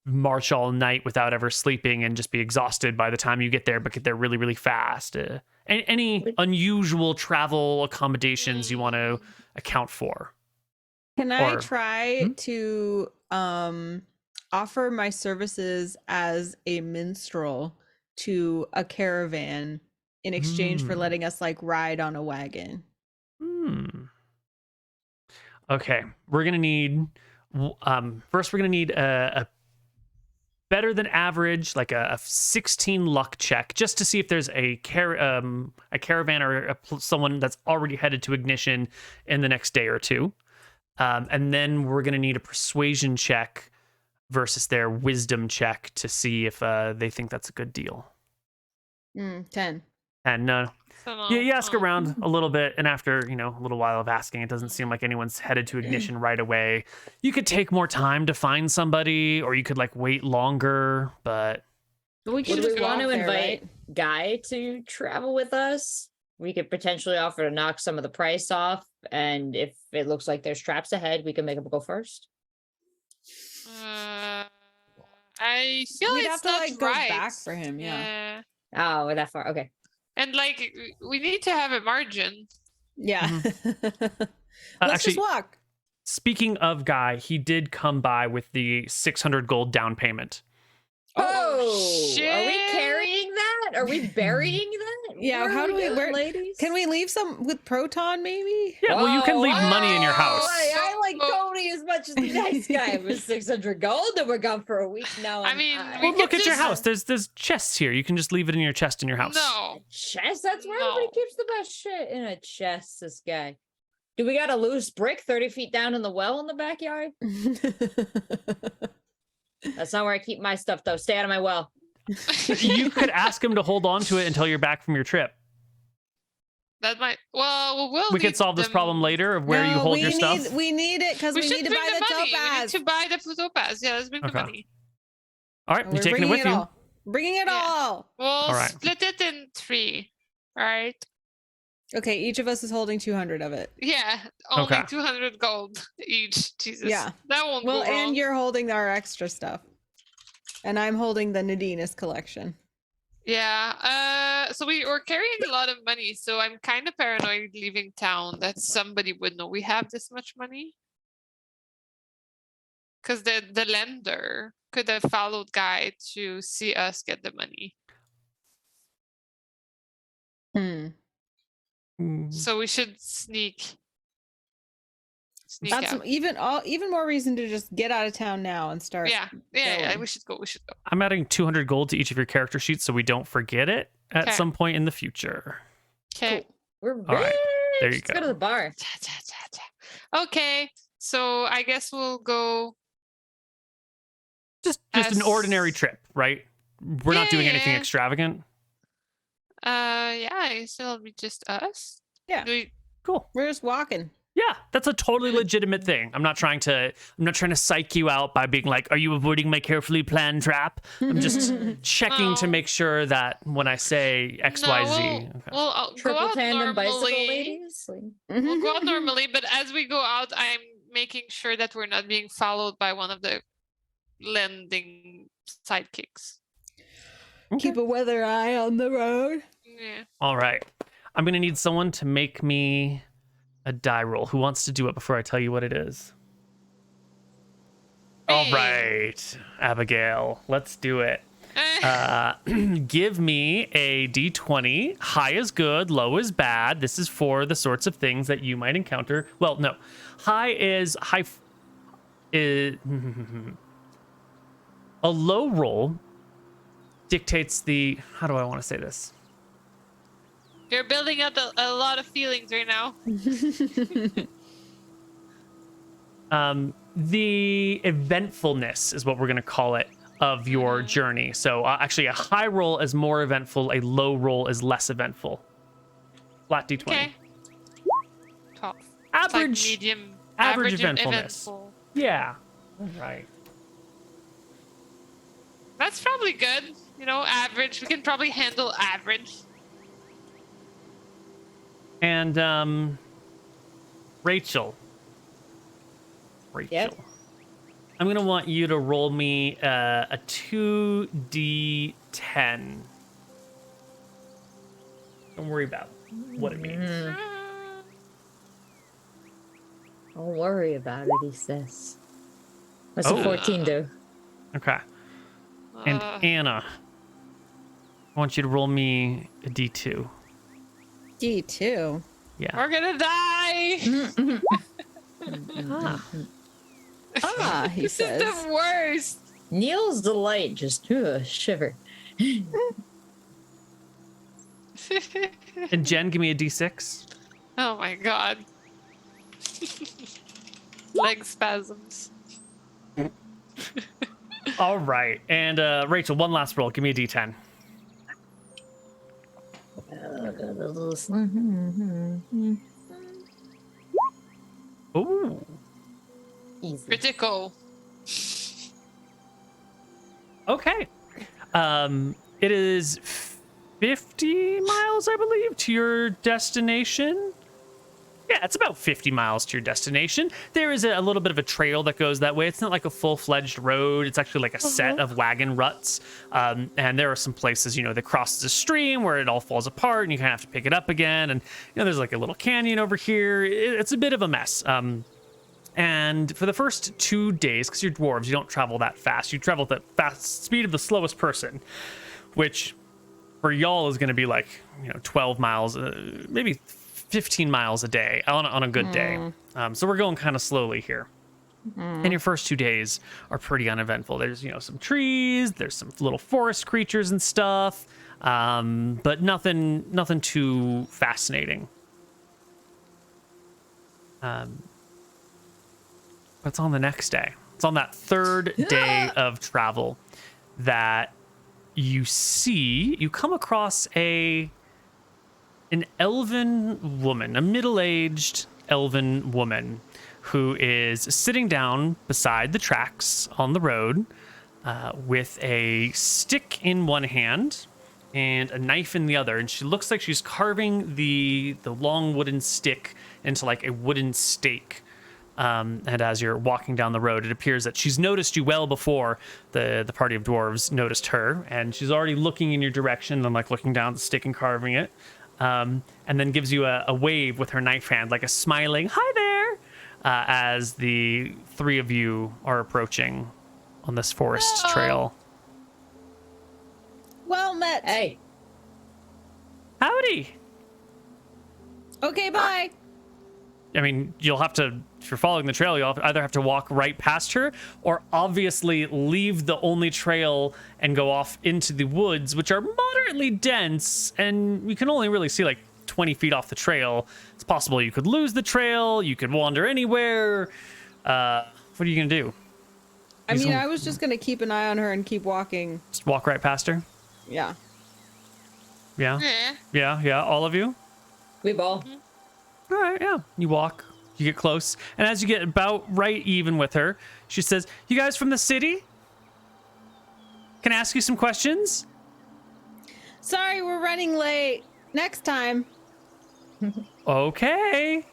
march all night without ever sleeping and just be exhausted by the time you get there, but get there really, really fast. Any unusual travel accommodations you want to account for? Can I try to offer my services as a minstrel to a caravan in exchange for letting us ride on a wagon? Okay, we're gonna need first we're gonna need a better than average, like a 16 luck check, just to see if there's a caravan or someone that's already headed to Ignition in the next day or two. And then we're going to need a persuasion check versus their wisdom check to see if they think that's a good deal. 10. And you ask around a little bit, and after a little while of asking, it doesn't seem like anyone's headed to Ignition right away. You could take more time to find somebody, or you could wait longer. But we want to invite Guy to travel with us? We could potentially offer to knock some of the price off, and if it looks like there's traps ahead, we can make him go first. I feel we'd it's have to not go right. back for him. Yeah. Oh, we're that far. Okay. And we need to have a margin. Yeah. Let's actually, just walk. Speaking of Guy, he did come by with the 600 gold down payment. Oh, shit. Are we carrying that? Are we burying that? Yeah, how do we ladies? Can we leave some with proton maybe? Yeah, well, you can leave money in your house. I like Tony as much as the nice guy with 600 gold, and we're gone for a week now. Well, look at your house. There's chests here. You can just leave it in your chest in your house. No. Chest? That's where everybody keeps the best shit, in a chest, this guy. Do we got a loose brick 30 feet down in the well in the backyard? That's not where I keep my stuff, though. Stay out of my well. You could ask him to hold on to it until you're back from your trip. That might. We could solve this problem later of where you hold your stuff. We need it because we need to buy the topaz. We need to buy the topaz. Yeah, let's bring the money. All right, you're taking it with you. Bringing it all. We'll split it in 3. All right. Okay, each of us is holding 200 of it. Yeah, only 200 gold each. Jesus. Yeah. That won't go wrong. And you're holding our extra stuff. And I'm holding the Nadina's collection. Yeah. So we're carrying a lot of money, so I'm kind of paranoid leaving town that somebody would know we have this much money. Because the lender could have followed Guy to see us get the money. So we should sneak That's out. even more reason to just get out of town now and start. Yeah. We should go. I'm adding 200 gold to each of your character sheets so we don't forget it at some point in the future. Okay. Cool. We're rich. All right. There you Let's go to the bar. Okay. So I guess we'll go. Just an ordinary trip, right? We're not doing anything Yeah. extravagant. Yeah, I guess it'll be just us. Yeah. Cool. We're just walking. Yeah, that's a totally legitimate thing. I'm not trying to psych you out by being like, are you avoiding my carefully planned trap? I'm just checking to make sure that when I say XYZ. We'll go Triple out tandem bicycle normally. ladies. We'll go out normally, but as we go out, I'm making sure that we're not being followed by one of the lending sidekicks. Okay. Keep a weather eye on the road. Yeah. All right. I'm going to need someone to make me a die roll. Who wants to do it before I tell you what it is? All right, Abigail, let's do it. Give me a d20. High is good, low is bad. This is for the sorts of things that you might encounter. Well, no. High is a low roll dictates the, how do I want to say this? You're building up a lot of feelings right now. The eventfulness is what we're going to call it of your journey. So actually a high roll is more eventful, a low roll is less eventful. Flat d20. Okay. 12. Average, it's like medium. average eventfulness. Eventful. Yeah. Right. That's probably good. Average. We can probably handle average. And Rachel. Yep. I'm going to want you to roll me a 2d10. Don't worry about what it means. Don't worry about it, he says. What's a 14 do? Okay. And Anna, I want you to roll me a d2. D2. Yeah. We're gonna die. He This says. is the worst. Neal's delight just shiver. And Jen, give me a d6. Oh my god. Leg spasms. All right. And Rachel, one last roll. Give me a d10. Ooh. Easy. Critical. Okay. It is 50 miles, I believe, to your destination. Yeah, it's about 50 miles to your destination. There is a little bit of a trail that goes that way. It's not like a full-fledged road. It's actually like a set of wagon ruts. And there are some places, that crosses a stream where it all falls apart and you kind of have to pick it up again. And, there's like a little canyon over here. It's a bit of a mess. And for the first 2 days, because you're dwarves, you don't travel that fast. You travel at the fast speed of the slowest person, which for y'all is going to be like, 12 miles, maybe 15 miles a day on a good day. So we're going kind of slowly here. And your first 2 days are pretty uneventful. There's, some trees, there's some little forest creatures and stuff, but nothing too fascinating. But it's on the next day. It's on that third day of travel that you come across an elven woman, a middle-aged elven woman who is sitting down beside the tracks on the road with a stick in one hand and a knife in the other. And she looks like she's carving the long wooden stick into like a wooden stake. And as you're walking down the road, it appears that she's noticed you well before the party of dwarves noticed her. And she's already looking in your direction and like looking down the stick and carving it. And then gives you a wave with her knife hand, like a smiling, hi there. as the three of you are approaching on this forest trail. Well met. Hey. Howdy. Okay, bye. I mean, you'll have to, if you're following the trail, you'll either have to walk right past her or obviously leave the only trail and go off into the woods, which are moderately dense, and you can only really see like 20 feet off the trail. It's possible you could lose the trail, you could wander anywhere. What are you going to do? I mean, I was just going to keep an eye on her and keep walking. Just walk right past her? Yeah. Yeah? Yeah, all of you? We ball. All right, yeah. You walk, you get close, and as you get about right even with her, she says, "You guys from the city? Can I ask you some questions?" Sorry, we're running late. Next time. Okay.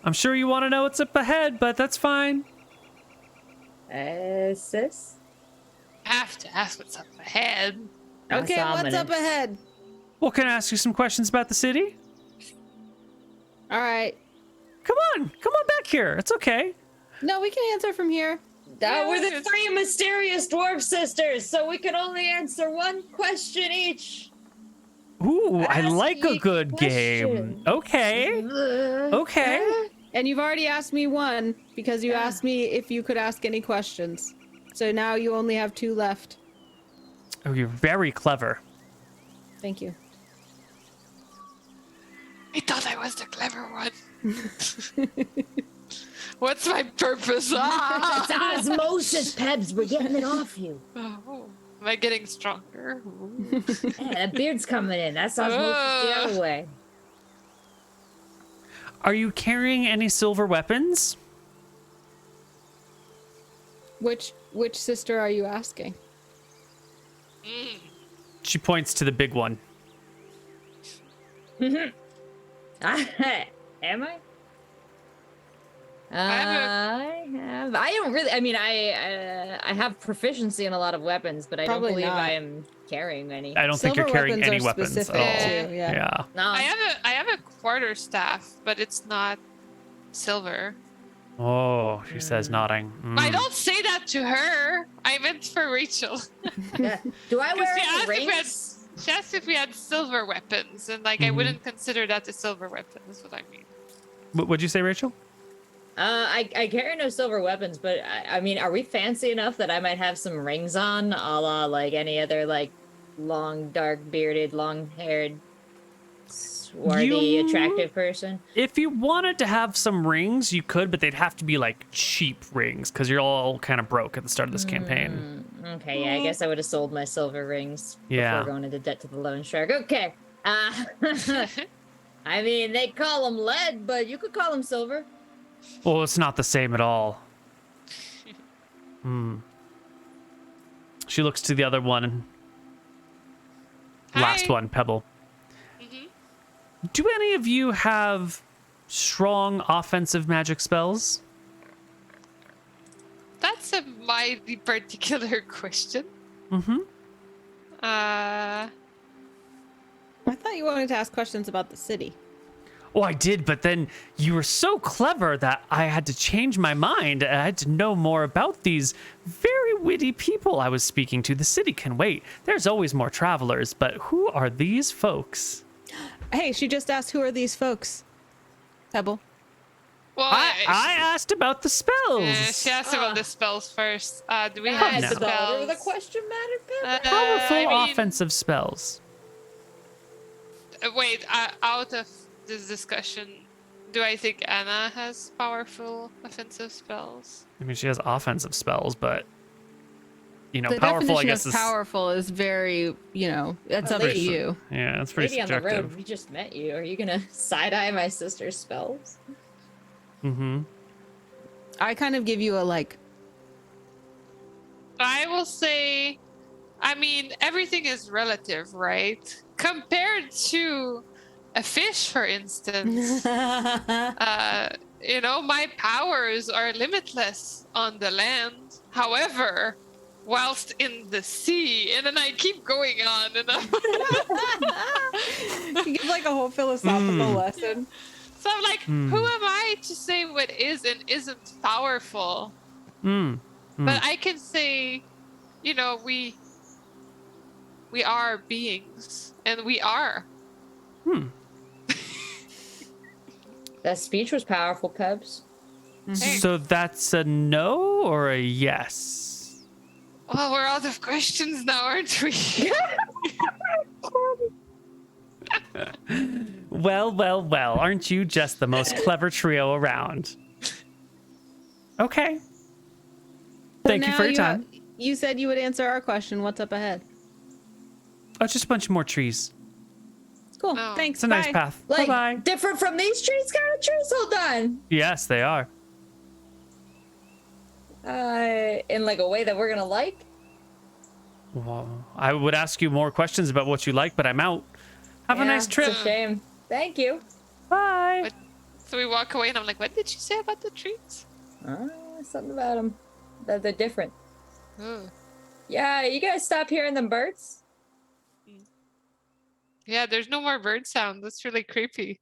I'm sure you want to know what's up ahead, but that's fine. Sis? I have to ask what's up ahead. Okay, what's up ahead? Well, can I ask you some questions about the city? All right. Come on back here. It's okay. No, we can answer from here. We're the three mysterious dwarf sisters, so we can only answer one question each. Ooh, I Ask like a me good game. questions. Okay. Okay. And you've already asked me one because you asked me if you could ask any questions. So now you only have 2 left. Oh, you're very clever. Thank you. I thought I was the clever one. What's my purpose? It's osmosis, Pebs. We're getting it off you. Oh, am I getting stronger? Yeah, that beard's coming in. That's osmosis the other way. Are you carrying any silver weapons? Which sister are you asking? She points to the big one. Am I? I don't really. I mean, I have proficiency in a lot of weapons, but I Probably don't believe not. I am carrying any. I don't think you're Silver carrying weapons any are weapons at all. specific too, yeah. No. I have a quarter staff, but it's not silver. Oh, she says, nodding. I don't say that to her. I meant for Rachel. Yeah. Do I wear She any asked, if we had, rings? she asked if we had silver weapons, and like I wouldn't consider that a silver weapon. Is what I mean. What'd you say, Rachel? I carry no silver weapons, but I mean, are we fancy enough that I might have some rings on, a la like any other like long, dark bearded, long haired, swarthy, attractive person? If you wanted to have some rings, you could, but they'd have to be like cheap rings because you're all kind of broke at the start of this campaign. Okay, yeah, I guess I would have sold my silver rings Yeah. before going into debt to the loan shark. Okay. I mean, they call them lead, but you could call them silver. Well, it's not the same at all. She looks to the other one. Last Hi. one, Pebble. Do any of you have strong offensive magic spells? That's a mighty particular question. I thought you wanted to ask questions about the city. Oh, I did, but then you were so clever that I had to change my mind. I had to know more about these very witty people I was speaking to. The city can wait. There's always more travelers, but who are these folks? Hey, she just asked who are these folks? Pebble. Well, I asked about the spells. she asked about the spells first. Do we Come have now. That's the order of the spells? question matter, Pip? Powerful I mean, offensive spells. Wait, out of this discussion, do I think Anna has powerful offensive spells? I mean, she has offensive spells, but you know, The powerful. I definition guess of is powerful is very, it's up to Lady. you. yeah, it's pretty Lady on the subjective. road, we just met you. Are you gonna side-eye my sister's spells? I kind of give you a like. I will say, I mean, everything is relative, right? Compared to a fish, for instance, my powers are limitless on the land. However, whilst in the sea, and then I keep going on, and You give like a whole philosophical lesson. so I'm like, who am I try to say what is and isn't powerful. But I can say, you know, we are beings, and we are. That speech was powerful, Cubs. So that's a no or a yes? Well, we're out of questions now, aren't we? Well, aren't you just the most clever trio around? Okay. Thank you for your time. You said you would answer our question. What's up ahead? Oh, just a bunch more trees. Cool. Oh. Thanks. It's a nice Bye. path. Like, Bye-bye. different from these trees kind of trees? Hold on. Yes, they are. In like a way that we're gonna like? Well, I would ask you more questions about what you like, but I'm out. Have a nice trip. It's a shame. Thank you. Bye. But, so we walk away, and I'm like, what did you say about the trees? Something about them. That they're different. Oh. Yeah, you guys stop hearing them birds? Yeah, there's no more bird sound. That's really creepy.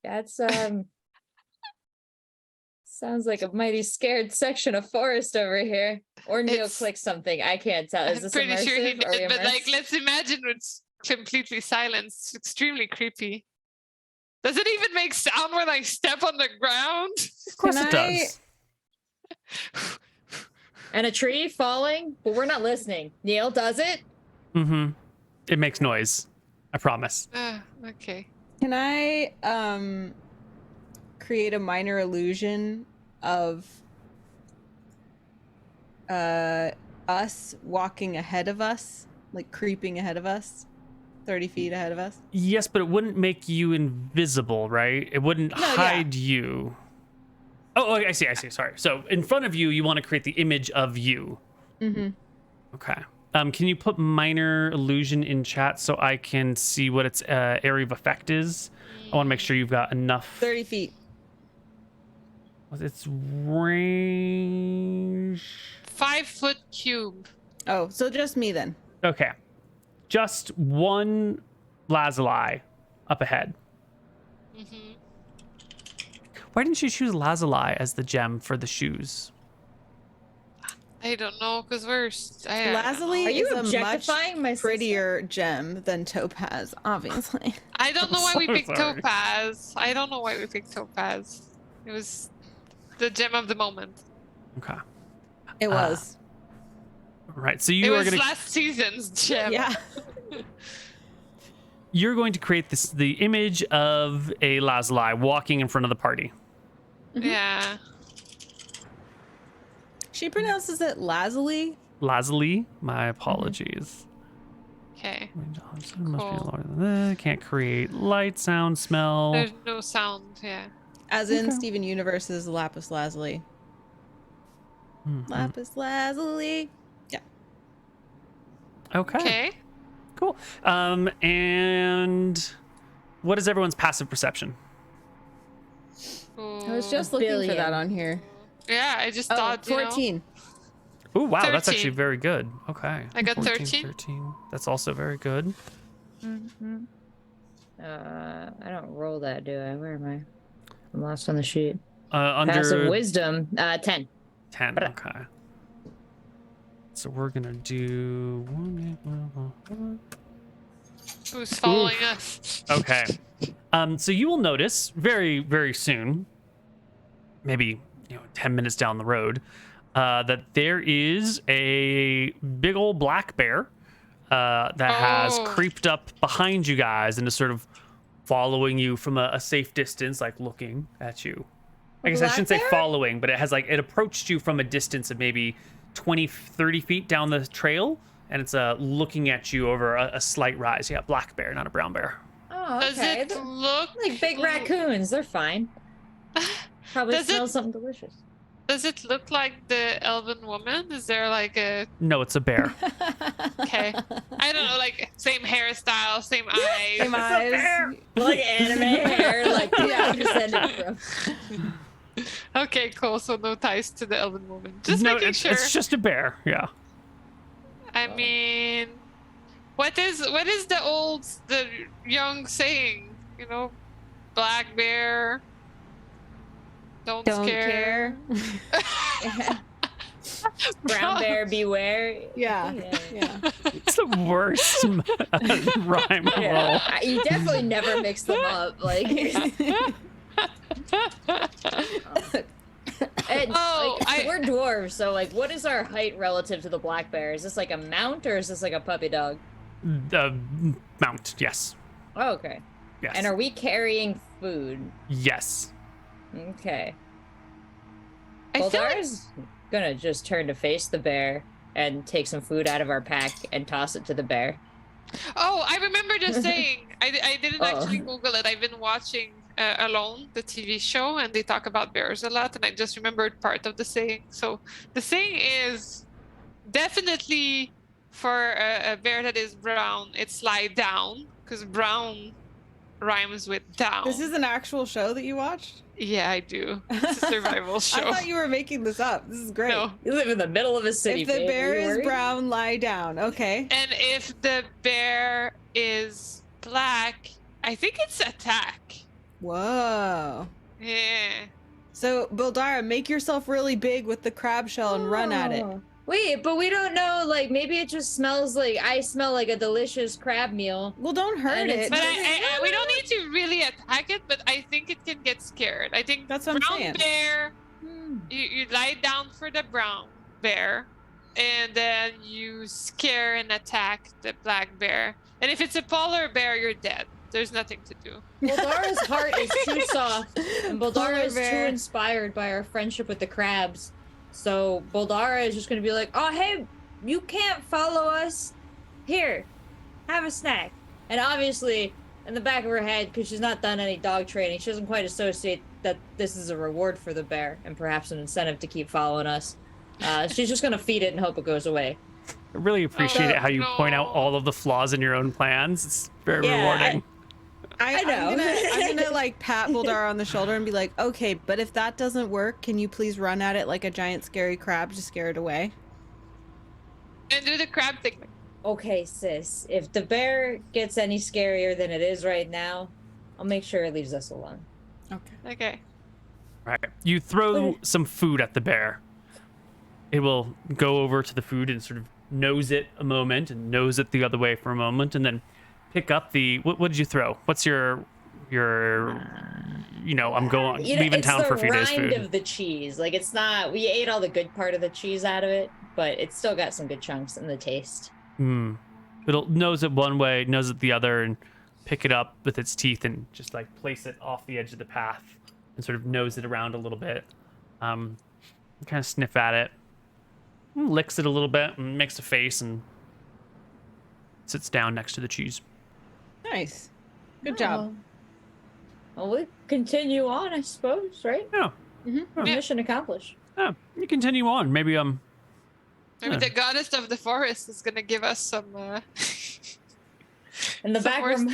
That's sounds like a mighty scared section of forest over here. Or Neal clicked something. I can't tell. Is I'm this pretty immersive? sure he Are we did, but like, immersed? let's imagine it's completely silent. It's extremely creepy. Does it even make sound when I step on the ground? Of course Can it does. And a tree falling? Well, we're not listening. Neal, does it? Mm-hmm. It makes noise. I promise. Okay. Can I create a minor illusion of us walking ahead of us, like creeping ahead of us, 30 feet ahead of us? Yes, but it wouldn't make you invisible, right? It wouldn't hide you. Oh, I see. Sorry. So in front of you, you want to create the image of you. Mm-hmm. Okay. Can you put minor illusion in chat so I can see what its area of effect is? I want to make sure you've got enough. 30 feet. What's its range? 5 foot cube. Oh, so just me then. Okay. Just one lazuli up ahead. Mm-hmm. Why didn't you choose lazuli as the gem for the shoes? I don't know, because we're... Lazuli Are you is a objectifying my much sister? prettier gem than topaz, obviously. I don't know why I'm we so picked sorry. topaz. I don't know why we picked topaz. It was the gem of the moment. Okay. It was. Right. So It you are was going to last season's gem. Yeah. you're going to create the image of a lazuli walking in front of the party. Yeah. She pronounces it Lazuli. Lazuli, my apologies. Okay. Must be Cool. lower than that. Can't create light, sound, smell. There's no sound. Yeah. As in Steven Universe's Lapis Lazuli. Lapis Lazuli. Yeah. Okay. Okay. Cool. And what is everyone's passive perception? I was just looking for that on here. Yeah, I just Oh, thought, you know, 14. Oh, wow, that's 13. actually very good. Okay. I got 14, 13. 13. That's also very good. I don't roll that, do I? Where am I? I'm lost on the sheet. Under Passive wisdom, 10. 10. Okay. So we're gonna do. who's following us? Okay. So you will notice very, very soon, maybe 10 minutes down the road, that there is a big old black bear that has creeped up behind you guys and is sort of following you from a safe distance, like looking at you. I guess I shouldn't say following, but it has it approached you from a distance of maybe 20, 30 feet down the trail, and it's looking at you over a slight rise. Yeah, black bear, not a brown bear. Oh, Does okay. it look Like big raccoons, they're fine. Probably Does smell it- something delicious. Does it look like the elven woman? Is there like a No, it's a bear. okay? I don't know, like same hairstyle, same eyes. Same eyes. Like anime hair, like yeah, descended from. Okay, cool. So no ties to the elven woman. Just No, making sure. it's just a bear. Yeah. I mean, what is the young saying? Black bear. Don't care. Brown bear beware. Yeah. It's the worst rhyme of all. You definitely never mix them up. Like, and, we're dwarves, so like, what is our height relative to the black bear? Is this like a mount or is this like a puppy dog? Mount, yes. Oh, okay. Yes. And are we carrying food? Yes. Okay. I feel like Boldar's gonna just turn to face the bear and take some food out of our pack and toss it to the bear. Oh, I remember just saying. I didn't Oh. actually Google it. I've been watching Alone, the TV show, and they talk about bears a lot, and I just remembered part of the saying. So the saying is definitely for a bear that is brown, it's lie down, because brown rhymes with down. This is an actual show that you watched? Yeah, I do. It's a survival show. I thought you were making this up. This is great. No. You live in the middle of a city. If the babe. bear Are you is worried? brown, lie down. Okay. And if the bear is black, I think it's attack. Whoa. Yeah. So, Bildara, make yourself really big with the crab shell and run at it. Oh. Wait, but we don't know, like, maybe it just smells like, I smell like a delicious crab meal. Well, don't hurt And it's- it. But we don't need to really attack it, but I think it can get scared. I think That's what I'm brown saying. bear, Hmm. you lie down for the brown bear, and then you scare and attack the black bear. And if it's a polar bear, you're dead. There's nothing to do. Boldara's heart is too soft, and Boldara Polar is too bear. inspired by our friendship with the crabs. So Boldara is just gonna be like, oh, hey, you can't follow us. Here, have a snack. And obviously, in the back of her head, because she's not done any dog training, she doesn't quite associate that this is a reward for the bear and perhaps an incentive to keep following us. She's just gonna feed it and hope it goes away. I really appreciate it how you no. point out all of the flaws in your own plans. It's very Yeah, rewarding. I know. I'm gonna like pat Bildara on the shoulder and be like, okay, but if that doesn't work, can you please run at it like a giant scary crab to scare it away? And do the crab thing. Okay, sis, if the bear gets any scarier than it is right now, I'll make sure it leaves us alone. Okay. Okay. Right. You throw some food at the bear. It will go over to the food and sort of nose it a moment and nose it the other way for a moment and then pick up the what did you throw? What's your I'm going leaving town for a few days It's the rind food. of the cheese. Like, it's not, we ate all the good part of the cheese out of it, but it's still got some good chunks in the taste. It'll nose it one way, nose it the other, and pick it up with its teeth and just like place it off the edge of the path and sort of nose it around a little bit. Kind of sniff at it, licks it a little bit, and makes a face and sits down next to the cheese. Nice. Good job. Well, we continue on, I suppose, right? Yeah. Mission accomplished. Yeah. You continue on. Maybe Maybe the goddess of the forest is gonna give us some. In the Some back horse- room,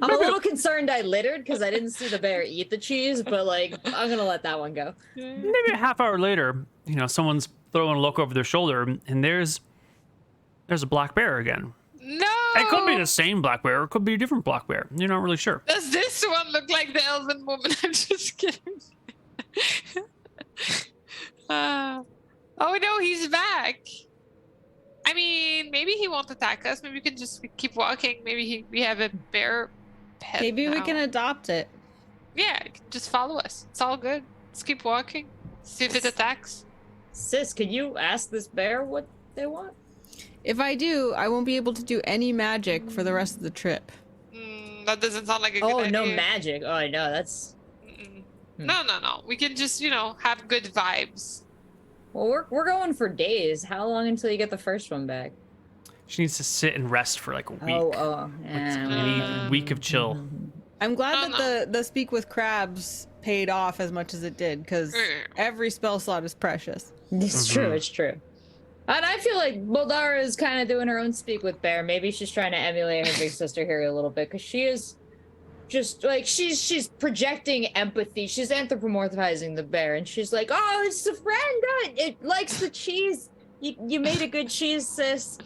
I'm a little concerned I littered because I didn't see the bear eat the cheese, but like, I'm gonna let that one go. maybe a half hour later, someone's throwing a look over their shoulder and there's a black bear again. No. It could be the same black bear, or it could be a different black bear. You're not really sure. Does this one look like the elven woman? I'm just kidding. Oh no, he's back. I mean, maybe he won't attack us. Maybe we can just keep walking. Maybe we have a bear pet. Maybe we now. can adopt it. Yeah, just follow us. It's all good. Let's keep walking. See if it attacks. Sis, can you ask this bear what they want? If I do, I won't be able to do any magic for the rest of the trip. That doesn't sound like a good idea. Oh, no magic. Oh, I know. That's. No. We can just, have good vibes. Well, we're going for days. How long until you get the first one back? She needs to sit and rest for like a week. Yeah. Week of chill. I'm glad Oh, that the speak with crabs paid off as much as it did, because every spell slot is precious. It's true. It's true. And I feel like Boldara is kind of doing her own speak with bear. Maybe she's trying to emulate her big sister here a little bit, because she is just like she's projecting empathy. She's anthropomorphizing the bear, and she's like, "Oh, it's a friend. It likes the cheese. You made a good cheese, sis.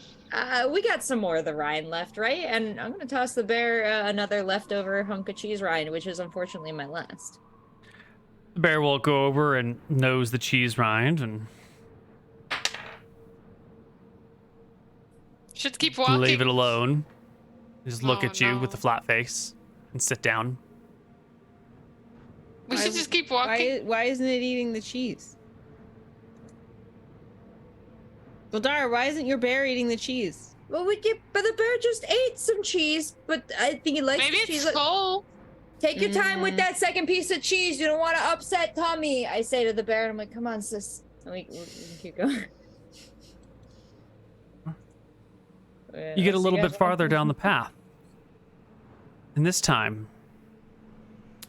We got some more of the rind left, right? And I'm gonna toss the bear another leftover hunk of cheese rind, which is unfortunately my last." The bear will go over and nose the cheese rind and Should keep walking. leave it alone. Just look Oh, at you no. with a flat face and sit down. We should just keep walking. Why isn't it eating the cheese? Baldara, why isn't your bear eating the cheese? Well, but the bear just ate some cheese, but I think he likes Maybe the it's cheese. full. Take your time with that second piece of cheese. You don't want to upset Tommy. I say to the bear, and I'm like, come on, sis. And we can keep going. You get a little bit farther down the path. And this time,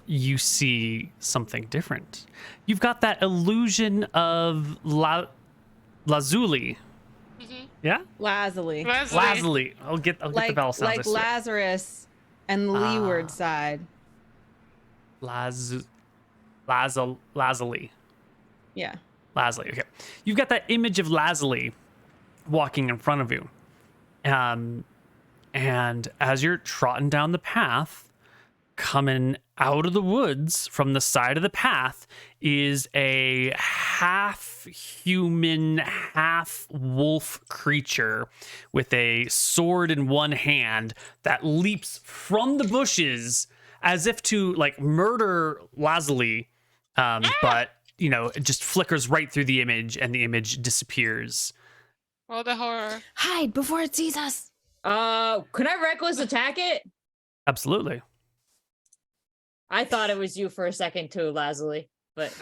you see something different. You've got that illusion of lazuli. Yeah? Lazuli. Lazuli. I'll get the vowel sounds. I Like swear. Lazarus and the leeward side. Lazuli. Yeah. Lazuli. Okay. You've got that image of Lazuli walking in front of you. And as you're trotting down the path, coming out of the woods from the side of the path is a half human, half wolf creature with a sword in one hand that leaps from the bushes as if to like murder Lazuli. But, it just flickers right through the image and the image disappears. Oh, the horror. Hide before it sees us. Can I reckless attack it? Absolutely. I thought it was you for a second too, Lazuli, but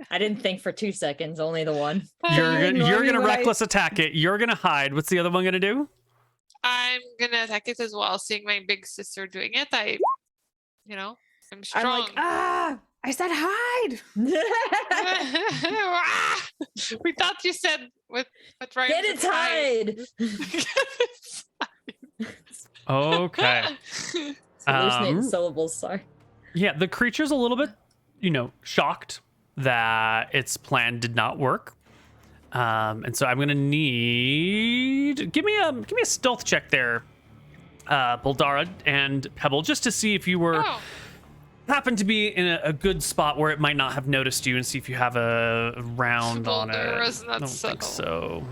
I didn't think for 2 seconds, only the one. You're gonna when reckless attack it. You're gonna hide. What's the other one gonna do? I'm gonna attack it as well. Seeing my big sister doing it, I'm strong. I'm like, I said hide. We thought you said what rhymes Get with it tied. Okay. Hallucinating syllables, sorry. Yeah, the creature's a little bit, shocked that its plan did not work. And so I'm gonna need give me a stealth check there, Baldara and Pebble, just to see if you were happen to be in a good spot where it might not have noticed you, and see if you have a round on it. I don't think so.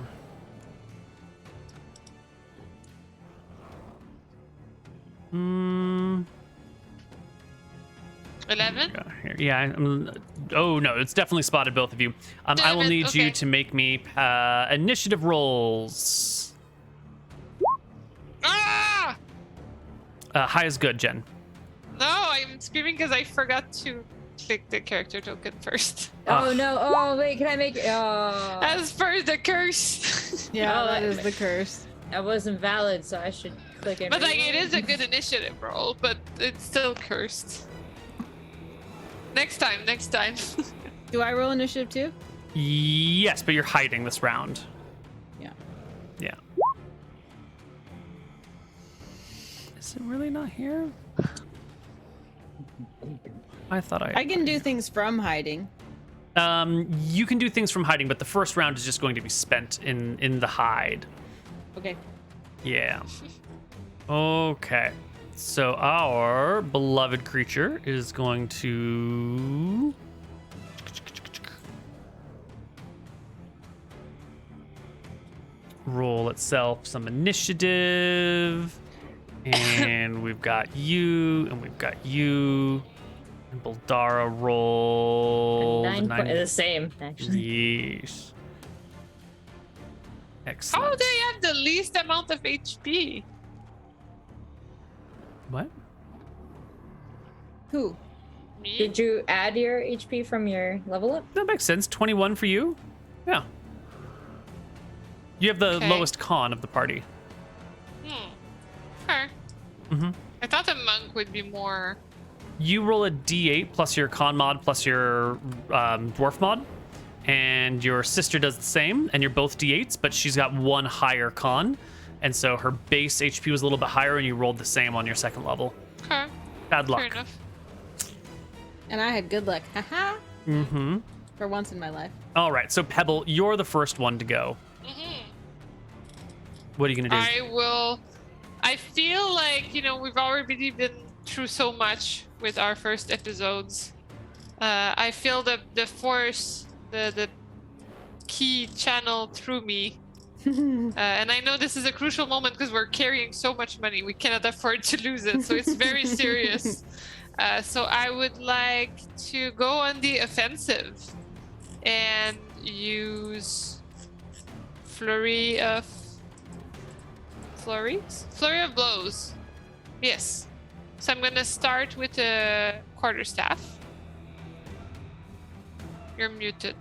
Hmm. 11? Yeah. Oh no, it's definitely spotted both of you. I will need you to make me initiative rolls. Ah! High is good, Jen. No, I'm screaming because I forgot to click the character token first. Oh no! Oh wait, can I make it? As per the curse. Yeah, Oh, that is the curse. That wasn't valid, so I should click it. But it is a good initiative roll, but it's still cursed. Next time. Do I roll initiative too? Yes, but you're hiding this round. Yeah. Yeah. Is it really not here? I thought I can do things from hiding. You can do things from hiding, but the first round is just going to be spent in the hide. Okay. Yeah. Okay. So our beloved creature is going to roll itself some initiative. And we've got you, and we've got you. And Baldara roll the same, actually. Yeesh. Excellent. How do they have the least amount of HP? What? Who? Me? Did you add your HP from your level up? That makes sense. 21 for you? Yeah. You have the Okay. lowest con of the party. Okay. Mm-hmm. I thought the monk would be more. You roll a d8 plus your con mod plus your dwarf mod. And your sister does the same, and you're both d8s, but she's got one higher con. And so her base HP was a little bit higher, and you rolled the same on your second level. Okay. Bad luck. Fair enough. And I had good luck. Haha. Mm-hmm. For once in my life. All right, so Pebble, you're the first one to go. Mm-hmm. What are you gonna do? I will. I feel like we've already been through so much with our first episodes. I feel the force, the key channel through me. And I know this is a crucial moment because we're carrying so much money. We cannot afford to lose it, so it's very serious. So I would like to go on the offensive and use flurry of blows. Yes. So I'm gonna start with a quarterstaff. You're muted.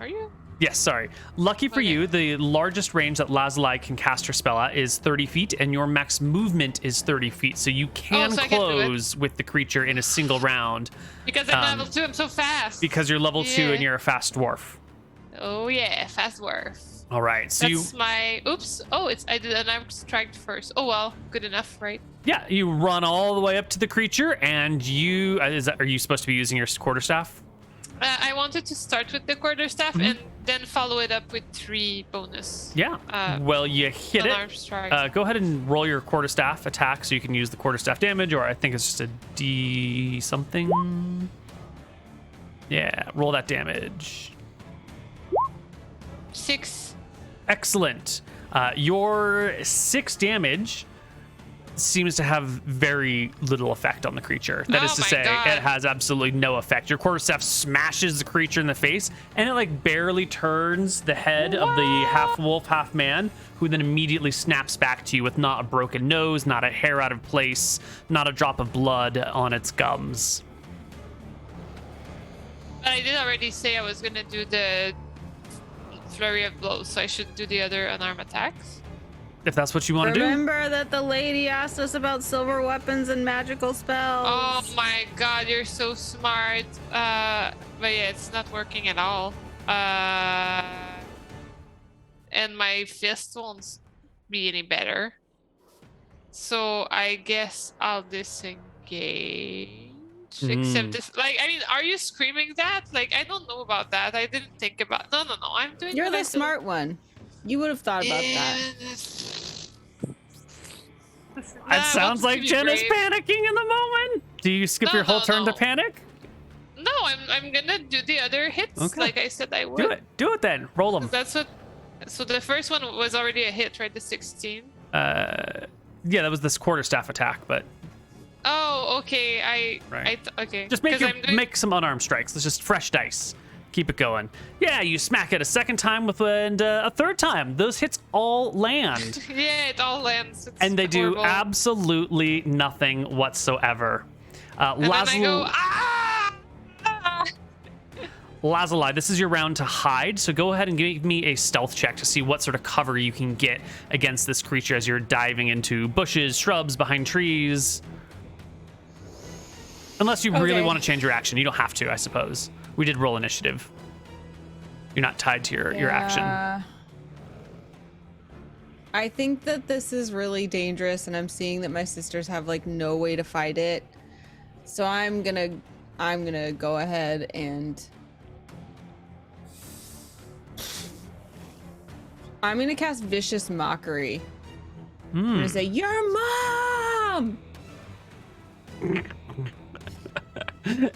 Are you? Yes, sorry. Lucky for you, the largest range that Lazuli can cast her spell at is 30 feet, and your max movement is 30 feet, so you can close with the creature in a single round. Because I'm level 2, I'm so fast. Because you're level 2 and you're a fast dwarf. Oh yeah, fast dwarf. All right, so that's my. Oops. Oh, I did an arm strike first. Oh well, good enough, right? Yeah, you run all the way up to the creature, and you are you supposed to be using your quarterstaff? I wanted to start with the quarterstaff and then follow it up with 3 bonus. Yeah. Well, you hit it. Go ahead and roll your quarterstaff attack so you can use the quarterstaff damage, or I think it's just a D something. Yeah, roll that damage. 6. Excellent. Your 6 damage seems to have very little effect on the creature. That is to say, it has absolutely no effect. Your quarterstaff smashes the creature in the face, and it like barely turns the head of the half wolf, half man, who then immediately snaps back to you with not a broken nose, not a hair out of place, not a drop of blood on its gums. But I did already say I was gonna do the flurry of blows, so I should do the other unarmed attacks. If that's what you want to do. Remember that the lady asked us about silver weapons and magical spells. Oh my god, you're so smart. But yeah, it's not working at all. And my fist won't be any better. So I guess I'll disengage. Except this, like, I mean, are you screaming that? Like, I don't know about that. I didn't think about. No. I'm doing. You're the smart one. You would have thought about that. It sounds like Jen is panicking in the moment. Do you skip your whole turn to panic? No, I'm gonna do the other hits like I said I would. Do it then. Roll them. That's what. So the first one was already a hit, right? The 16. Yeah, that was this quarterstaff attack, but. Oh, okay. Okay. Just make some unarmed strikes. It's just fresh dice. Keep it going. Yeah, you smack it a second time and a third time. Those hits all land. Yeah, it all lands. It's and they horrible. do absolutely nothing whatsoever. And then I go, Lazuli, this is your round to hide, so go ahead and give me a stealth check to see what sort of cover you can get against this creature as you're diving into bushes, shrubs, behind trees. Unless you really want to change your action. You don't have to, I suppose. We did roll initiative. You're not tied to your action. I think that this is really dangerous, and I'm seeing that my sisters have like no way to fight it. So I'm gonna go ahead and I'm gonna cast Vicious Mockery. I'm gonna say, "Your mom!"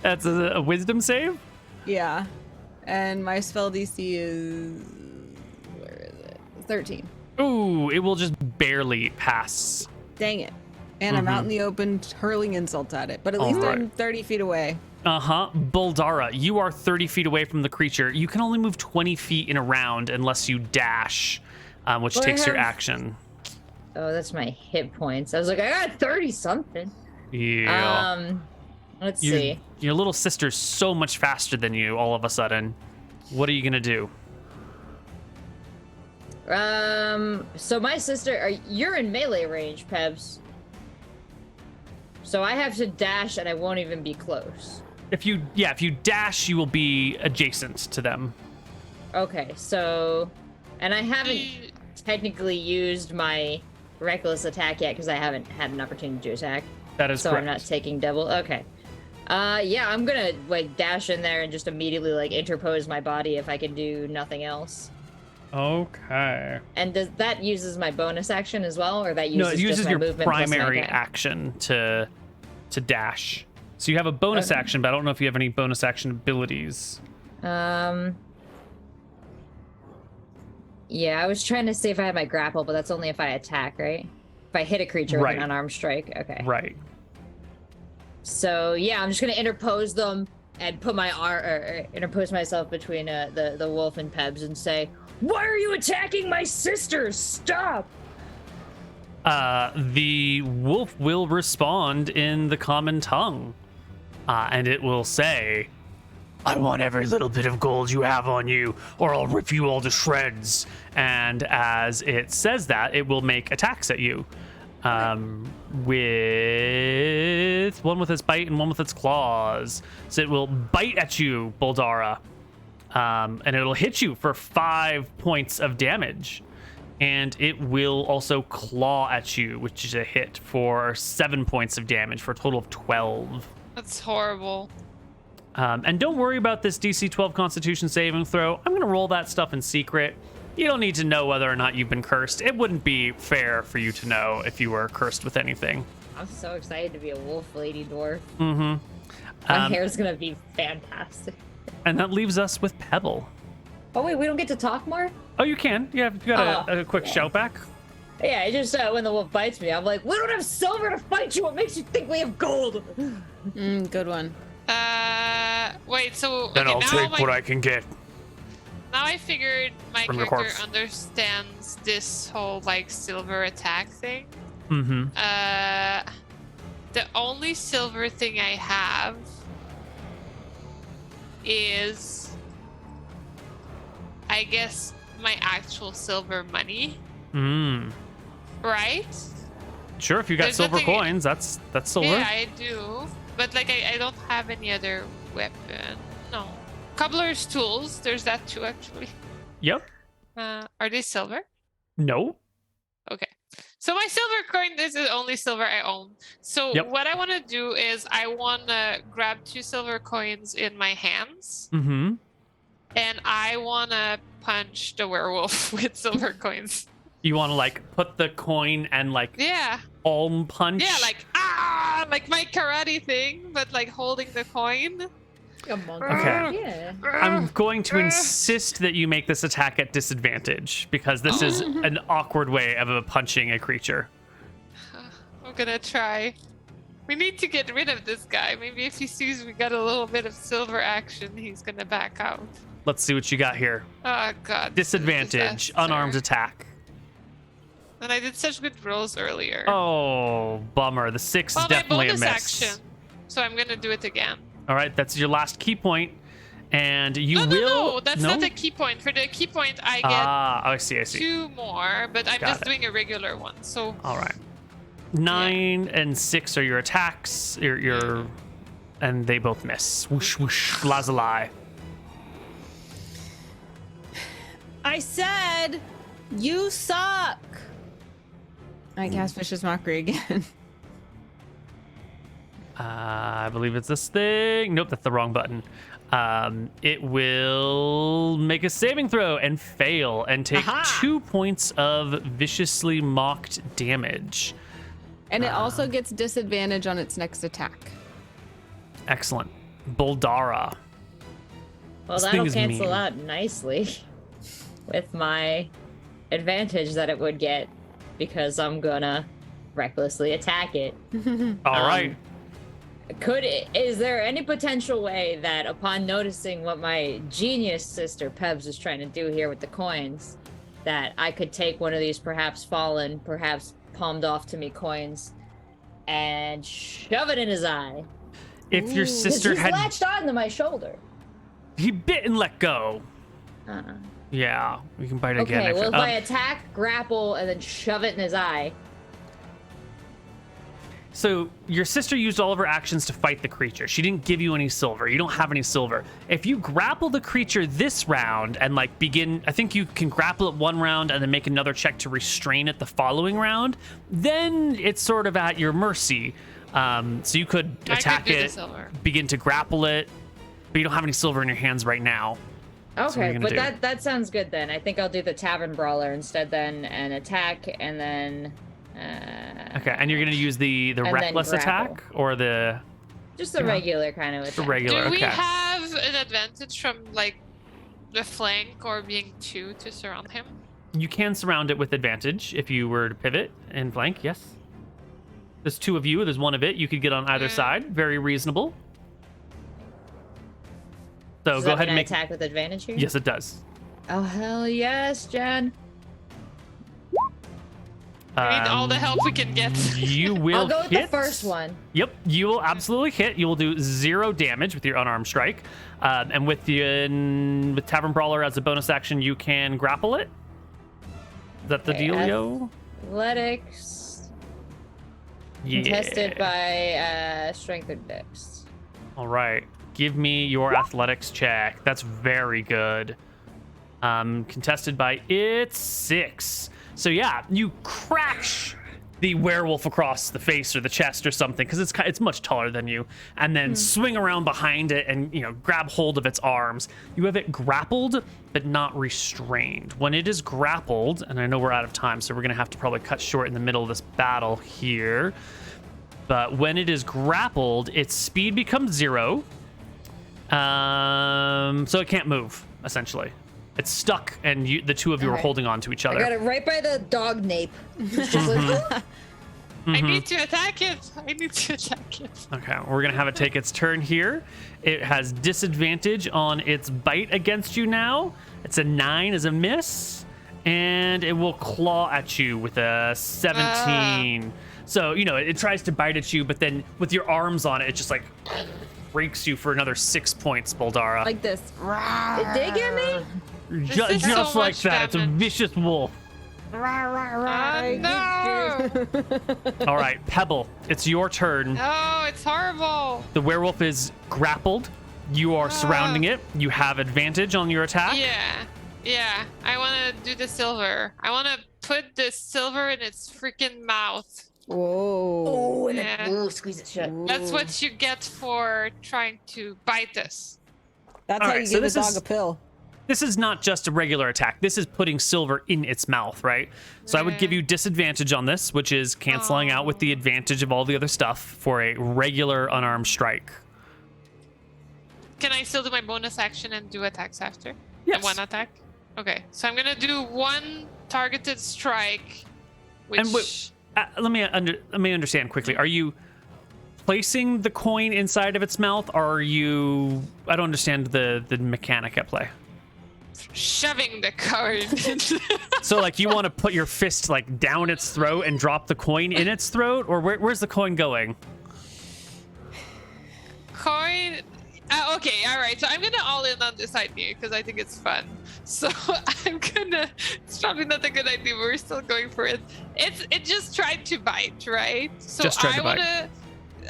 That's a wisdom save? Yeah. And my spell DC is... where is it? 13. Ooh, it will just barely pass. Dang it. And I'm out in the open hurling insults at it. But at least I'm 30 feet away. Buldara, you are 30 feet away from the creature. You can only move 20 feet in a round unless you dash, which takes your action. Oh, that's my hit points. I was like, I got 30-something. Yeah. Let's see. Your little sister's so much faster than you all of a sudden. What are you going to do? So my sister, you're in melee range, Pebs. So I have to dash and I won't even be close. If you dash, you will be adjacent to them. Okay, so, and I haven't technically used my reckless attack yet because I haven't had an opportunity to attack. That is correct. So I'm not taking double. Okay. Yeah, I'm gonna like dash in there and just immediately like interpose my body if I can do nothing else. Okay. And does that uses my bonus action as well, or that uses no? It uses just my your movement primary plus my action to dash. So you have a bonus action, but I don't know if you have any bonus action abilities. Yeah, I was trying to see if I had my grapple, but that's only if I attack, right? If I hit a creature with an unarmed strike. Okay. Right. So yeah, I'm just gonna interpose them and put my interpose myself between the wolf and Pebs and say, "Why are you attacking my sisters? Stop!" The wolf will respond in the common tongue, and it will say, "I want every little bit of gold you have on you, or I'll rip you all to shreds." And as it says that, it will make attacks at you. With one with its bite and one with its claws. So it will bite at you, Boldara, and it'll hit you for 5 points of damage. And it will also claw at you, which is a hit for 7 points of damage for a total of 12. That's horrible. And don't worry about this DC 12 Constitution saving throw. I'm going to roll that stuff in secret. You don't need to know whether or not you've been cursed. It wouldn't be fair for you to know if you were cursed with anything. I'm so excited to be a wolf lady dwarf. Mm-hmm. My hair's gonna be fantastic. And that leaves us with Pebble. Oh wait, we don't get to talk more? Oh, you can. Yeah, you got a quick shout back. Yeah, it just when the wolf bites me, I'm like, we don't have silver to fight you. What makes you think we have gold? Good one. Wait, so... Then okay, I'll take what I can get. Now I figured my From your character corpse. understands this whole, like, silver attack thing. Mm-hmm. The only silver thing I have is, I guess, my actual silver money. Right? Sure, if you got There's silver nothing- coins, that's silver. Yeah, I do. But, like, I don't have any other weapon. No. Cobbler's tools. There's that too, actually. Yep. Are they silver? No. Okay. So my silver coin, this is the only silver I own. So what I want to do is I want to grab 2 silver coins in my hands. Mm-hmm. And I want to punch the werewolf with silver coins. You want to, like, put the coin and, like, Yeah. palm punch? Yeah, like, like my karate thing, but, like, holding the coin. A monkey. Okay. Yeah. I'm going to insist that you make this attack at disadvantage, because this is an awkward way of punching a creature. I'm gonna try. We need to get rid of this guy. Maybe if he sees we got a little bit of silver action, he's gonna back out. Let's see what you got here. Oh, God. this is a Disadvantage, disaster. unarmed attack. And I did such good rolls earlier. Oh, bummer. The 6 is definitely a my miss. bonus action. So I'm gonna do it again. All right, that's your last key point, and you No, will. no, that's not a key point. For the key point, I get I see. 2 more, but I'm Got just it. doing a regular one. So All right. 9 and 6 are your attacks. Your and they both miss. Whoosh whoosh, lazuli. I said, you suck. I cast Vicious Mockery again. I believe it's this thing. Nope, that's the wrong button. It will make a saving throw and fail and take 2 points of viciously mocked damage. And it also gets disadvantage on its next attack. Excellent. Boldara. Well, This thing that'll is cancel mean. out nicely with my advantage that it would get because I'm gonna recklessly attack it. All right. Is there any potential way that upon noticing what my genius sister Pebs is trying to do here with the coins, that I could take one of these perhaps fallen, perhaps palmed off to me coins and shove it in his eye? If your 'Cause sister he's had latched onto my shoulder. he bit and let go. Yeah, we can bite again. Okay, well, if Um, I attack, grapple, and then shove it in his eye. So your sister used all of her actions to fight the creature. She didn't give you any silver. You don't have any silver. If you grapple the creature this round and like begin, I think you can grapple it one round and then make another check to restrain it the following round, then it's sort of at your mercy. So you could attack do the it, silver. begin to grapple it, but you don't have any silver in your hands right now. what are you Okay, gonna but do? that sounds good then. I think I'll do the Tavern Brawler instead then, and attack, and then... Okay, and you're gonna use the then reckless grapple. attack or the Just the regular kind of The attack. regular. Do we Okay. have an advantage from like the flank or being two to surround him? You can surround it with advantage if you were to pivot and flank. Yes. There's two of you. There's one of it. You could get on either side. Very reasonable. So Does go that ahead mean and I make. attack with advantage here? Yes, it does. Oh hell yes, Jen. We need all the help we can get. You will I'll go with hit. the first one. Yep, you will absolutely hit. You will do 0 damage with your unarmed strike, and with Tavern Brawler as a bonus action, you can grapple it. Is that the Okay, dealio? Athletics. Yeah. Contested by strength or dex. All right, give me your athletics check. That's very good. Contested by it's 6. So yeah, you crash the werewolf across the face or the chest or something because it's much taller than you, and then swing around behind it and grab hold of its arms. You have it grappled but not restrained. When it is grappled, and I know we're out of time, so we're gonna have to probably cut short in the middle of this battle here. But when it is grappled, its speed becomes 0. So it can't move essentially. It's stuck, and the two of you are holding on to each other. I got it right by the dog nape. It's just like, I need to attack it. I need to attack it. Okay, we're gonna have it take its turn here. It has disadvantage on its bite against you now. It's a 9 as a miss, and it will claw at you with a 17. So it tries to bite at you, but then with your arms on it, it just like breaks you for another 6 points, Boldara. Like this. Did they get me? This is so Just like much that. It's a damage. vicious wolf. No! All right, Pebble, it's your turn. Oh, it's horrible. The werewolf is grappled. You are surrounding it. You have advantage on your attack. Yeah. I want to do the silver. I want to put the silver in its freaking mouth. Whoa. Oh, and Yeah. then squeeze it shut. That's what you get for trying to bite us. That's All how right, you so give a this dog is- a pill. This is not just a regular attack. This is putting silver in its mouth, right? So I would give you disadvantage on this, which is canceling out with the advantage of all the other stuff for a regular unarmed strike. Can I still do my bonus action and do attacks after? Yes. And one attack? Okay, so I'm gonna do one targeted strike, which... And let me understand quickly. Are you placing the coin inside of its mouth, or are you... I don't understand the mechanic at play. shoving the card. So like you want to put your fist like down its throat and drop the coin in its throat, or where's the coin going? Coin. Okay, all right. So I'm gonna all in on this idea because I think it's fun. So I'm gonna. It's probably not a good idea, but we're still going for it. It just tried to bite, right? So Just tried to bite.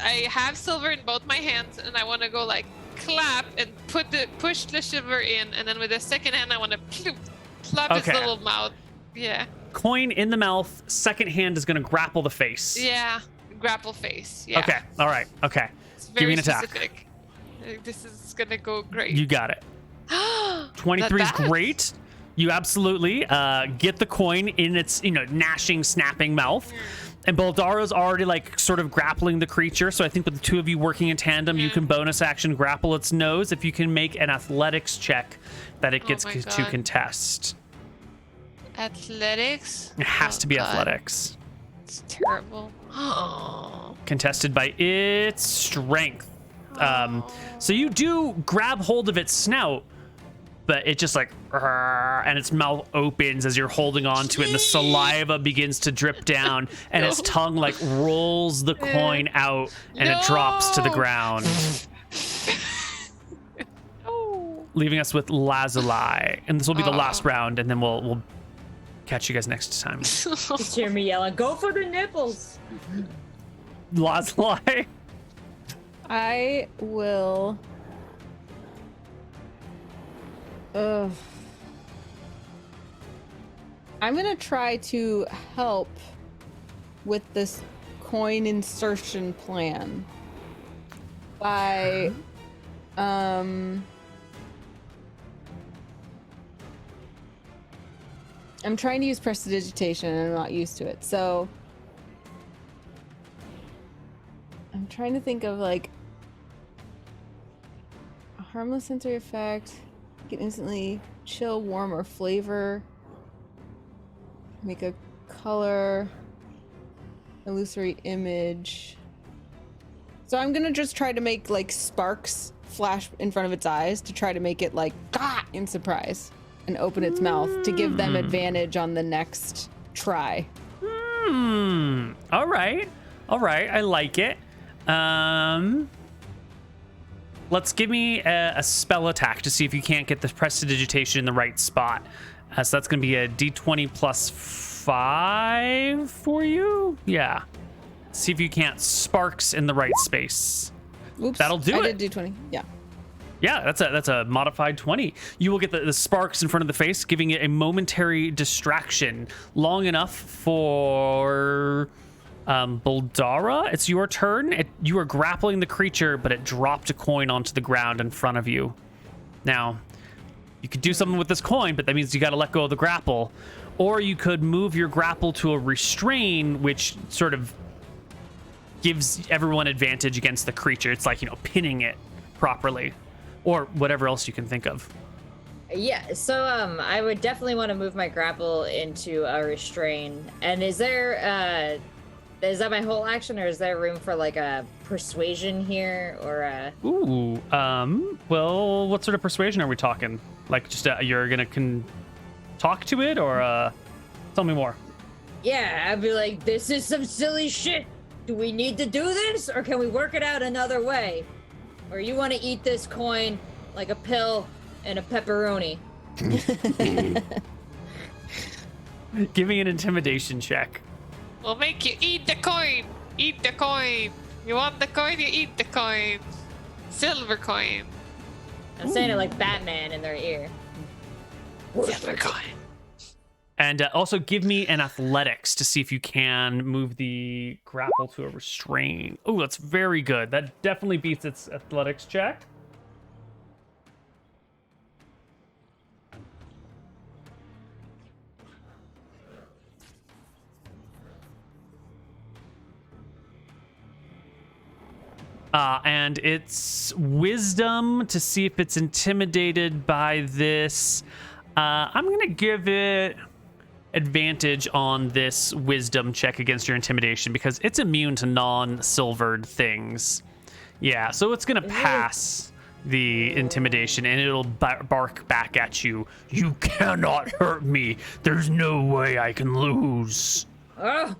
I have silver in both my hands, and I want to go like clap and push the silver in, and then with the second hand I want to plop its Okay. little mouth. Yeah. Coin in the mouth. Second hand is going to grapple the face. Yeah. Grapple face. Yeah. Okay. All right. Okay. It's Give me very an attack. specific. This is gonna go great. You got it. 23 is Not bad. great. You absolutely get the coin in its, gnashing, snapping mouth. And Boldaro's already like sort of grappling the creature. So I think with the two of you working in tandem, you can bonus action grapple its nose if you can make an athletics check that it gets my to God. contest. Athletics. It has Oh, to be God. athletics. It's terrible. Oh. Contested by its strength. So you do grab hold of its snout, but it just like, and its mouth opens as you're holding on to it, and the saliva begins to drip down, and its tongue like rolls the coin out, and it drops to the No. ground, Oh. leaving us with Lazuli. And this will be the last Aw. round, and then we'll catch you guys next time. Just hear me yelling, "Go for the nipples!" Lazuli. I will. I'm gonna try to help with this coin insertion plan by I'm trying to use prestidigitation and I'm not used to it, so I'm trying to think of like harmless sensory effect. You can instantly chill, warm, or flavor. Make a color. Illusory image. So I'm gonna just try to make like sparks flash in front of its eyes to try to make it like in surprise and open its mouth to give them advantage on the next try. All right. I like it. Let's give me a spell attack to see if you can't get the prestidigitation in the right spot. So that's going to be a d20 plus 5 for you. Yeah. See if you can't sparks in the right space. Oops. That'll do it. I did d20. Yeah. Yeah, that's a modified 20. You will get the sparks in front of the face, giving it a momentary distraction, long enough for Boldara. It's your turn. You are grappling the creature, but it dropped a coin onto the ground in front of you. Now, you could do something with this coin, but that means you got to let go of the grapple. Or you could move your grapple to a restrain, which sort of gives everyone advantage against the creature. It's like, pinning it properly. Or whatever else you can think of. Yeah, so I would definitely want to move my grapple into a restrain. And is that my whole action, or is there room for like a persuasion here, or a... Ooh, well, what sort of persuasion are we talking? Like, just you're gonna talk to it, or tell me more. Yeah, I'd be like, this is some silly shit. Do we need to do this, or can we work it out another way? Or you want to eat this coin like a pill and a pepperoni? Give me an intimidation check. We'll make you eat the coin. Eat the coin. You want the coin, you eat the coin. Silver coin. I'm saying it like Batman in their ear. Silver coin. And also give me an athletics to see if you can move the grapple to a restraint. Oh, that's very good. That definitely beats its athletics check. And it's wisdom to see if it's intimidated by this. I'm going to give it advantage on this wisdom check against your intimidation because it's immune to non-silvered things. Yeah, so it's going to pass the intimidation and it'll bark back at you. You cannot hurt me. There's no way I can lose. Oh,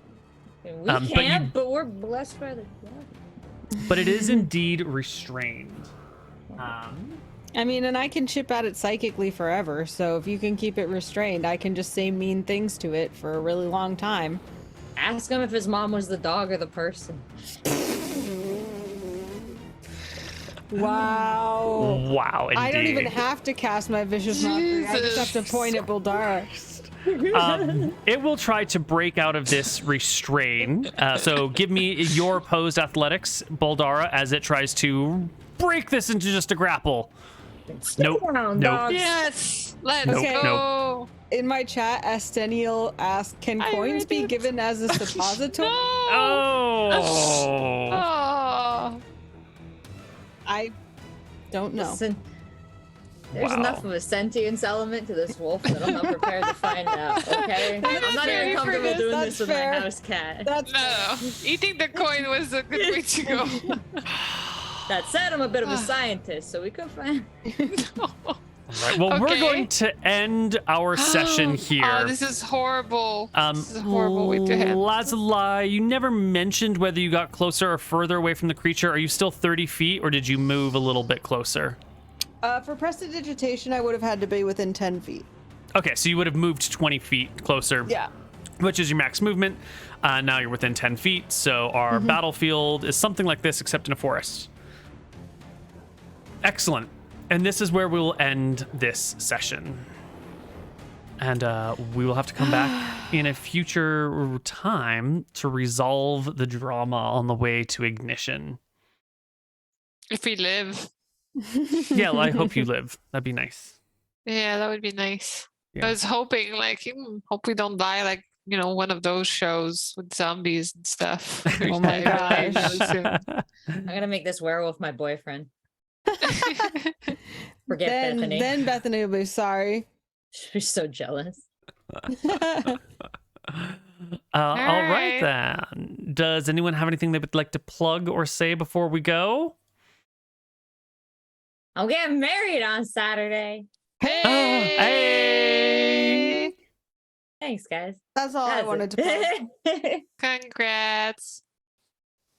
we can't, but we're blessed by the God. But it is indeed restrained. I mean, and I can chip at it psychically forever, so if you can keep it restrained, I can just say mean things to it for a really long time. Ask him if his mom was the dog or the person. Wow. Wow, indeed. I don't even have to cast my vicious mockery. I just have to point at Boldara. It will try to break out of this restrain. So give me your opposed athletics, Boldara, as it tries to break this into just a grapple. Nope. Nope. Yes. Let's Nope. go. In my chat, Neal asked, can coins be given as a suppository? Oh. Oh. I don't know. Listen, there's Wow. enough of a sentience element to this wolf that I'm not prepared to find out, okay? I'm not even comfortable fair. doing That's this with fair. my house cat. That's No. Eating the coin was a good way to go. That said, I'm a bit of a scientist, so we could find... All right. Well, we're Okay. going to end our session here. Oh, this is horrible. This is a horrible way to end. Lazuli, you never mentioned whether you got closer or further away from the creature. Are you still 30 feet, or did you move a little bit closer? for prestidigitation, I would have had to be within 10 feet. Okay, so you would have moved 20 feet closer. Yeah. Which is your max movement. Now you're within 10 feet, so our battlefield is something like this, except in a forest. Excellent. And this is where we will end this session. And we will have to come back in a future time to resolve the drama on the way to ignition. If we live. Yeah, well, I hope you live. That'd be nice. Yeah, that would be nice. Yeah. I was hoping, like, hope we don't die like, you know, one of those shows with zombies and stuff. Oh my gosh. I'm gonna make this werewolf my boyfriend. Forget Bethany. Then Bethany will be sorry. She's so jealous. All right right. then. Does anyone have anything they would like to plug or say before we go? I'm getting married on Saturday. Hey! Thanks, guys. That's all I wanted to plug. Congrats.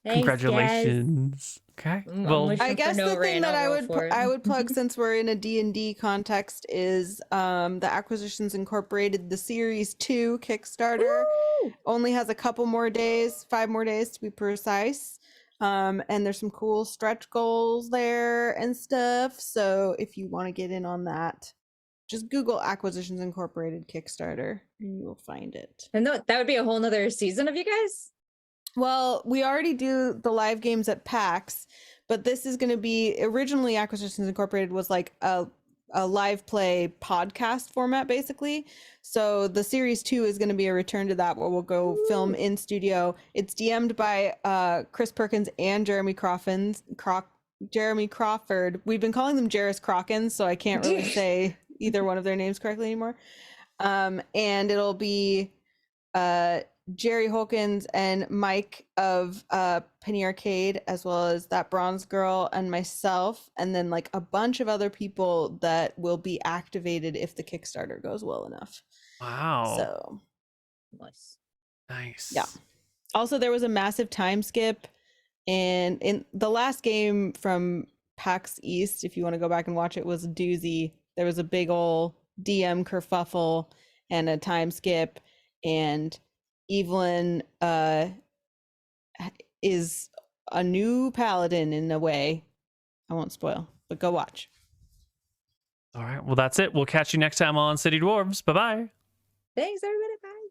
Thanks, Congratulations. Okay. I'm Well, wishing I guess for no the thing rain, that I'll I roll would for it. I would plug since we're in a D&D context is the Acquisitions Incorporated the Series 2 Kickstarter. Woo! Only has a couple more days, 5 more days to be precise. And there's some cool stretch goals there and stuff. So if you want to get in on that, just Google Acquisitions Incorporated Kickstarter and you will find it. And that would be a whole nother season of you guys? Well, we already do the live games at PAX, but this is going to be originally Acquisitions Incorporated was like a live play podcast format, basically. So the series 2 is going to be a return to that, where we'll go film in studio. It's DM'd by Chris Perkins and Jeremy Crawford. We've been calling them Jarris Crockins, so I can't really say either one of their names correctly anymore. And it'll be Jerry Holkins and Mike of Penny Arcade, as well as that bronze girl and myself, and then like a bunch of other people that will be activated if the Kickstarter goes well enough. wow. So Nice. yeah. Also, there was a massive time skip, and in the last game from PAX East, if you want to go back and watch it, was a doozy. There was a big ol' DM kerfuffle and a time skip, and Evelyn is a new paladin in a way. I won't spoil, but go watch. All right. Well, that's it. We'll catch you next time on City Dwarves. Bye-bye. Thanks, everybody. Bye.